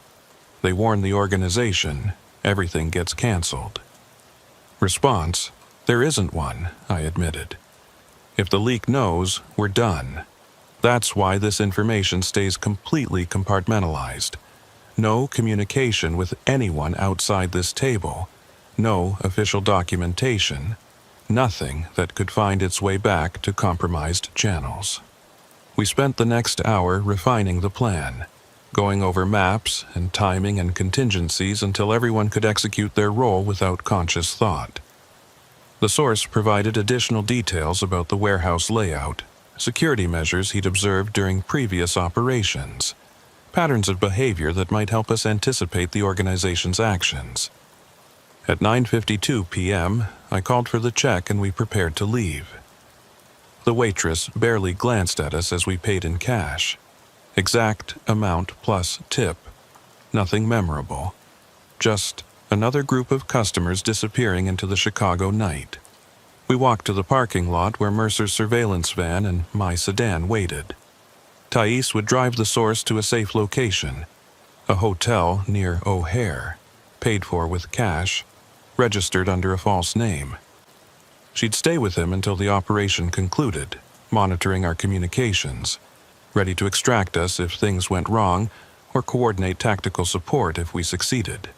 They warn the organization, everything gets canceled. Response: there isn't one, I admitted. If the leak knows, we're done. That's why this information stays completely compartmentalized. No communication with anyone outside this table. No official documentation. Nothing that could find its way back to compromised channels. We spent the next hour refining the plan, going over maps and timing and contingencies until everyone could execute their role without conscious thought. The source provided additional details about the warehouse layout, security measures he'd observed during previous operations, patterns of behavior that might help us anticipate the organization's actions. At 9:52 p.m., I called for the check and we prepared to leave. The waitress barely glanced at us as we paid in cash. Exact amount plus tip. Nothing memorable. Just another group of customers disappearing into the Chicago night. We walked to the parking lot where Mercer's surveillance van and my sedan waited. Thais would drive the source to a safe location, a hotel near O'Hare, paid for with cash, registered under a false name. She'd stay with him until the operation concluded, monitoring our communications, ready to extract us if things went wrong or coordinate tactical support if we succeeded.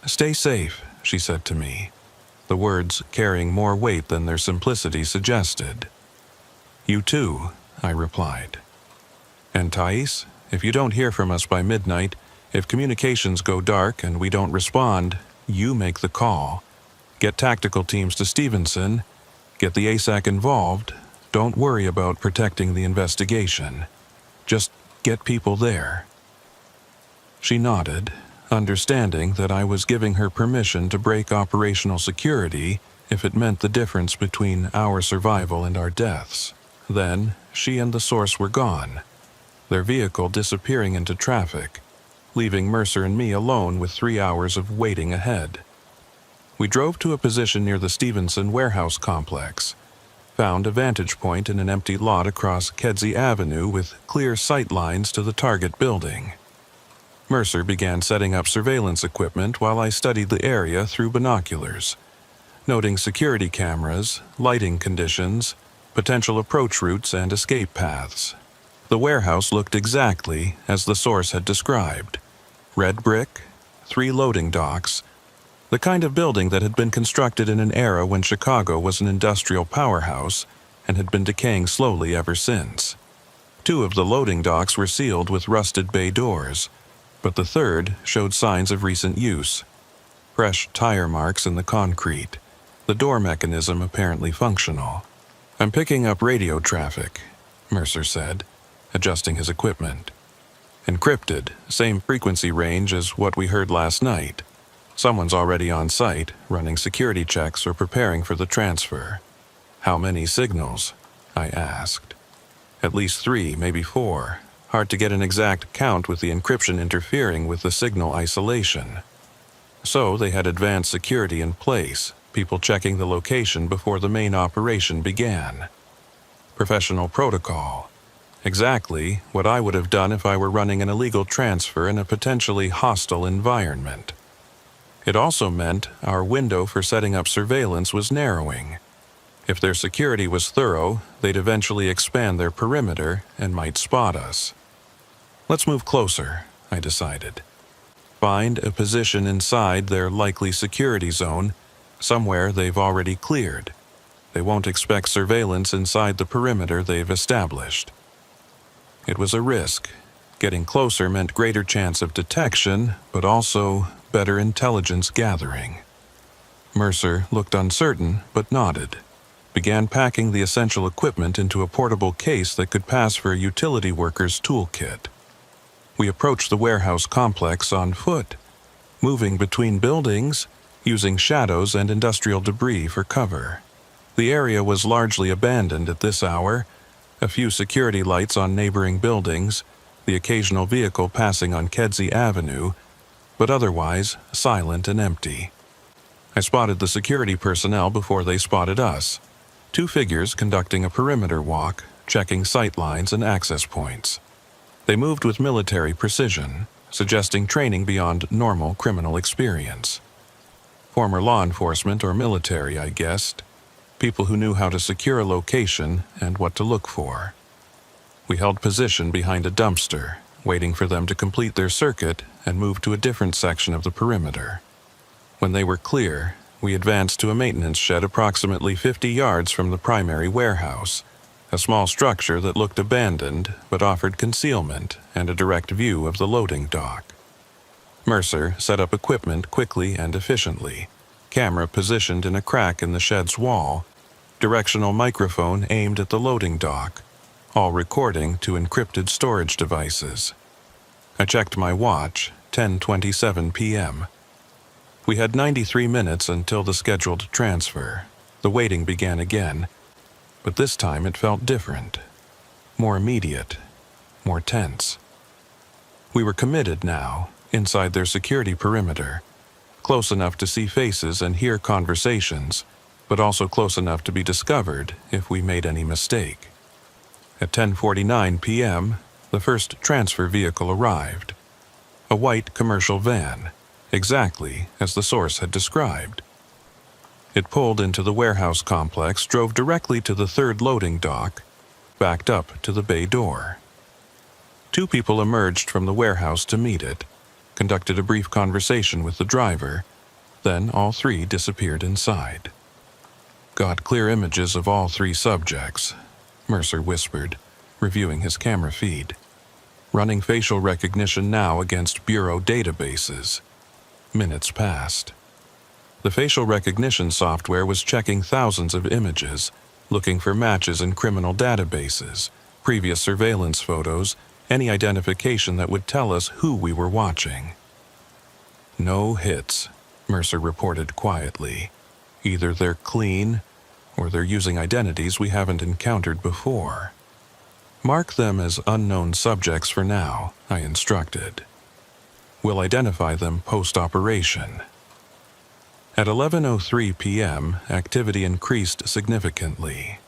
"Stay safe," she said to me, the words carrying more weight than their simplicity suggested. "You too," I replied. "And Thais, if you don't hear from us by midnight, if communications go dark and we don't respond, you make the call. Get tactical teams to Stevenson. Get the ASAC involved. Don't worry about protecting the investigation. Just get people there." She nodded, understanding that I was giving her permission to break operational security if it meant the difference between our survival and our deaths. Then, she and the source were gone, their vehicle disappearing into traffic, leaving Mercer and me alone with 3 hours of waiting ahead. We drove to a position near the Stevenson warehouse complex, found a vantage point in an empty lot across Kedzie Avenue with clear sight lines to the target building. Mercer began setting up surveillance equipment while I studied the area through binoculars, noting security cameras, lighting conditions, potential approach routes, and escape paths. The warehouse looked exactly as the source had described. Red brick, 3 loading docks, the kind of building that had been constructed in an era when Chicago was an industrial powerhouse and had been decaying slowly ever since. 2 of the loading docks were sealed with rusted bay doors, but the third showed signs of recent use. Fresh tire marks in the concrete, the door mechanism apparently functional. "I'm picking up radio traffic," Mercer said, adjusting his equipment. "Encrypted, same frequency range as what we heard last night. Someone's already on site, running security checks or preparing for the transfer." "How many signals?" I asked. "At least 3, maybe 4. Hard to get an exact count with the encryption interfering with the signal isolation." So they had advanced security in place, people checking the location before the main operation began. Professional protocol. Exactly what I would have done if I were running an illegal transfer in a potentially hostile environment. It also meant our window for setting up surveillance was narrowing. If their security was thorough, they'd eventually expand their perimeter and might spot us. "Let's move closer," I decided. "Find a position inside their likely security zone, somewhere they've already cleared. They won't expect surveillance inside the perimeter they've established." It was a risk. Getting closer meant greater chance of detection, but also better intelligence gathering. Mercer looked uncertain, but nodded. Began packing the essential equipment into a portable case that could pass for a utility worker's toolkit. We approached the warehouse complex on foot, moving between buildings, using shadows and industrial debris for cover. The area was largely abandoned at this hour, a few security lights on neighboring buildings, the occasional vehicle passing on Kedzie Avenue, but otherwise silent and empty. I spotted the security personnel before they spotted us. 2 figures conducting a perimeter walk, checking sight lines and access points. They moved with military precision, suggesting training beyond normal criminal experience. Former law enforcement or military, I guessed. People who knew how to secure a location and what to look for. We held position behind a dumpster, waiting for them to complete their circuit and move to a different section of the perimeter. When they were clear, we advanced to a maintenance shed approximately 50 yards from the primary warehouse, a small structure that looked abandoned but offered concealment and a direct view of the loading dock. Mercer set up equipment quickly and efficiently, camera positioned in a crack in the shed's wall, directional microphone aimed at the loading dock, all recording to encrypted storage devices. I checked my watch, 10:27 p.m. We had 93 minutes until the scheduled transfer. The waiting began again, but this time it felt different, more immediate, more tense. We were committed now, inside their security perimeter, close enough to see faces and hear conversations, but also close enough to be discovered if we made any mistake. At 10:49 p.m., the first transfer vehicle arrived. A white commercial van, exactly as the source had described. It pulled into the warehouse complex, drove directly to the third loading dock, backed up to the bay door. Two people emerged from the warehouse to meet it, conducted a brief conversation with the driver, then all three disappeared inside. Got clear images of all three subjects, Mercer whispered, reviewing his camera feed. Running facial recognition now against bureau databases. Minutes passed. The facial recognition software was checking thousands of images, looking for matches in criminal databases, previous surveillance photos, any identification that would tell us who we were watching. No hits, Mercer reported quietly. Either they're clean, or they're using identities we haven't encountered before. Mark them as unknown subjects for now, I instructed. We'll identify them post-operation. At 11:03 p.m., activity increased significantly.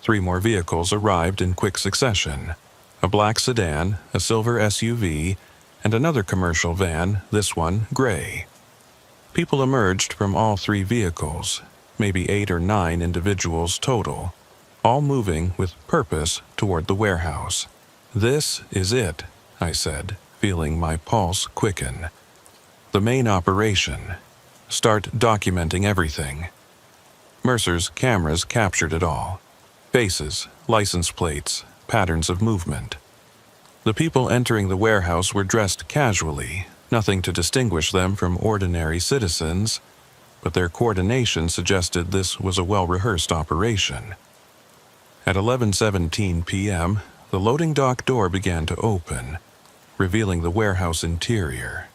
3 more vehicles arrived in quick succession. A black sedan, a silver SUV, and another commercial van, this one gray. People emerged from all 3 vehicles, maybe 8 or 9 individuals total, all moving with purpose toward the warehouse. This is it, I said, feeling my pulse quicken. The main operation. Start documenting everything. Mercer's cameras captured it all. Faces, license plates, patterns of movement. The people entering the warehouse were dressed casually, nothing to distinguish them from ordinary citizens, but their coordination suggested this was a well-rehearsed operation. At 11:17 p.m., the loading dock door began to open, revealing the warehouse interior.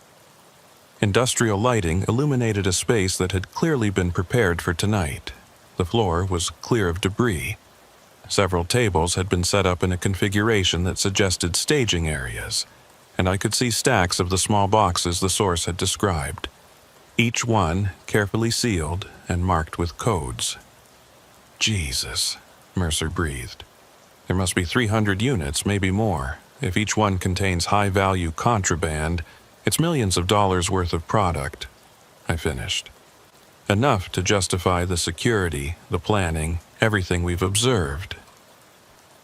Industrial lighting illuminated a space that had clearly been prepared for tonight. The floor was clear of debris. Several tables had been set up in a configuration that suggested staging areas, and I could see stacks of the small boxes the source had described, each one carefully sealed and marked with codes. Jesus, Mercer breathed. There must be 300 units, maybe more. If each one contains high-value contraband, it's millions of dollars worth of product, I finished. Enough to justify the security, the planning, everything we've observed.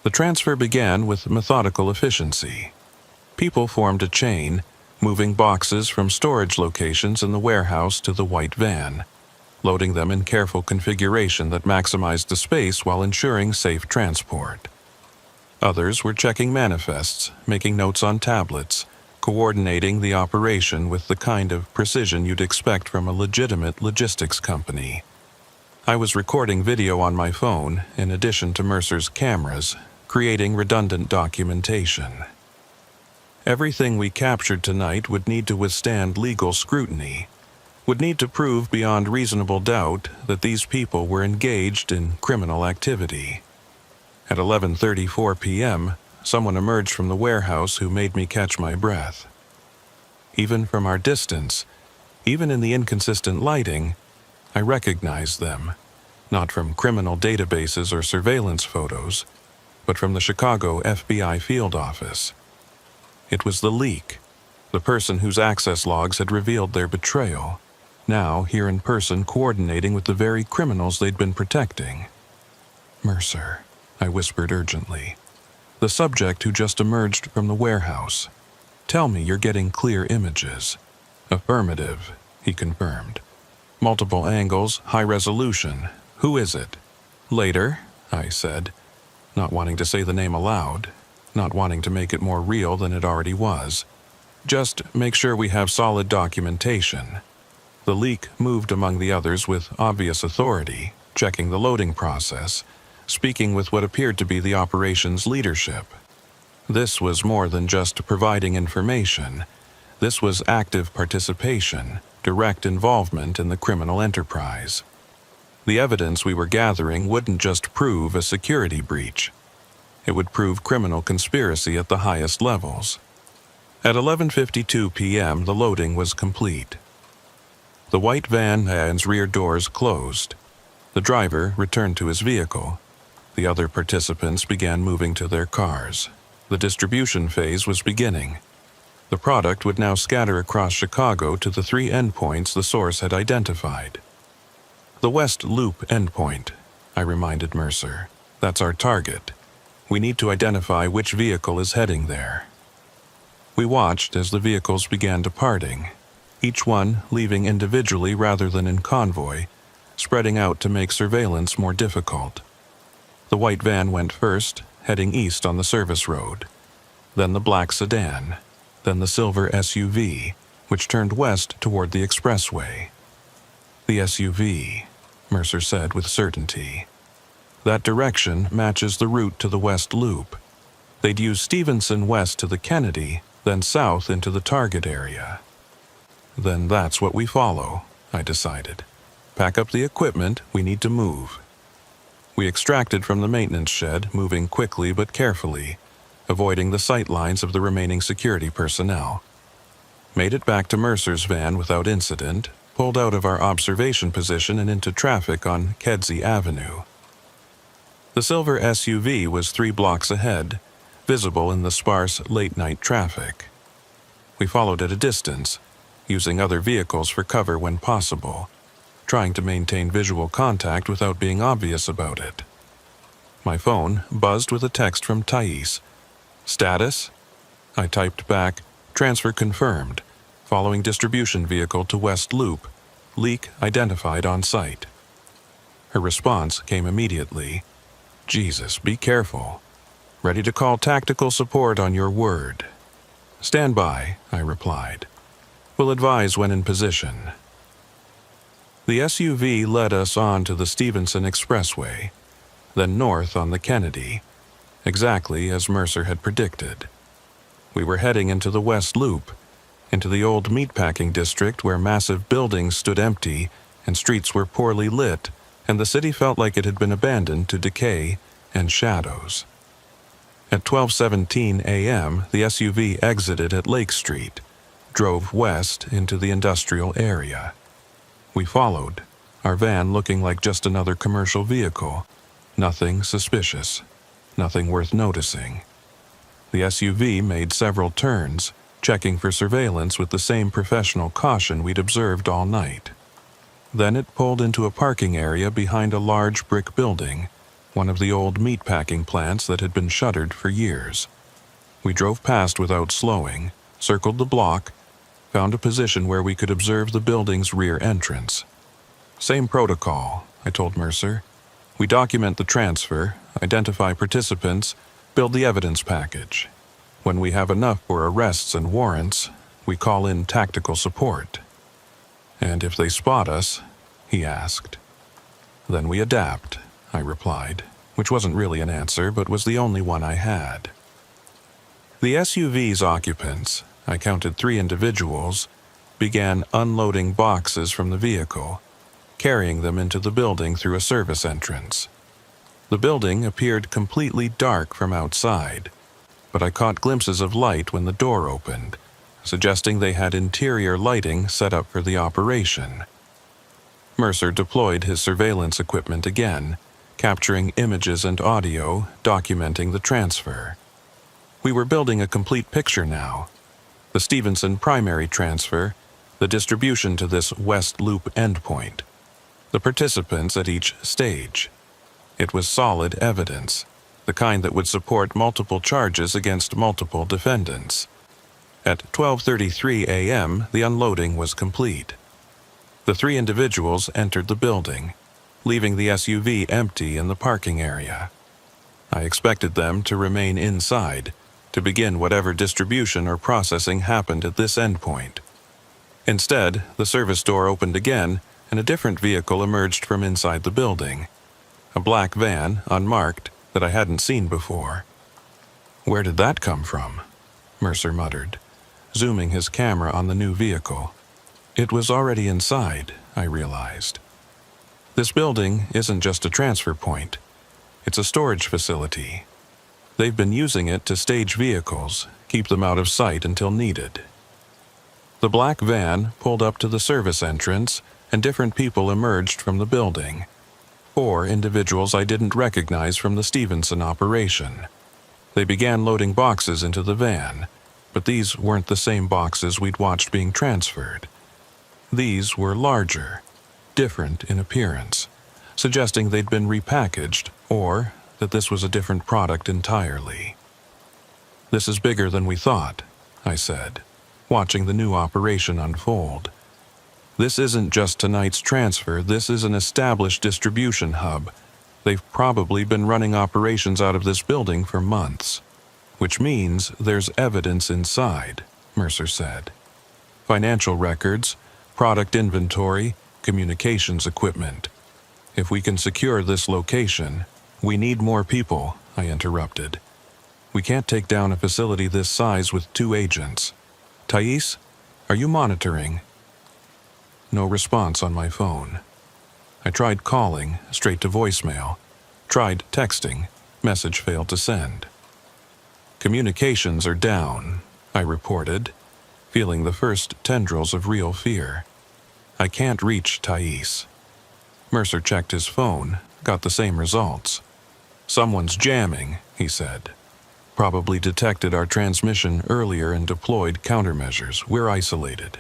The transfer began with methodical efficiency. People formed a chain, moving boxes from storage locations in the warehouse to the white van, loading them in careful configuration that maximized the space while ensuring safe transport. Others were checking manifests, making notes on tablets, coordinating the operation with the kind of precision you'd expect from a legitimate logistics company. I was recording video on my phone, in addition to Mercer's cameras, creating redundant documentation. Everything we captured tonight would need to withstand legal scrutiny, would need to prove beyond reasonable doubt that these people were engaged in criminal activity. At 11:34 p.m., someone emerged from the warehouse who made me catch my breath. Even from our distance, even in the inconsistent lighting, I recognized them, not from criminal databases or surveillance photos, but from the Chicago FBI field office. It was the leak, the person whose access logs had revealed their betrayal, now here in person coordinating with the very criminals they'd been protecting. "Mercer," I whispered urgently. "The subject who just emerged from the warehouse. Tell me you're getting clear images." "Affirmative," he confirmed. "Multiple angles, high resolution. Who is it?" "Later," I said, not wanting to say the name aloud, not wanting to make it more real than it already was. "Just make sure we have solid documentation." The leak moved among the others with obvious authority, checking the loading process, speaking with what appeared to be the operation's leadership. This was more than just providing information. This was active participation, direct involvement in the criminal enterprise. The evidence we were gathering wouldn't just prove a security breach. It would prove criminal conspiracy at the highest levels. At 11:52 p.m., the loading was complete. The white van's rear doors closed. The driver returned to his vehicle. The other participants began moving to their cars. The distribution phase was beginning. The product would now scatter across Chicago to the 3 endpoints the source had identified. "The West Loop endpoint," I reminded Mercer. "That's our target. We need to identify which vehicle is heading there." We watched as the vehicles began departing, each one leaving individually rather than in convoy, spreading out to make surveillance more difficult. The white van went first, heading east on the service road. Then the black sedan. Then the silver SUV, which turned west toward the expressway. "The SUV," Mercer said with certainty. "That direction matches the route to the West Loop. They'd use Stevenson west to the Kennedy, then south into the target area." "Then that's what we follow," I decided. "Pack up the equipment, we need to move." We extracted from the maintenance shed, moving quickly but carefully, avoiding the sight lines of the remaining security personnel. Made it back to Mercer's van without incident, pulled out of our observation position and into traffic on Kedzie Avenue. The silver SUV was 3 blocks ahead, visible in the sparse late-night traffic. We followed at a distance, using other vehicles for cover when possible, trying to maintain visual contact without being obvious about it. My phone buzzed with a text from Thais. "Status?" I typed back, "Transfer confirmed. Following distribution vehicle to West Loop. Leak identified on site." Her response came immediately. "Jesus, be careful. Ready to call tactical support on your word." "Stand by," I replied. "We'll advise when in position." The SUV led us on to the Stevenson Expressway, then north on the Kennedy, exactly as Mercer had predicted. We were heading into the West Loop, into the old meatpacking district where massive buildings stood empty and streets were poorly lit, and the city felt like it had been abandoned to decay and shadows. At 12:17 a.m., the SUV exited at Lake Street, drove west into the industrial area. We followed, our van looking like just another commercial vehicle. Nothing suspicious, nothing worth noticing. The SUV made several turns, checking for surveillance with the same professional caution we'd observed all night. Then it pulled into a parking area behind a large brick building, one of the old meatpacking plants that had been shuttered for years. We drove past without slowing, circled the block, found a position where we could observe the building's rear entrance. "Same protocol," I told Mercer. "We document the transfer, identify participants, build the evidence package. When we have enough for arrests and warrants, we call in tactical support." "And if they spot us?" he asked. "Then we adapt," I replied, which wasn't really an answer but was the only one I had. The SUV's occupants, I counted 3 individuals, began unloading boxes from the vehicle, carrying them into the building through a service entrance. The building appeared completely dark from outside, but I caught glimpses of light when the door opened, suggesting they had interior lighting set up for the operation. Mercer deployed his surveillance equipment again, capturing images and audio, documenting the transfer. We were building a complete picture now. The Stevenson primary transfer, the distribution to this West Loop endpoint, the participants at each stage. It was solid evidence, the kind that would support multiple charges against multiple defendants. At 12:33 a.m., the unloading was complete. The three individuals entered the building, leaving the SUV empty in the parking area. I expected them to remain inside, to begin whatever distribution or processing happened at this endpoint. Instead, the service door opened again, and a different vehicle emerged from inside the building. A black van, unmarked, that I hadn't seen before. "Where did that come from?" Mercer muttered, zooming his camera on the new vehicle. It was already inside, I realized. This building isn't just a transfer point. It's a storage facility. They've been using it to stage vehicles, keep them out of sight until needed. The black van pulled up to the service entrance, and different people emerged from the building. 4 individuals I didn't recognize from the Stevenson operation. They began loading boxes into the van, but these weren't the same boxes we'd watched being transferred. These were larger, different in appearance, suggesting they'd been repackaged or that this was a different product entirely. "This is bigger than we thought," I said, watching the new operation unfold. "This isn't just tonight's transfer, this is an established distribution hub. They've probably been running operations out of this building for months. Which means there's evidence inside," Mercer said. "Financial records, product inventory, communications equipment. If we can secure this location—" "We need more people," I interrupted. "We can't take down a facility this size with 2 agents. Thais, are you monitoring?" No response on my phone. I tried calling, straight to voicemail. Tried texting, message failed to send. "Communications are down," I reported, feeling the first tendrils of real fear. "I can't reach Thais." Mercer checked his phone, got the same results. "Someone's jamming," he said. "Probably detected our transmission earlier and deployed countermeasures. We're isolated."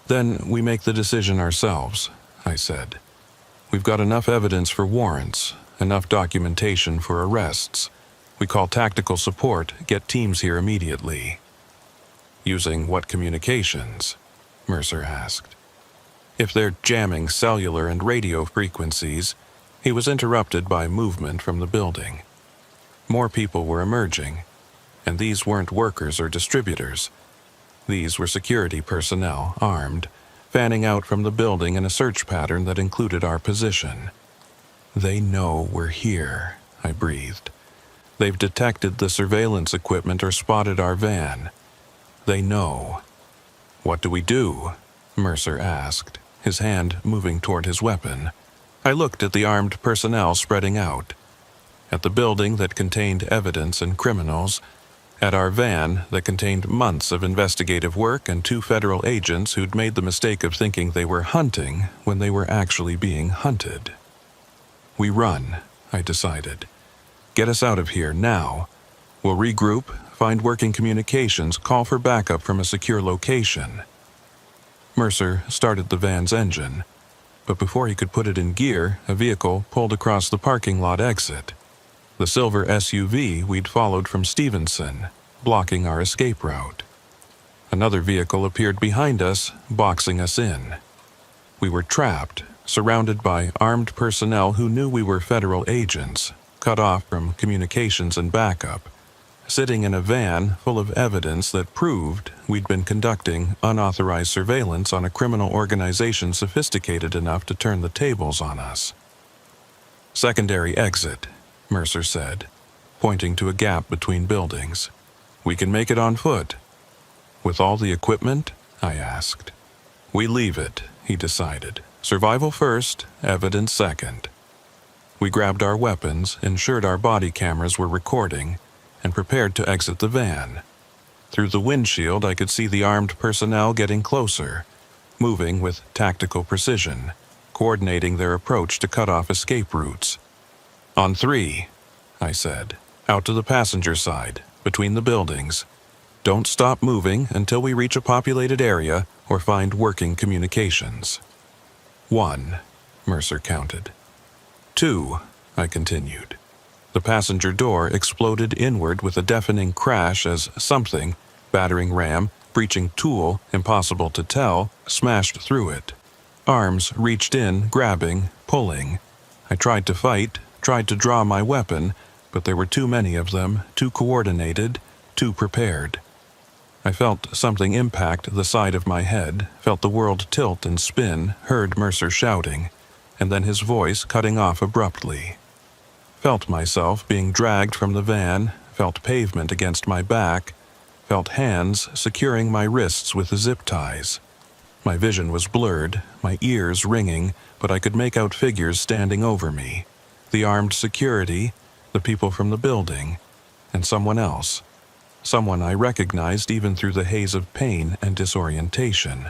"Then we make the decision ourselves," I said. "We've got enough evidence for warrants, enough documentation for arrests. We call tactical support, get teams here immediately." "Using what communications?" Mercer asked. "If they're jamming cellular and radio frequencies." He was interrupted by movement from the building. More people were emerging, and these weren't workers or distributors. These were security personnel, armed, fanning out from the building in a search pattern that included our position. "They know we're here," I breathed. "They've detected the surveillance equipment or spotted our van. They know." "What do we do?" Mercer asked, his hand moving toward his weapon. I looked at the armed personnel spreading out, at the building that contained evidence and criminals, at our van that contained months of investigative work and 2 federal agents who'd made the mistake of thinking they were hunting when they were actually being hunted. "We run," I decided. "Get us out of here now. We'll regroup, find working communications, call for backup from a secure location." Mercer started the van's engine, but before he could put it in gear, a vehicle pulled across the parking lot exit. The silver SUV we'd followed from Stevenson, blocking our escape route. Another vehicle appeared behind us, boxing us in. We were trapped, surrounded by armed personnel who knew we were federal agents, cut off from communications and backup, sitting in a van full of evidence that proved we'd been conducting unauthorized surveillance on a criminal organization sophisticated enough to turn the tables on us. "Secondary exit," Mercer said, pointing to a gap between buildings. "We can make it on foot." "With all the equipment?" I asked. "We leave it," he decided. "Survival first, evidence second." We grabbed our weapons, ensured our body cameras were recording, and prepared to exit the van. Through the windshield, I could see the armed personnel getting closer, moving with tactical precision, coordinating their approach to cut off escape routes. "On 3, I said. "Out to the passenger side. between the buildings. Don't stop moving until we reach a populated area or find working communications. 1, Mercer counted. 2, I continued. The passenger door exploded inward with a deafening crash as something, battering ram, breaching tool, impossible to tell, smashed through it. Arms reached in, grabbing, pulling. I tried to fight, tried to draw my weapon, but there were too many of them, too coordinated, too prepared. I felt something impact the side of my head, felt the world tilt and spin, heard Mercer shouting, and then his voice cutting off abruptly. Felt myself being dragged from the van, felt pavement against my back, felt hands securing my wrists with zip ties. My vision was blurred, my ears ringing, but I could make out figures standing over me. The armed security, the people from the building, and someone else. Someone I recognized even through the haze of pain and disorientation.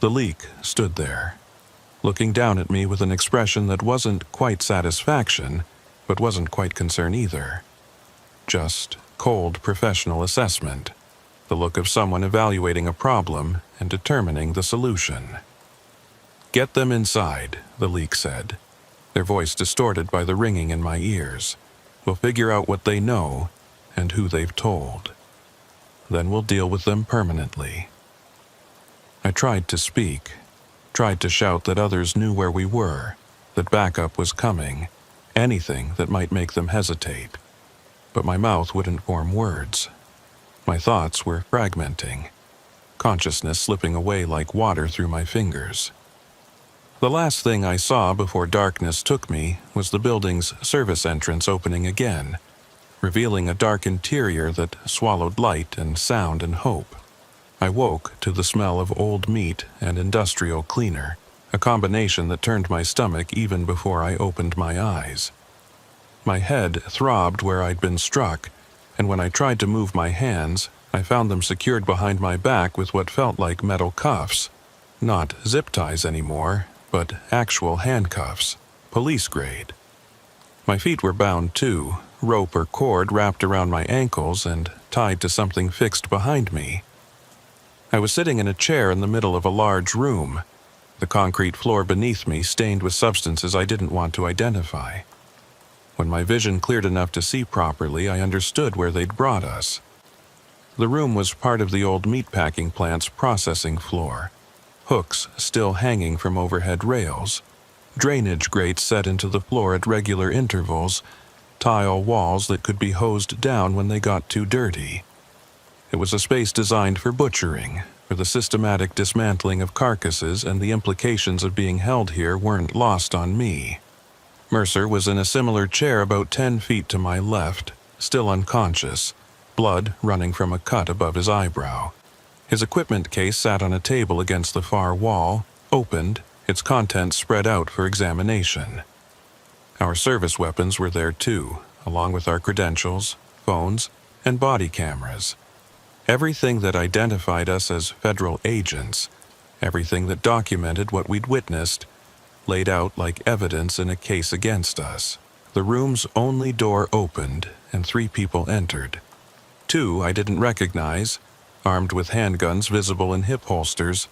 The leak stood there, looking down at me with an expression that wasn't quite satisfaction, but wasn't quite concern either. Just cold professional assessment, the look of someone evaluating a problem and determining the solution. "Get them inside," the leak said, their voice distorted by the ringing in my ears. "We'll figure out what they know and who they've told. Then we'll deal with them permanently." I tried to speak, tried to shout that others knew where we were, that backup was coming, anything that might make them hesitate. But my mouth wouldn't form words. My thoughts were fragmenting, consciousness slipping away like water through my fingers. The last thing I saw before darkness took me was the building's service entrance opening again, revealing a dark interior that swallowed light and sound and hope. I woke to the smell of old meat and industrial cleaner, a combination that turned my stomach even before I opened my eyes. My head throbbed where I'd been struck, and when I tried to move my hands, I found them secured behind my back with what felt like metal cuffs. Not zip ties anymore, but actual handcuffs, police grade. My feet were bound too, rope or cord wrapped around my ankles and tied to something fixed behind me. I was sitting in a chair in the middle of a large room, the concrete floor beneath me stained with substances I didn't want to identify. When my vision cleared enough to see properly, I understood where they'd brought us. The room was part of the old meatpacking plant's processing floor, hooks still hanging from overhead rails, drainage grates set into the floor at regular intervals, tile walls that could be hosed down when they got too dirty. It was a space designed for butchering, for the systematic dismantling of carcasses, and the implications of being held here weren't lost on me. Mercer was in a similar chair about 10 feet to my left, still unconscious, blood running from a cut above his eyebrow. His equipment case sat on a table against the far wall, opened, its contents spread out for examination. Our service weapons were there too, along with our credentials, phones, and body cameras. Everything that identified us as federal agents, everything that documented what we'd witnessed, laid out like evidence in a case against us. The room's only door opened, and 3 people entered. 2 I didn't recognize, armed with handguns visible in hip holsters,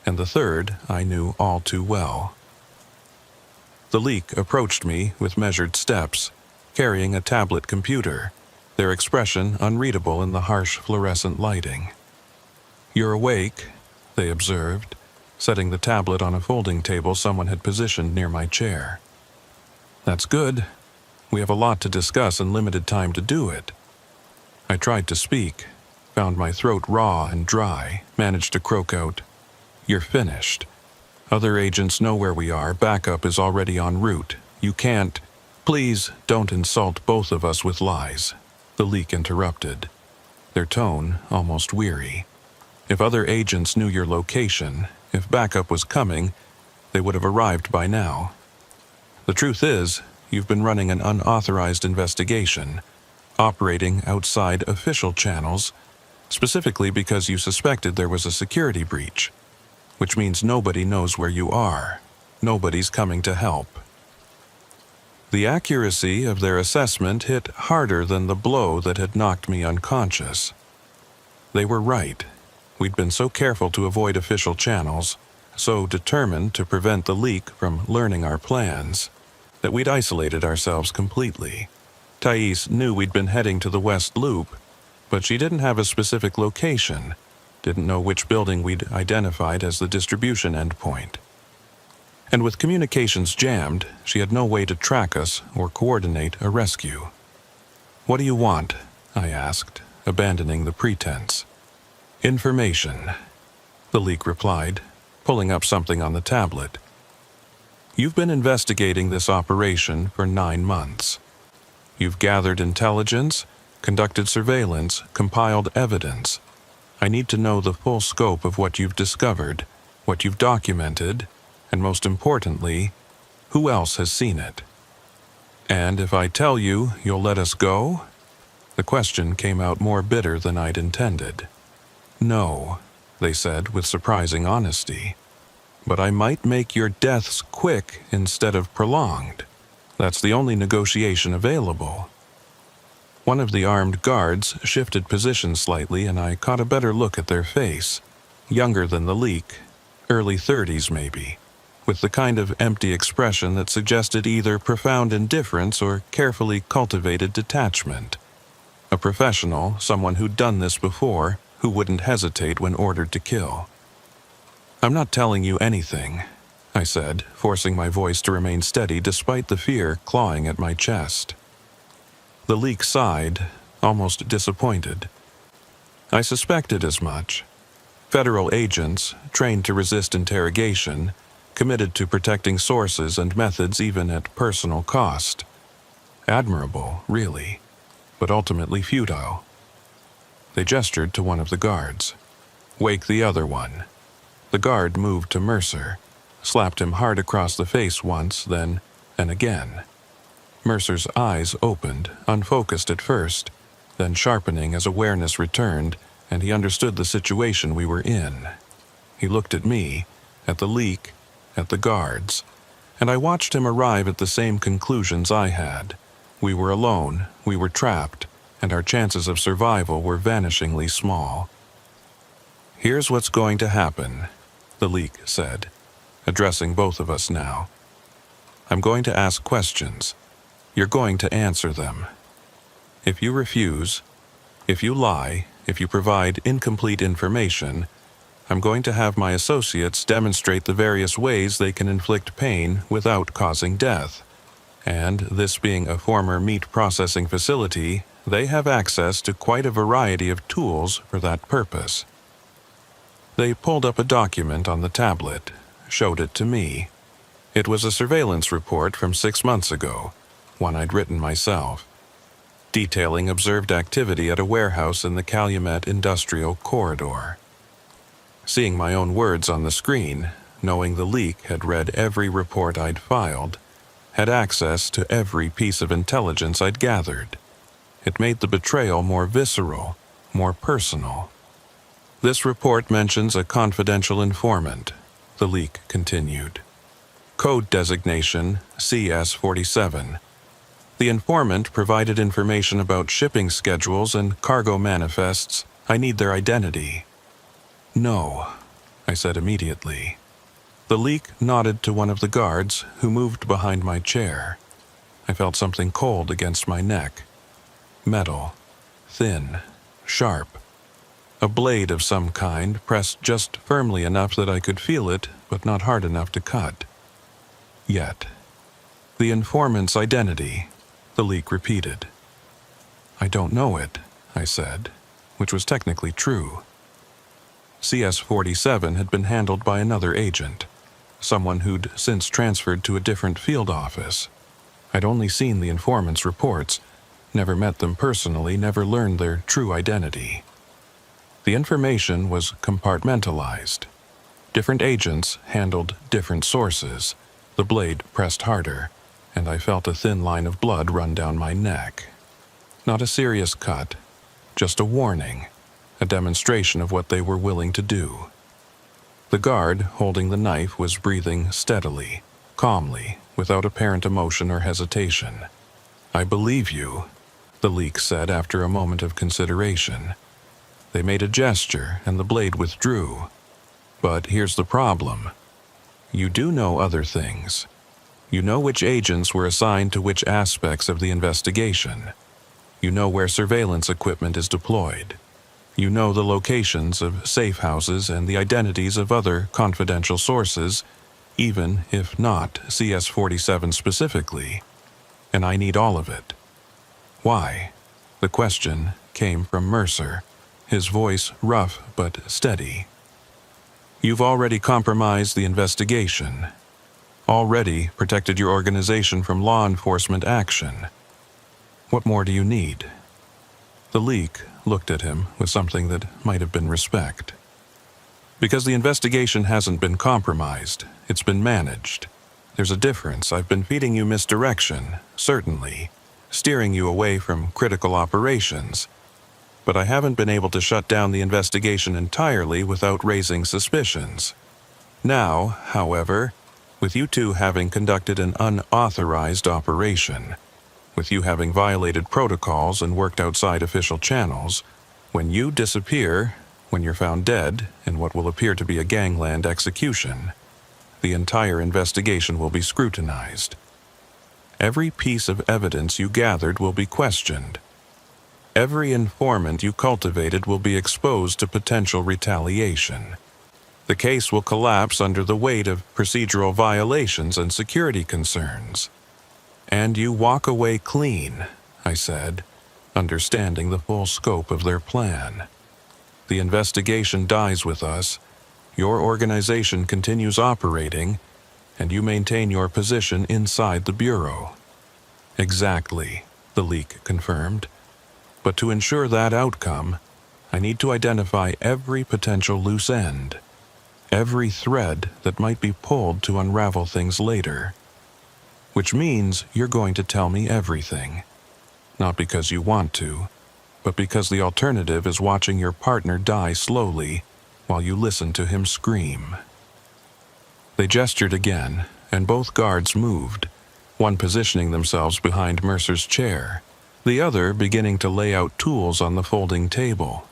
and the 3rd I knew all too well. The leak approached me with measured steps, carrying a tablet computer, their expression unreadable in the harsh fluorescent lighting. "You're awake," they observed, setting the tablet on a folding table someone had positioned near my chair. "That's good. We have a lot to discuss and limited time to do it." I tried to speak, found my throat raw and dry, managed to croak out, "You're finished. Other agents know where we are, backup is already en route. You can't—" "Please don't insult both of us with lies," the leak interrupted, their tone almost weary. "If other agents knew your location, if backup was coming, they would have arrived by now. The truth is, you've been running an unauthorized investigation, operating outside official channels, specifically because you suspected there was a security breach, which means nobody knows where you are. Nobody's coming to help." The accuracy of their assessment hit harder than the blow that had knocked me unconscious. They were right. We'd been so careful to avoid official channels, so determined to prevent the leak from learning our plans, that we'd isolated ourselves completely. Thais knew we'd been heading to the West Loop, but she didn't have a specific location, didn't know which building we'd identified as the distribution endpoint. And with communications jammed, she had no way to track us or coordinate a rescue. "What do you want?" I asked, abandoning the pretense. "Information," the leak replied, pulling up something on the tablet. "You've been investigating this operation for 9 months. You've gathered intelligence, conducted surveillance, compiled evidence. I need to know the full scope of what you've discovered, what you've documented, and most importantly, who else has seen it. And if I tell you, you'll let us go?" The question came out more bitter than I'd intended. "No," they said with surprising honesty. "But I might make your deaths quick instead of prolonged. That's the only negotiation available." One of the armed guards shifted position slightly, and I caught a better look at their face. Younger than the leak, early 30s maybe, with the kind of empty expression that suggested either profound indifference or carefully cultivated detachment. A professional, someone who'd done this before, who wouldn't hesitate when ordered to kill. "I'm not telling you anything," I said, forcing my voice to remain steady despite the fear clawing at my chest. The leak sighed, almost disappointed. "I suspected as much. Federal agents, trained to resist interrogation, committed to protecting sources and methods even at personal cost. Admirable, really, but ultimately futile." They gestured to one of the guards. "Wake the other one." The guard moved to Mercer, slapped him hard across the face once, then, and again. Mercer's eyes opened, unfocused at first, then sharpening as awareness returned, and he understood the situation we were in. He looked at me, at the leak, at the guards, and I watched him arrive at the same conclusions I had. We were alone, we were trapped, and our chances of survival were vanishingly small. "Here's what's going to happen," the leak said, addressing both of us now. "I'm going to ask questions. You're going to answer them. If you refuse, if you lie, if you provide incomplete information, I'm going to have my associates demonstrate the various ways they can inflict pain without causing death. And this being a former meat processing facility, they have access to quite a variety of tools for that purpose." They pulled up a document on the tablet, showed it to me. It was a surveillance report from 6 months ago, one I'd written myself, detailing observed activity at a warehouse in the Calumet Industrial Corridor. Seeing my own words on the screen, knowing the leak had read every report I'd filed, had access to every piece of intelligence I'd gathered, it made the betrayal more visceral, more personal. "This report mentions a confidential informant," the leak continued. "Code designation CS-47. The informant provided information about shipping schedules and cargo manifests. I need their identity." "No," I said immediately. The leak nodded to one of the guards, who moved behind my chair. I felt something cold against my neck. Metal. Thin. Sharp. A blade of some kind, pressed just firmly enough that I could feel it, but not hard enough to cut. Yet. "The informant's identity," the leak repeated. "I don't know it," I said, which was technically true. CS-47 had been handled by another agent, someone who'd since transferred to a different field office. I'd only seen the informant's reports, never met them personally, never learned their true identity. The information was compartmentalized. Different agents handled different sources. The blade pressed harder, and I felt a thin line of blood run down my neck. Not a serious cut, just a warning, a demonstration of what they were willing to do. The guard holding the knife was breathing steadily, calmly, without apparent emotion or hesitation. "I believe you," the leak said after a moment of consideration. They made a gesture, and the blade withdrew. "But here's the problem. You do know other things. You know which agents were assigned to which aspects of the investigation. You know where surveillance equipment is deployed. You know the locations of safe houses and the identities of other confidential sources, even if not CS-47 specifically. And I need all of it." "Why?" The question came from Mercer, his voice rough but steady. "You've already compromised the investigation. Already protected your organization from law enforcement action. What more do you need?" The leak looked at him with something that might have been respect. "Because the investigation hasn't been compromised, it's been managed. There's a difference. I've been feeding you misdirection, certainly, steering you away from critical operations. But I haven't been able to shut down the investigation entirely without raising suspicions. Now, however, with you two having conducted an unauthorized operation, with you having violated protocols and worked outside official channels, when you disappear, when you're found dead in what will appear to be a gangland execution, the entire investigation will be scrutinized. Every piece of evidence you gathered will be questioned. Every informant you cultivated will be exposed to potential retaliation. The case will collapse under the weight of procedural violations and security concerns. And you walk away clean," I said, understanding the full scope of their plan. "The investigation dies with us, your organization continues operating, and you maintain your position inside the Bureau." "Exactly," the leak confirmed. "But to ensure that outcome, I need to identify every potential loose end, every thread that might be pulled to unravel things later. Which means you're going to tell me everything. Not because you want to, but because the alternative is watching your partner die slowly while you listen to him scream." They gestured again, and both guards moved, one positioning themselves behind Mercer's chair, the other beginning to lay out tools on the folding table.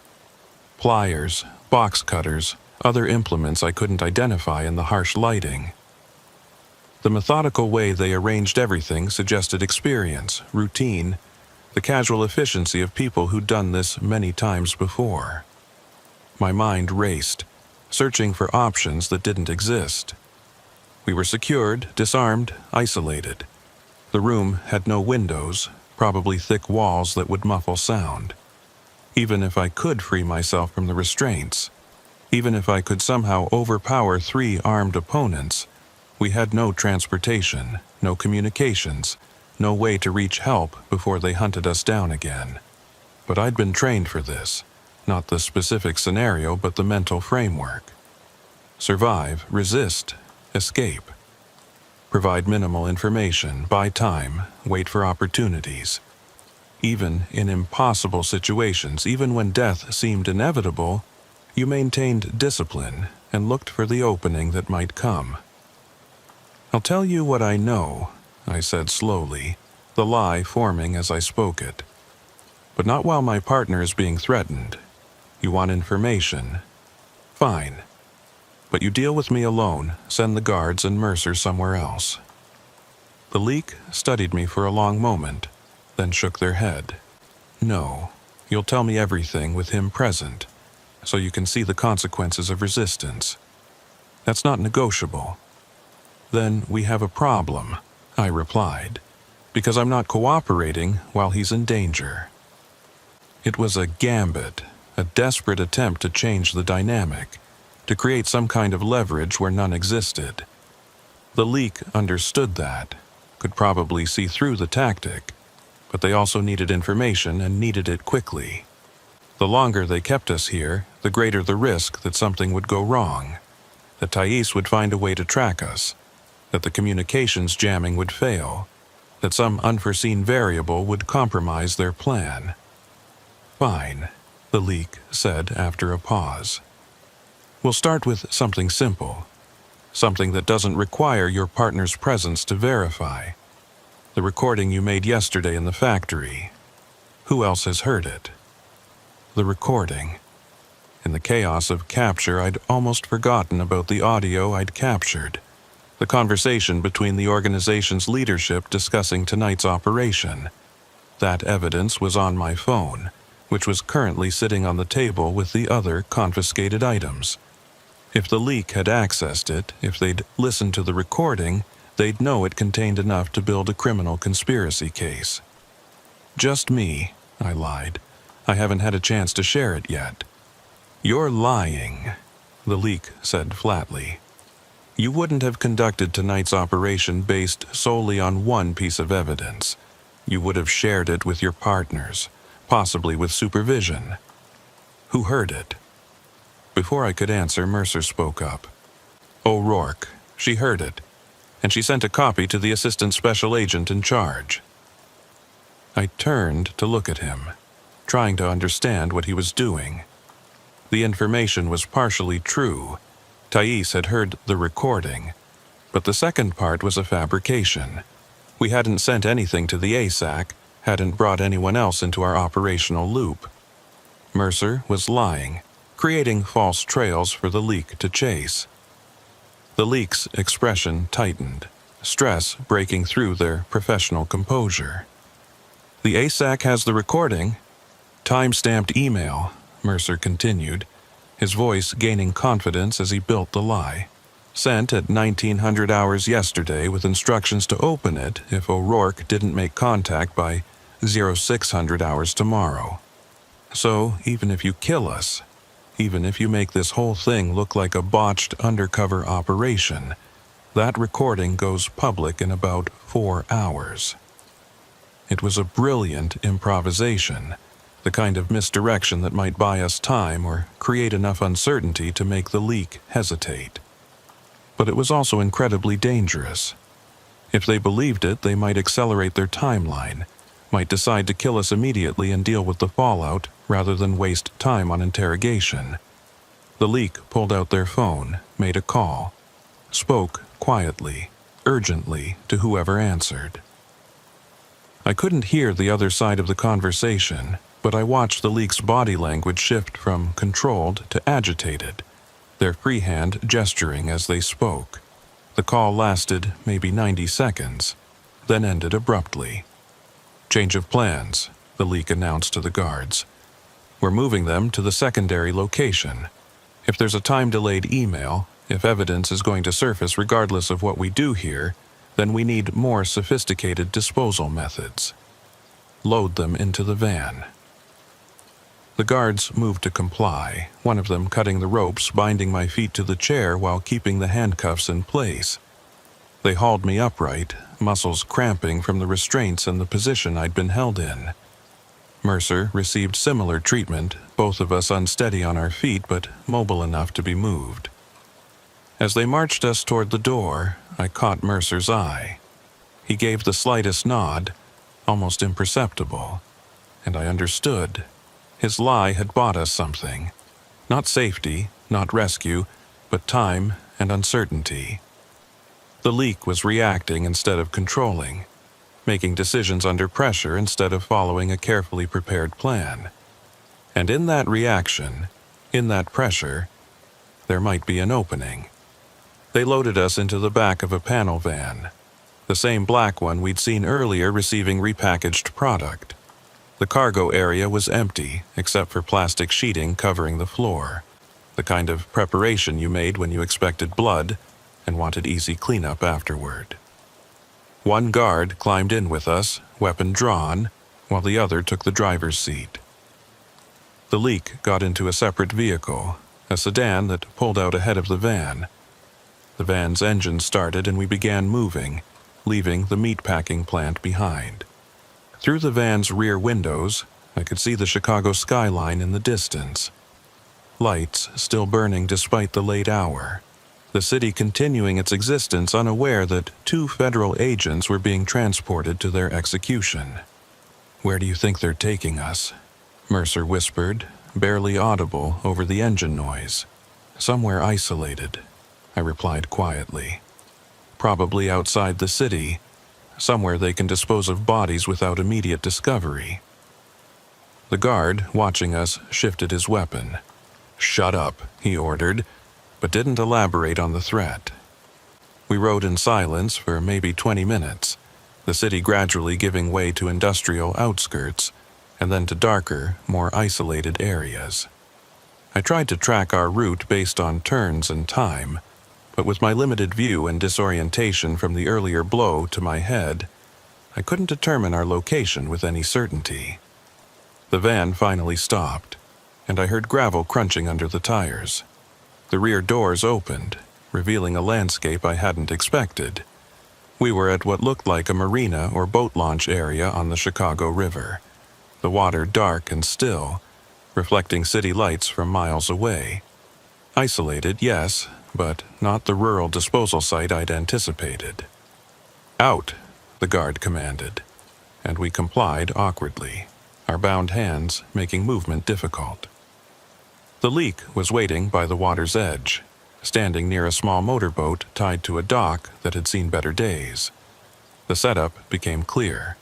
Pliers, box cutters, other implements I couldn't identify in the harsh lighting. The methodical way they arranged everything suggested experience, routine, the casual efficiency of people who'd done this many times before. My mind raced, searching for options that didn't exist. We were secured, disarmed, isolated. The room had no windows, probably thick walls that would muffle sound. Even if I could free myself from the restraints, even if I could somehow overpower 3 armed opponents, we had no transportation, no communications, no way to reach help before they hunted us down again. But I'd been trained for this, not the specific scenario but the mental framework. Survive, resist, escape. Provide minimal information, buy time, wait for opportunities. Even in impossible situations, even when death seemed inevitable, you maintained discipline and looked for the opening that might come. "I'll tell you what I know," I said slowly, the lie forming as I spoke it. "But not while my partner is being threatened. You want information? Fine. But you deal with me alone, send the guards and Mercer somewhere else." The leak studied me for a long moment, then shook their head. "No, you'll tell me everything with him present, so you can see the consequences of resistance. That's not negotiable." "Then we have a problem," I replied, "because I'm not cooperating while he's in danger." It was a gambit, a desperate attempt to change the dynamic, to create some kind of leverage where none existed. The leak understood that, could probably see through the tactic, but they also needed information and needed it quickly. The longer they kept us here, the greater the risk that something would go wrong, that Thais would find a way to track us, that the communications jamming would fail, that some unforeseen variable would compromise their plan. "Fine," the leak said after a pause. "We'll start with something simple. something that doesn't require your partner's presence to verify. The recording you made yesterday in the factory. Who else has heard it? The recording. In the chaos of capture, I'd almost forgotten about the audio I'd captured. The conversation between the organization's leadership discussing tonight's operation. That evidence was on my phone, which was currently sitting on the table with the other confiscated items. If the leak had accessed it, if they'd listened to the recording, they'd know it contained enough to build a criminal conspiracy case. Just me, I lied. I haven't had a chance to share it yet. You're lying, the leak said flatly. You wouldn't have conducted tonight's operation based solely on one piece of evidence. You would have shared it with your partners, possibly with supervision. Who heard it? Before I could answer, Mercer spoke up. O'Rourke. She heard it, and she sent a copy to the assistant special agent in charge. I turned to look at him, trying to understand what he was doing. The information was partially true. Thais had heard the recording, but the second part was a fabrication. We hadn't sent anything to the ASAC, hadn't brought anyone else into our operational loop. Mercer was lying, creating false trails for the leak to chase. The leak's expression tightened, stress breaking through their professional composure. The ASAC has the recording. Time-stamped email, Mercer continued, his voice gaining confidence as he built the lie. Sent at 1900 hours yesterday with instructions to open it if O'Rourke didn't make contact by 0600 hours tomorrow. So, even if you kill us, even if you make this whole thing look like a botched undercover operation, that recording goes public in about 4 hours. It was a brilliant improvisation, the kind of misdirection that might buy us time or create enough uncertainty to make the leak hesitate. But it was also incredibly dangerous. If they believed it, they might accelerate their timeline, might decide to kill us immediately and deal with the fallout rather than waste time on interrogation. The leak pulled out their phone, made a call, spoke quietly, urgently to whoever answered. I couldn't hear the other side of the conversation, but I watched the leak's body language shift from controlled to agitated, their free hand gesturing as they spoke. The call lasted maybe 90 seconds, then ended abruptly. Change of plans, the leak announced to the guards. We're moving them to the secondary location. If there's a time-delayed email, if evidence is going to surface regardless of what we do here, then we need more sophisticated disposal methods. Load them into the van. The guards moved to comply, one of them cutting the ropes binding my feet to the chair while keeping the handcuffs in place. They hauled me upright, muscles cramping from the restraints and the position I'd been held in. Mercer received similar treatment, both of us unsteady on our feet but mobile enough to be moved. As they marched us toward the door, I caught Mercer's eye. He gave the slightest nod, almost imperceptible, and I understood. His lie had bought us something. Not safety, not rescue, but time and uncertainty. The leak was reacting instead of controlling, making decisions under pressure instead of following a carefully prepared plan. And in that reaction, in that pressure, there might be an opening. They loaded us into the back of a panel van, the same black one we'd seen earlier receiving repackaged product. The cargo area was empty, except for plastic sheeting covering the floor, the kind of preparation you made when you expected blood and wanted easy cleanup afterward. One guard climbed in with us, weapon drawn, while the other took the driver's seat. The leak got into a separate vehicle, a sedan that pulled out ahead of the van. The van's engine started and we began moving, leaving the meatpacking plant behind. Through the van's rear windows, I could see the Chicago skyline in the distance. Lights still burning despite the late hour. The city continuing its existence unaware that 2 federal agents were being transported to their execution. "Where do you think they're taking us?" Mercer whispered, barely audible over the engine noise. "Somewhere isolated. I replied quietly. "Probably outside the city, somewhere they can dispose of bodies without immediate discovery." The guard, watching us, shifted his weapon. "Shut up," he ordered, but didn't elaborate on the threat. We rode in silence for maybe 20 minutes, the city gradually giving way to industrial outskirts, and then to darker, more isolated areas. I tried to track our route based on turns and time, but with my limited view and disorientation from the earlier blow to my head, I couldn't determine our location with any certainty. The van finally stopped, and I heard gravel crunching under the tires. The rear doors opened, revealing a landscape I hadn't expected. We were at what looked like a marina or boat launch area on the Chicago River, the water dark and still, reflecting city lights from miles away. Isolated, yes, but not the rural disposal site I'd anticipated. "Out," the guard commanded, and we complied awkwardly, our bound hands making movement difficult. The leak was waiting by the water's edge, standing near a small motorboat tied to a dock that had seen better days. The setup became clear.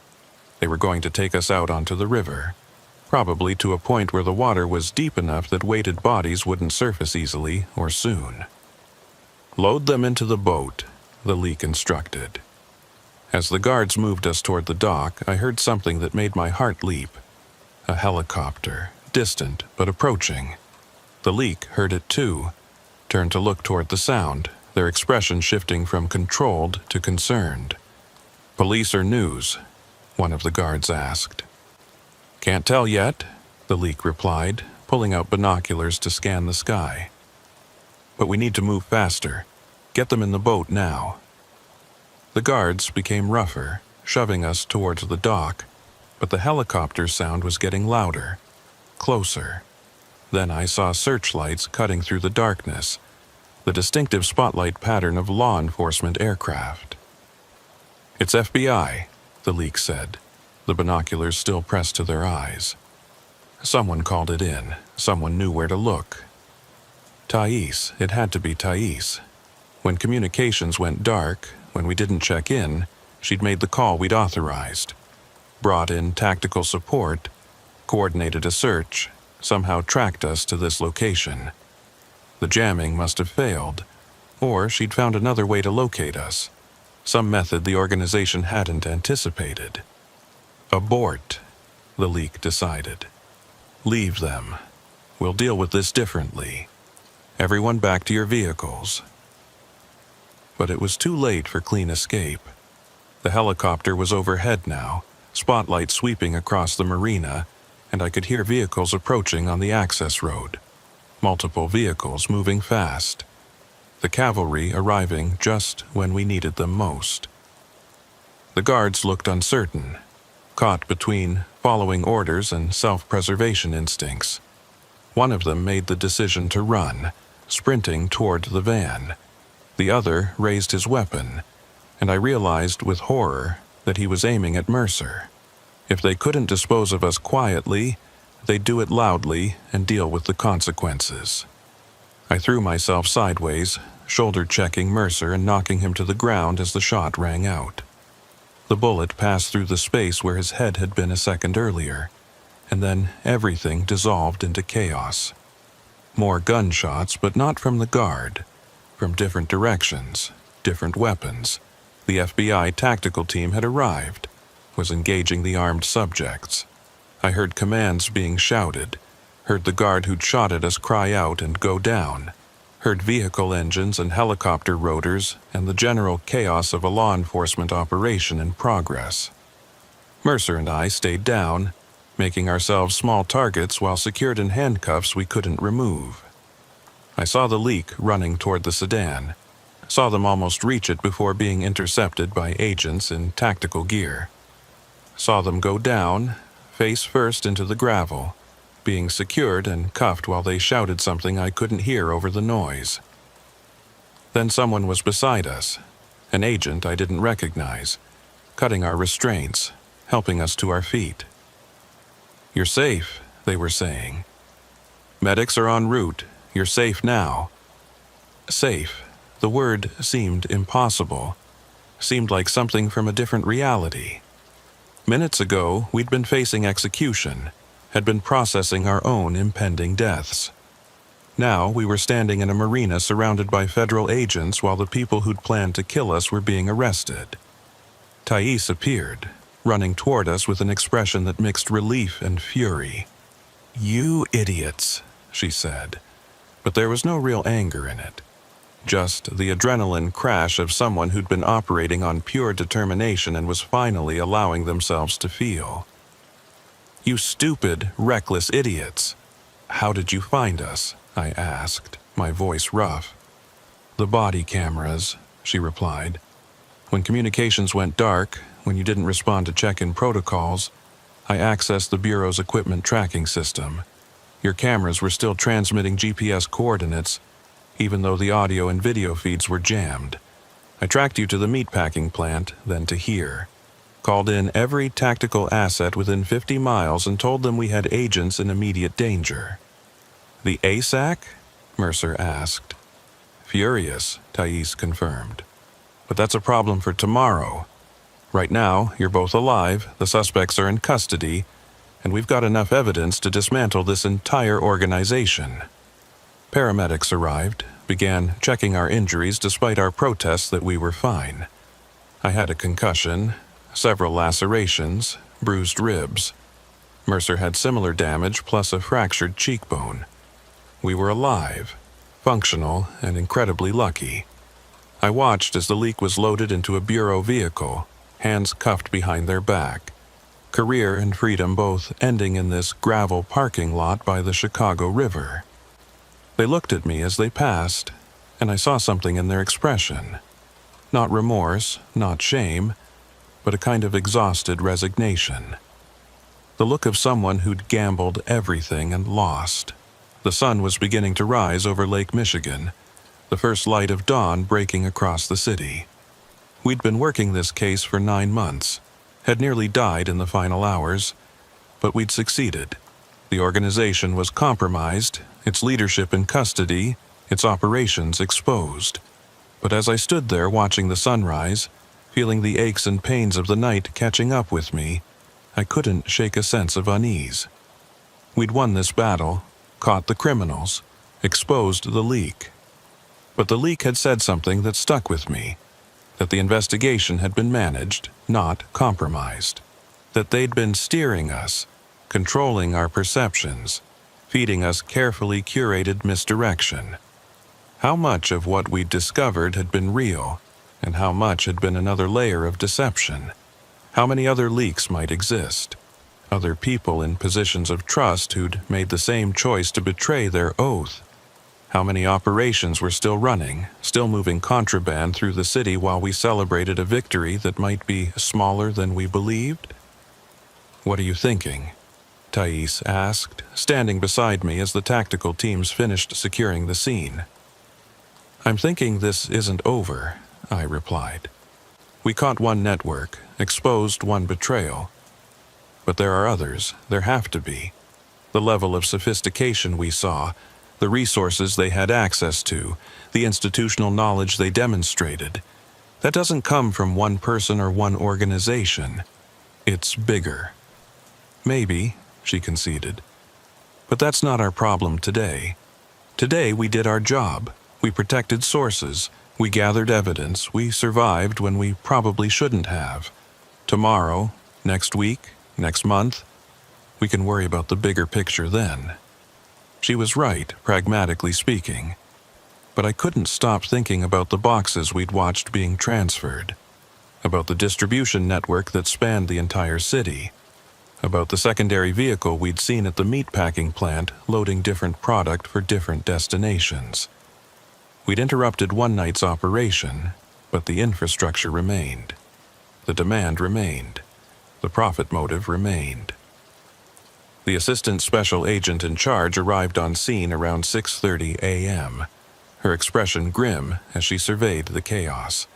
They were going to take us out onto the river, probably to a point where the water was deep enough that weighted bodies wouldn't surface easily or soon. "Load them into the boat," the leak instructed. As the guards moved us toward the dock, I heard something that made my heart leap. A helicopter, distant but approaching. The leak heard it too, turned to look toward the sound, their expression shifting from controlled to concerned. "Police or news?" one of the guards asked. "Can't tell yet," the leak replied, pulling out binoculars to scan the sky. "But we need to move faster. Get them in the boat now." The guards became rougher, shoving us towards the dock, but the helicopter sound was getting louder, closer. Then I saw searchlights cutting through the darkness, the distinctive spotlight pattern of law enforcement aircraft. "It's FBI," the leak said, the binoculars still pressed to their eyes. Someone called it in. Someone knew where to look. Thais, it had to be Thais. When communications went dark, when we didn't check in, she'd made the call we'd authorized, brought in tactical support, coordinated a search, somehow tracked us to this location. The jamming must have failed, or she'd found another way to locate us, some method the organization hadn't anticipated. "Abort," the leak decided. "Leave them. We'll deal with this differently. Everyone back to your vehicles." But it was too late for clean escape. The helicopter was overhead now, spotlight sweeping across the marina, and I could hear vehicles approaching on the access road. Multiple vehicles moving fast. The cavalry arriving just when we needed them most. The guards looked uncertain, caught between following orders and self-preservation instincts. One of them made the decision to run, sprinting toward the van. The other raised his weapon, and I realized with horror that he was aiming at Mercer. If they couldn't dispose of us quietly, they'd do it loudly and deal with the consequences. I threw myself sideways, shoulder-checking Mercer and knocking him to the ground as the shot rang out. The bullet passed through the space where his head had been a second earlier, and then everything dissolved into chaos. More gunshots, but not from the guard. From different directions, different weapons. The FBI tactical team had arrived, was engaging the armed subjects. I heard commands being shouted, heard the guard who'd shot at us cry out and go down, heard vehicle engines and helicopter rotors and the general chaos of a law enforcement operation in progress. Mercer and I stayed down, making ourselves small targets while secured in handcuffs we couldn't remove. I saw the leak running toward the sedan, saw them almost reach it before being intercepted by agents in tactical gear. Saw them go down, face first into the gravel, being secured and cuffed while they shouted something I couldn't hear over the noise. Then someone was beside us, an agent I didn't recognize, cutting our restraints, helping us to our feet. "You're safe," they were saying. "Medics are en route. You're safe now." Safe, The word seemed impossible, seemed like something from a different reality. Minutes ago, we'd been facing execution, had been processing our own impending deaths. Now we were standing in a marina surrounded by federal agents while the people who'd planned to kill us were being arrested. Thais appeared, running toward us with an expression that mixed relief and fury. "You idiots," she said, but there was no real anger in it. Just the adrenaline crash of someone who'd been operating on pure determination and was finally allowing themselves to feel. "You stupid, reckless idiots. How did you find us?" I asked, my voice rough. "The body cameras," she replied. "When communications went dark, when you didn't respond to check-in protocols, I accessed the Bureau's equipment tracking system. Your cameras were still transmitting GPS coordinates, even though the audio and video feeds were jammed. I tracked you to the meatpacking plant, then to here. Called in every tactical asset within 50 miles and told them we had agents in immediate danger." "The ASAC?" Mercer asked. "Furious," Thais confirmed. "But that's a problem for tomorrow. Right now, you're both alive, the suspects are in custody, and we've got enough evidence to dismantle this entire organization." Paramedics arrived, began checking our injuries despite our protests that we were fine. I had a concussion, several lacerations, bruised ribs. Mercer had similar damage plus a fractured cheekbone. We were alive, functional, and incredibly lucky. I watched as the leak was loaded into a Bureau vehicle, hands cuffed behind their back. Career and freedom both ending in this gravel parking lot by the Chicago River. They looked at me as they passed, and I saw something in their expression. Not remorse, not shame, but a kind of exhausted resignation. The look of someone who'd gambled everything and lost. The sun was beginning to rise over Lake Michigan, the first light of dawn breaking across the city. We'd been working this case for 9 months, had nearly died in the final hours, but we'd succeeded. The organization was compromised, its leadership in custody, its operations exposed. But as I stood there watching the sunrise, feeling the aches and pains of the night catching up with me, I couldn't shake a sense of unease. We'd won this battle, caught the criminals, exposed the leak. But the leak had said something that stuck with me, that the investigation had been managed, not compromised, that they'd been steering us, controlling our perceptions, feeding us carefully curated misdirection. How much of what we'd discovered had been real, and how much had been another layer of deception? How many other leaks might exist? Other people in positions of trust who'd made the same choice to betray their oath? How many operations were still running, still moving contraband through the city while we celebrated a victory that might be smaller than we believed? "What are you thinking?" Thais asked, standing beside me as the tactical teams finished securing the scene. "I'm thinking this isn't over," I replied. "We caught one network, exposed one betrayal. But there are others, there have to be. The level of sophistication we saw, the resources they had access to, the institutional knowledge they demonstrated, that doesn't come from one person or one organization. It's bigger." "Maybe," she conceded. "But that's not our problem today. Today we did our job. We protected sources. We gathered evidence. We survived when we probably shouldn't have. Tomorrow, next week, next month, we can worry about the bigger picture then." She was right, pragmatically speaking. But I couldn't stop thinking about the boxes we'd watched being transferred, about the distribution network that spanned the entire city, about the secondary vehicle we'd seen at the meatpacking plant loading different product for different destinations. We'd interrupted one night's operation, but the infrastructure remained. The demand remained. The profit motive remained. The assistant special agent in charge arrived on scene around 6:30 a.m., her expression grim as she surveyed the chaos.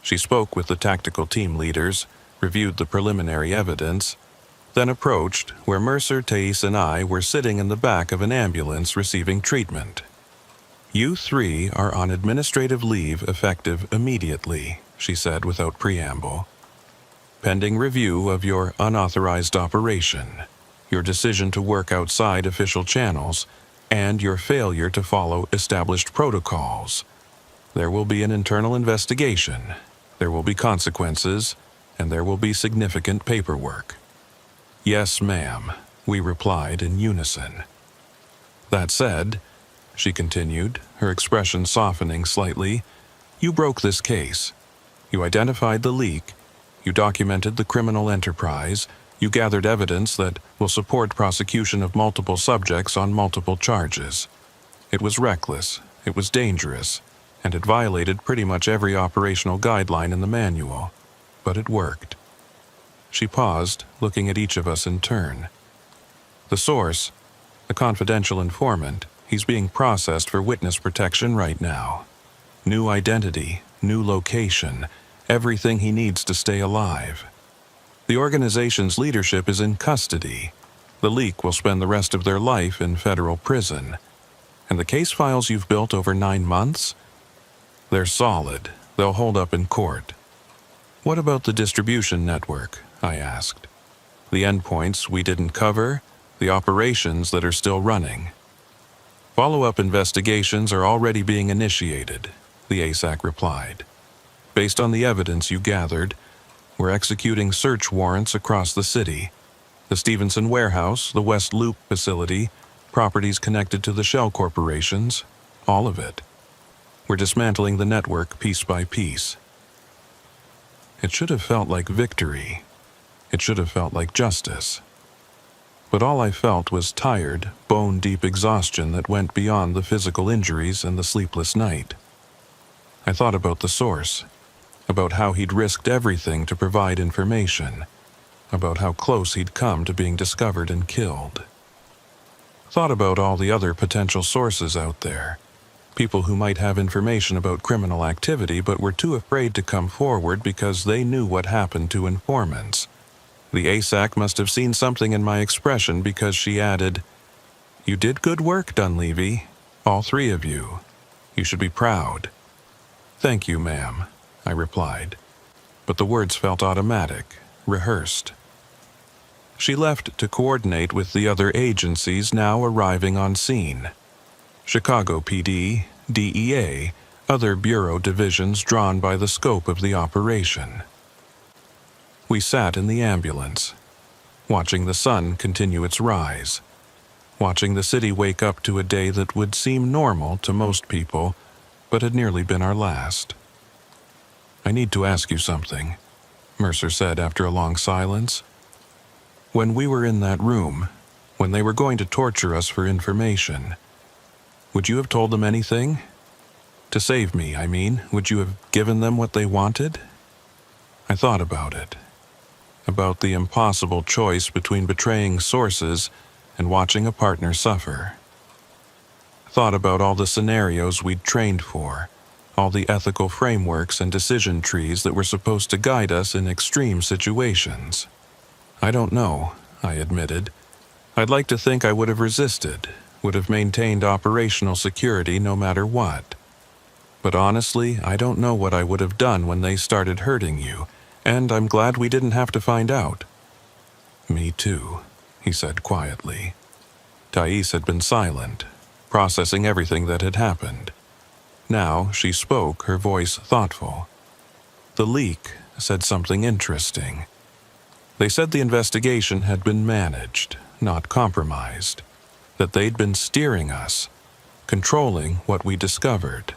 She spoke with the tactical team leaders, reviewed the preliminary evidence, then approached where Mercer, Thais, and I were sitting in the back of an ambulance receiving treatment. "You three are on administrative leave effective immediately," she said without preamble. "Pending review of your unauthorized operation, your decision to work outside official channels, and your failure to follow established protocols. There will be an internal investigation, there will be consequences, and there will be significant paperwork." "Yes, ma'am," we replied in unison. "That said," she continued, her expression softening slightly, "you broke this case. You identified the leak, you documented the criminal enterprise, you gathered evidence that will support prosecution of multiple subjects on multiple charges. It was reckless, it was dangerous, and it violated pretty much every operational guideline in the manual, but it worked." She paused, looking at each of us in turn. "The source, a confidential informant, he's being processed for witness protection right now. New identity, new location, everything he needs to stay alive. The organization's leadership is in custody. The leak will spend the rest of their life in federal prison. And the case files you've built over 9 months? They're solid. They'll hold up in court." "What about the distribution network?" I asked. "The endpoints we didn't cover, the operations that are still running?" "Follow-up investigations are already being initiated," the ASAC replied. "Based on the evidence you gathered, we're executing search warrants across the city. The Stevenson warehouse, the West Loop facility, properties connected to the shell corporations, all of it. We're dismantling the network piece by piece." It should have felt like victory. It should have felt like justice. But all I felt was tired, bone-deep exhaustion that went beyond the physical injuries and the sleepless night. I thought about the source, about how he'd risked everything to provide information, about how close he'd come to being discovered and killed. Thought about all the other potential sources out there, people who might have information about criminal activity but were too afraid to come forward because they knew what happened to informants. The ASAC must have seen something in my expression because she added, "You did good work, Dunleavy, all 3 of you. You should be proud." "Thank you, ma'am," I replied, but the words felt automatic, rehearsed. She left to coordinate with the other agencies now arriving on scene. Chicago PD, DEA, other bureau divisions drawn by the scope of the operation. We sat in the ambulance, watching the sun continue its rise, watching the city wake up to a day that would seem normal to most people, but had nearly been our last. "I need to ask you something," Mercer said after a long silence. "When we were in that room, when they were going to torture us for information, would you have told them anything? To save me, I mean, would you have given them what they wanted?" I thought about it. About the impossible choice between betraying sources and watching a partner suffer. Thought about all the scenarios we'd trained for, all the ethical frameworks and decision trees that were supposed to guide us in extreme situations. "I don't know," I admitted. "I'd like to think I would have resisted, would have maintained operational security no matter what. But honestly, I don't know what I would have done when they started hurting you, and I'm glad we didn't have to find out." "Me too," he said quietly. Thais had been silent, processing everything that had happened. Now she spoke, her voice thoughtful. "The leak said something interesting. They said the investigation had been managed, not compromised, that they'd been steering us, controlling what we discovered.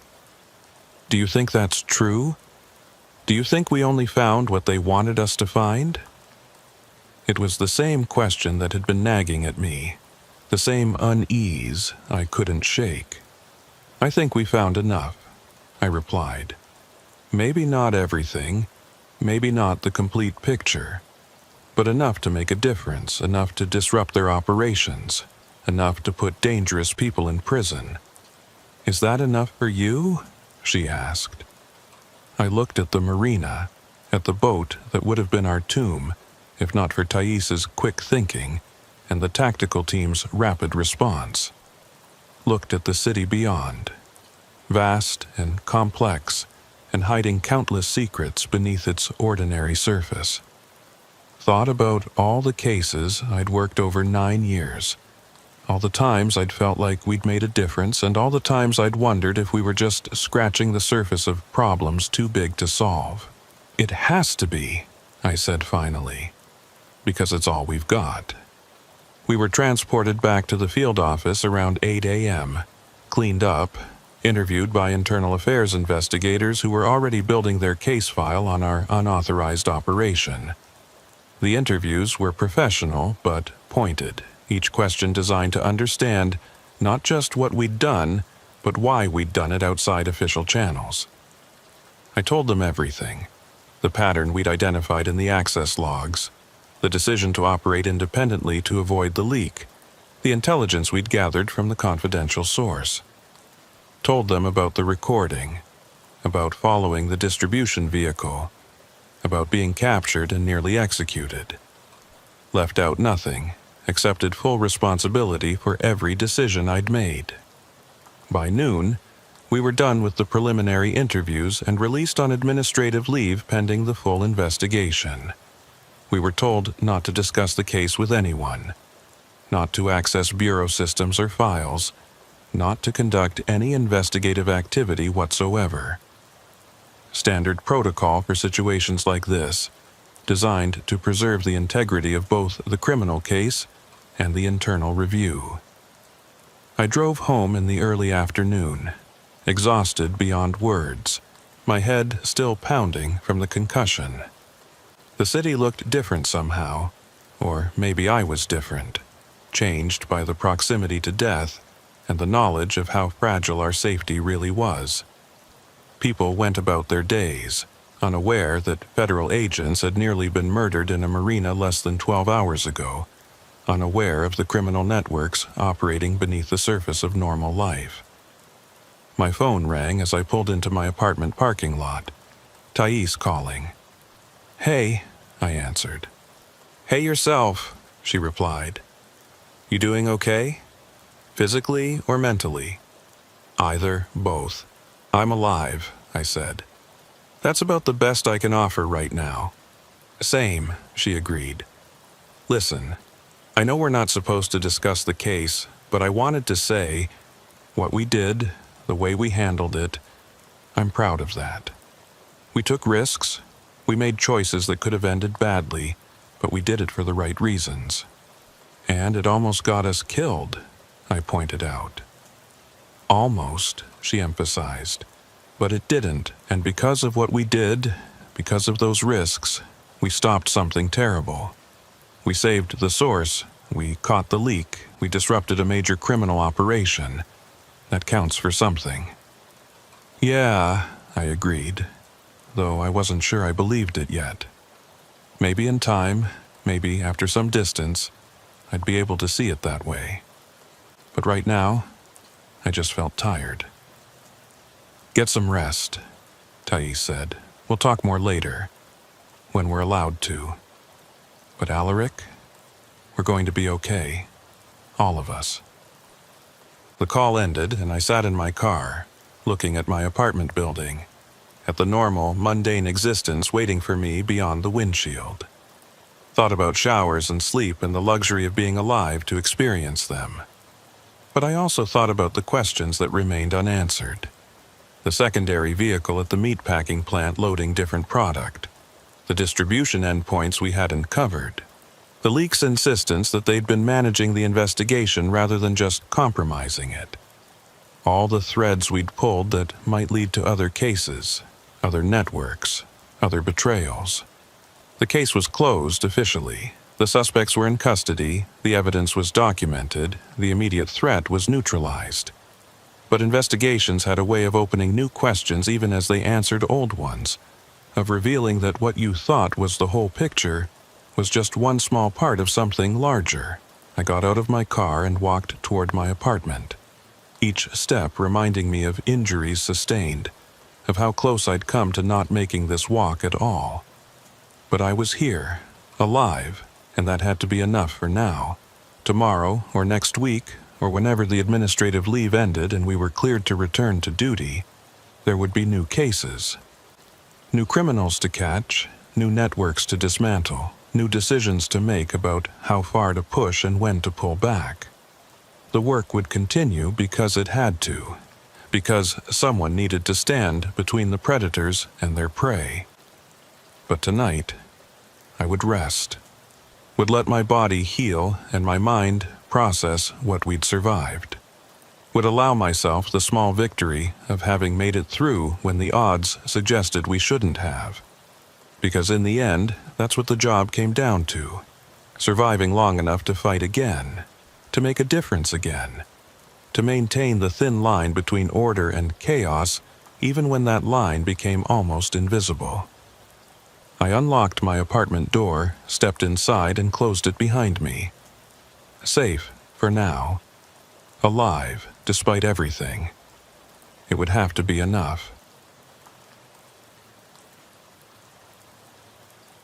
Do you think that's true? Do you think we only found what they wanted us to find?" It was the same question that had been nagging at me, the same unease I couldn't shake. "I think we found enough," I replied. "Maybe not everything, maybe not the complete picture, but enough to make a difference, enough to disrupt their operations, enough to put dangerous people in prison. Is that enough for you?" she asked. I looked at the marina, at the boat that would have been our tomb, if not for Thais's quick thinking and the tactical team's rapid response. Looked at the city beyond, vast and complex, and hiding countless secrets beneath its ordinary surface. Thought about all the cases I'd worked over 9 years, all the times I'd felt like we'd made a difference, and all the times I'd wondered if we were just scratching the surface of problems too big to solve. It has to be, I said finally, because it's all we've got. We were transported back to the field office around 8 a.m., cleaned up, interviewed by internal affairs investigators who were already building their case file on our unauthorized operation. The interviews were professional but pointed, each question designed to understand not just what we'd done, but why we'd done it outside official channels. I told them everything: the pattern we'd identified in the access logs, the decision to operate independently to avoid the leak, the intelligence we'd gathered from the confidential source. Told them about the recording, about following the distribution vehicle, about being captured and nearly executed. Left out nothing, accepted full responsibility for every decision I'd made. By noon, we were done with the preliminary interviews and released on administrative leave pending the full investigation. We were told not to discuss the case with anyone, not to access bureau systems or files, not to conduct any investigative activity whatsoever. Standard protocol for situations like this, designed to preserve the integrity of both the criminal case and the internal review. I drove home in the early afternoon, exhausted beyond words, my head still pounding from the concussion. The city looked different somehow, or maybe I was different, changed by the proximity to death and the knowledge of how fragile our safety really was. People went about their days, unaware that federal agents had nearly been murdered in a marina less than 12 hours ago, unaware of the criminal networks operating beneath the surface of normal life. My phone rang as I pulled into my apartment parking lot. Thais calling. "Hey," I answered. "Hey yourself," she replied. "You doing okay? Physically or mentally?" "Either, both. I'm alive," I said. "That's about the best I can offer right now." "Same," she agreed. "Listen, I know we're not supposed to discuss the case, but I wanted to say, what we did, the way we handled it, I'm proud of that. We took risks, we made choices that could have ended badly, but we did it for the right reasons. And it almost got us killed," I pointed out. "Almost," she emphasized. "But it didn't, and because of what we did, because of those risks, we stopped something terrible. We saved the source, we caught the leak, we disrupted a major criminal operation. That counts for something." "Yeah," I agreed, though I wasn't sure I believed it yet. Maybe in time, maybe after some distance, I'd be able to see it that way. But right now, I just felt tired. "Get some rest," Thais said. "We'll talk more later, when we're allowed to. But Alaric, we're going to be okay. All of us." The call ended, and I sat in my car, looking at my apartment building, at the normal, mundane existence waiting for me beyond the windshield. Thought about showers and sleep and the luxury of being alive to experience them. But I also thought about the questions that remained unanswered. The secondary vehicle at the meatpacking plant loading different product, the distribution endpoints we hadn't covered, the leak's insistence that they'd been managing the investigation rather than just compromising it. All the threads we'd pulled that might lead to other cases, other networks, other betrayals. The case was closed officially. The suspects were in custody, the evidence was documented, the immediate threat was neutralized. But investigations had a way of opening new questions even as they answered old ones, of revealing that what you thought was the whole picture was just one small part of something larger. I got out of my car and walked toward my apartment, each step reminding me of injuries sustained, of how close I'd come to not making this walk at all. But I was here, alive, and that had to be enough for now. Tomorrow or next week, or whenever the administrative leave ended and we were cleared to return to duty, there would be new cases. New criminals to catch, new networks to dismantle, new decisions to make about how far to push and when to pull back. The work would continue because it had to, because someone needed to stand between the predators and their prey. But tonight, I would rest, would let my body heal and my mind process what we'd survived, would allow myself the small victory of having made it through when the odds suggested we shouldn't have. Because in the end, that's what the job came down to, surviving long enough to fight again, to make a difference again, to maintain the thin line between order and chaos even when that line became almost invisible. I unlocked my apartment door, stepped inside and closed it behind me. Safe, for now. Alive, despite everything. It would have to be enough.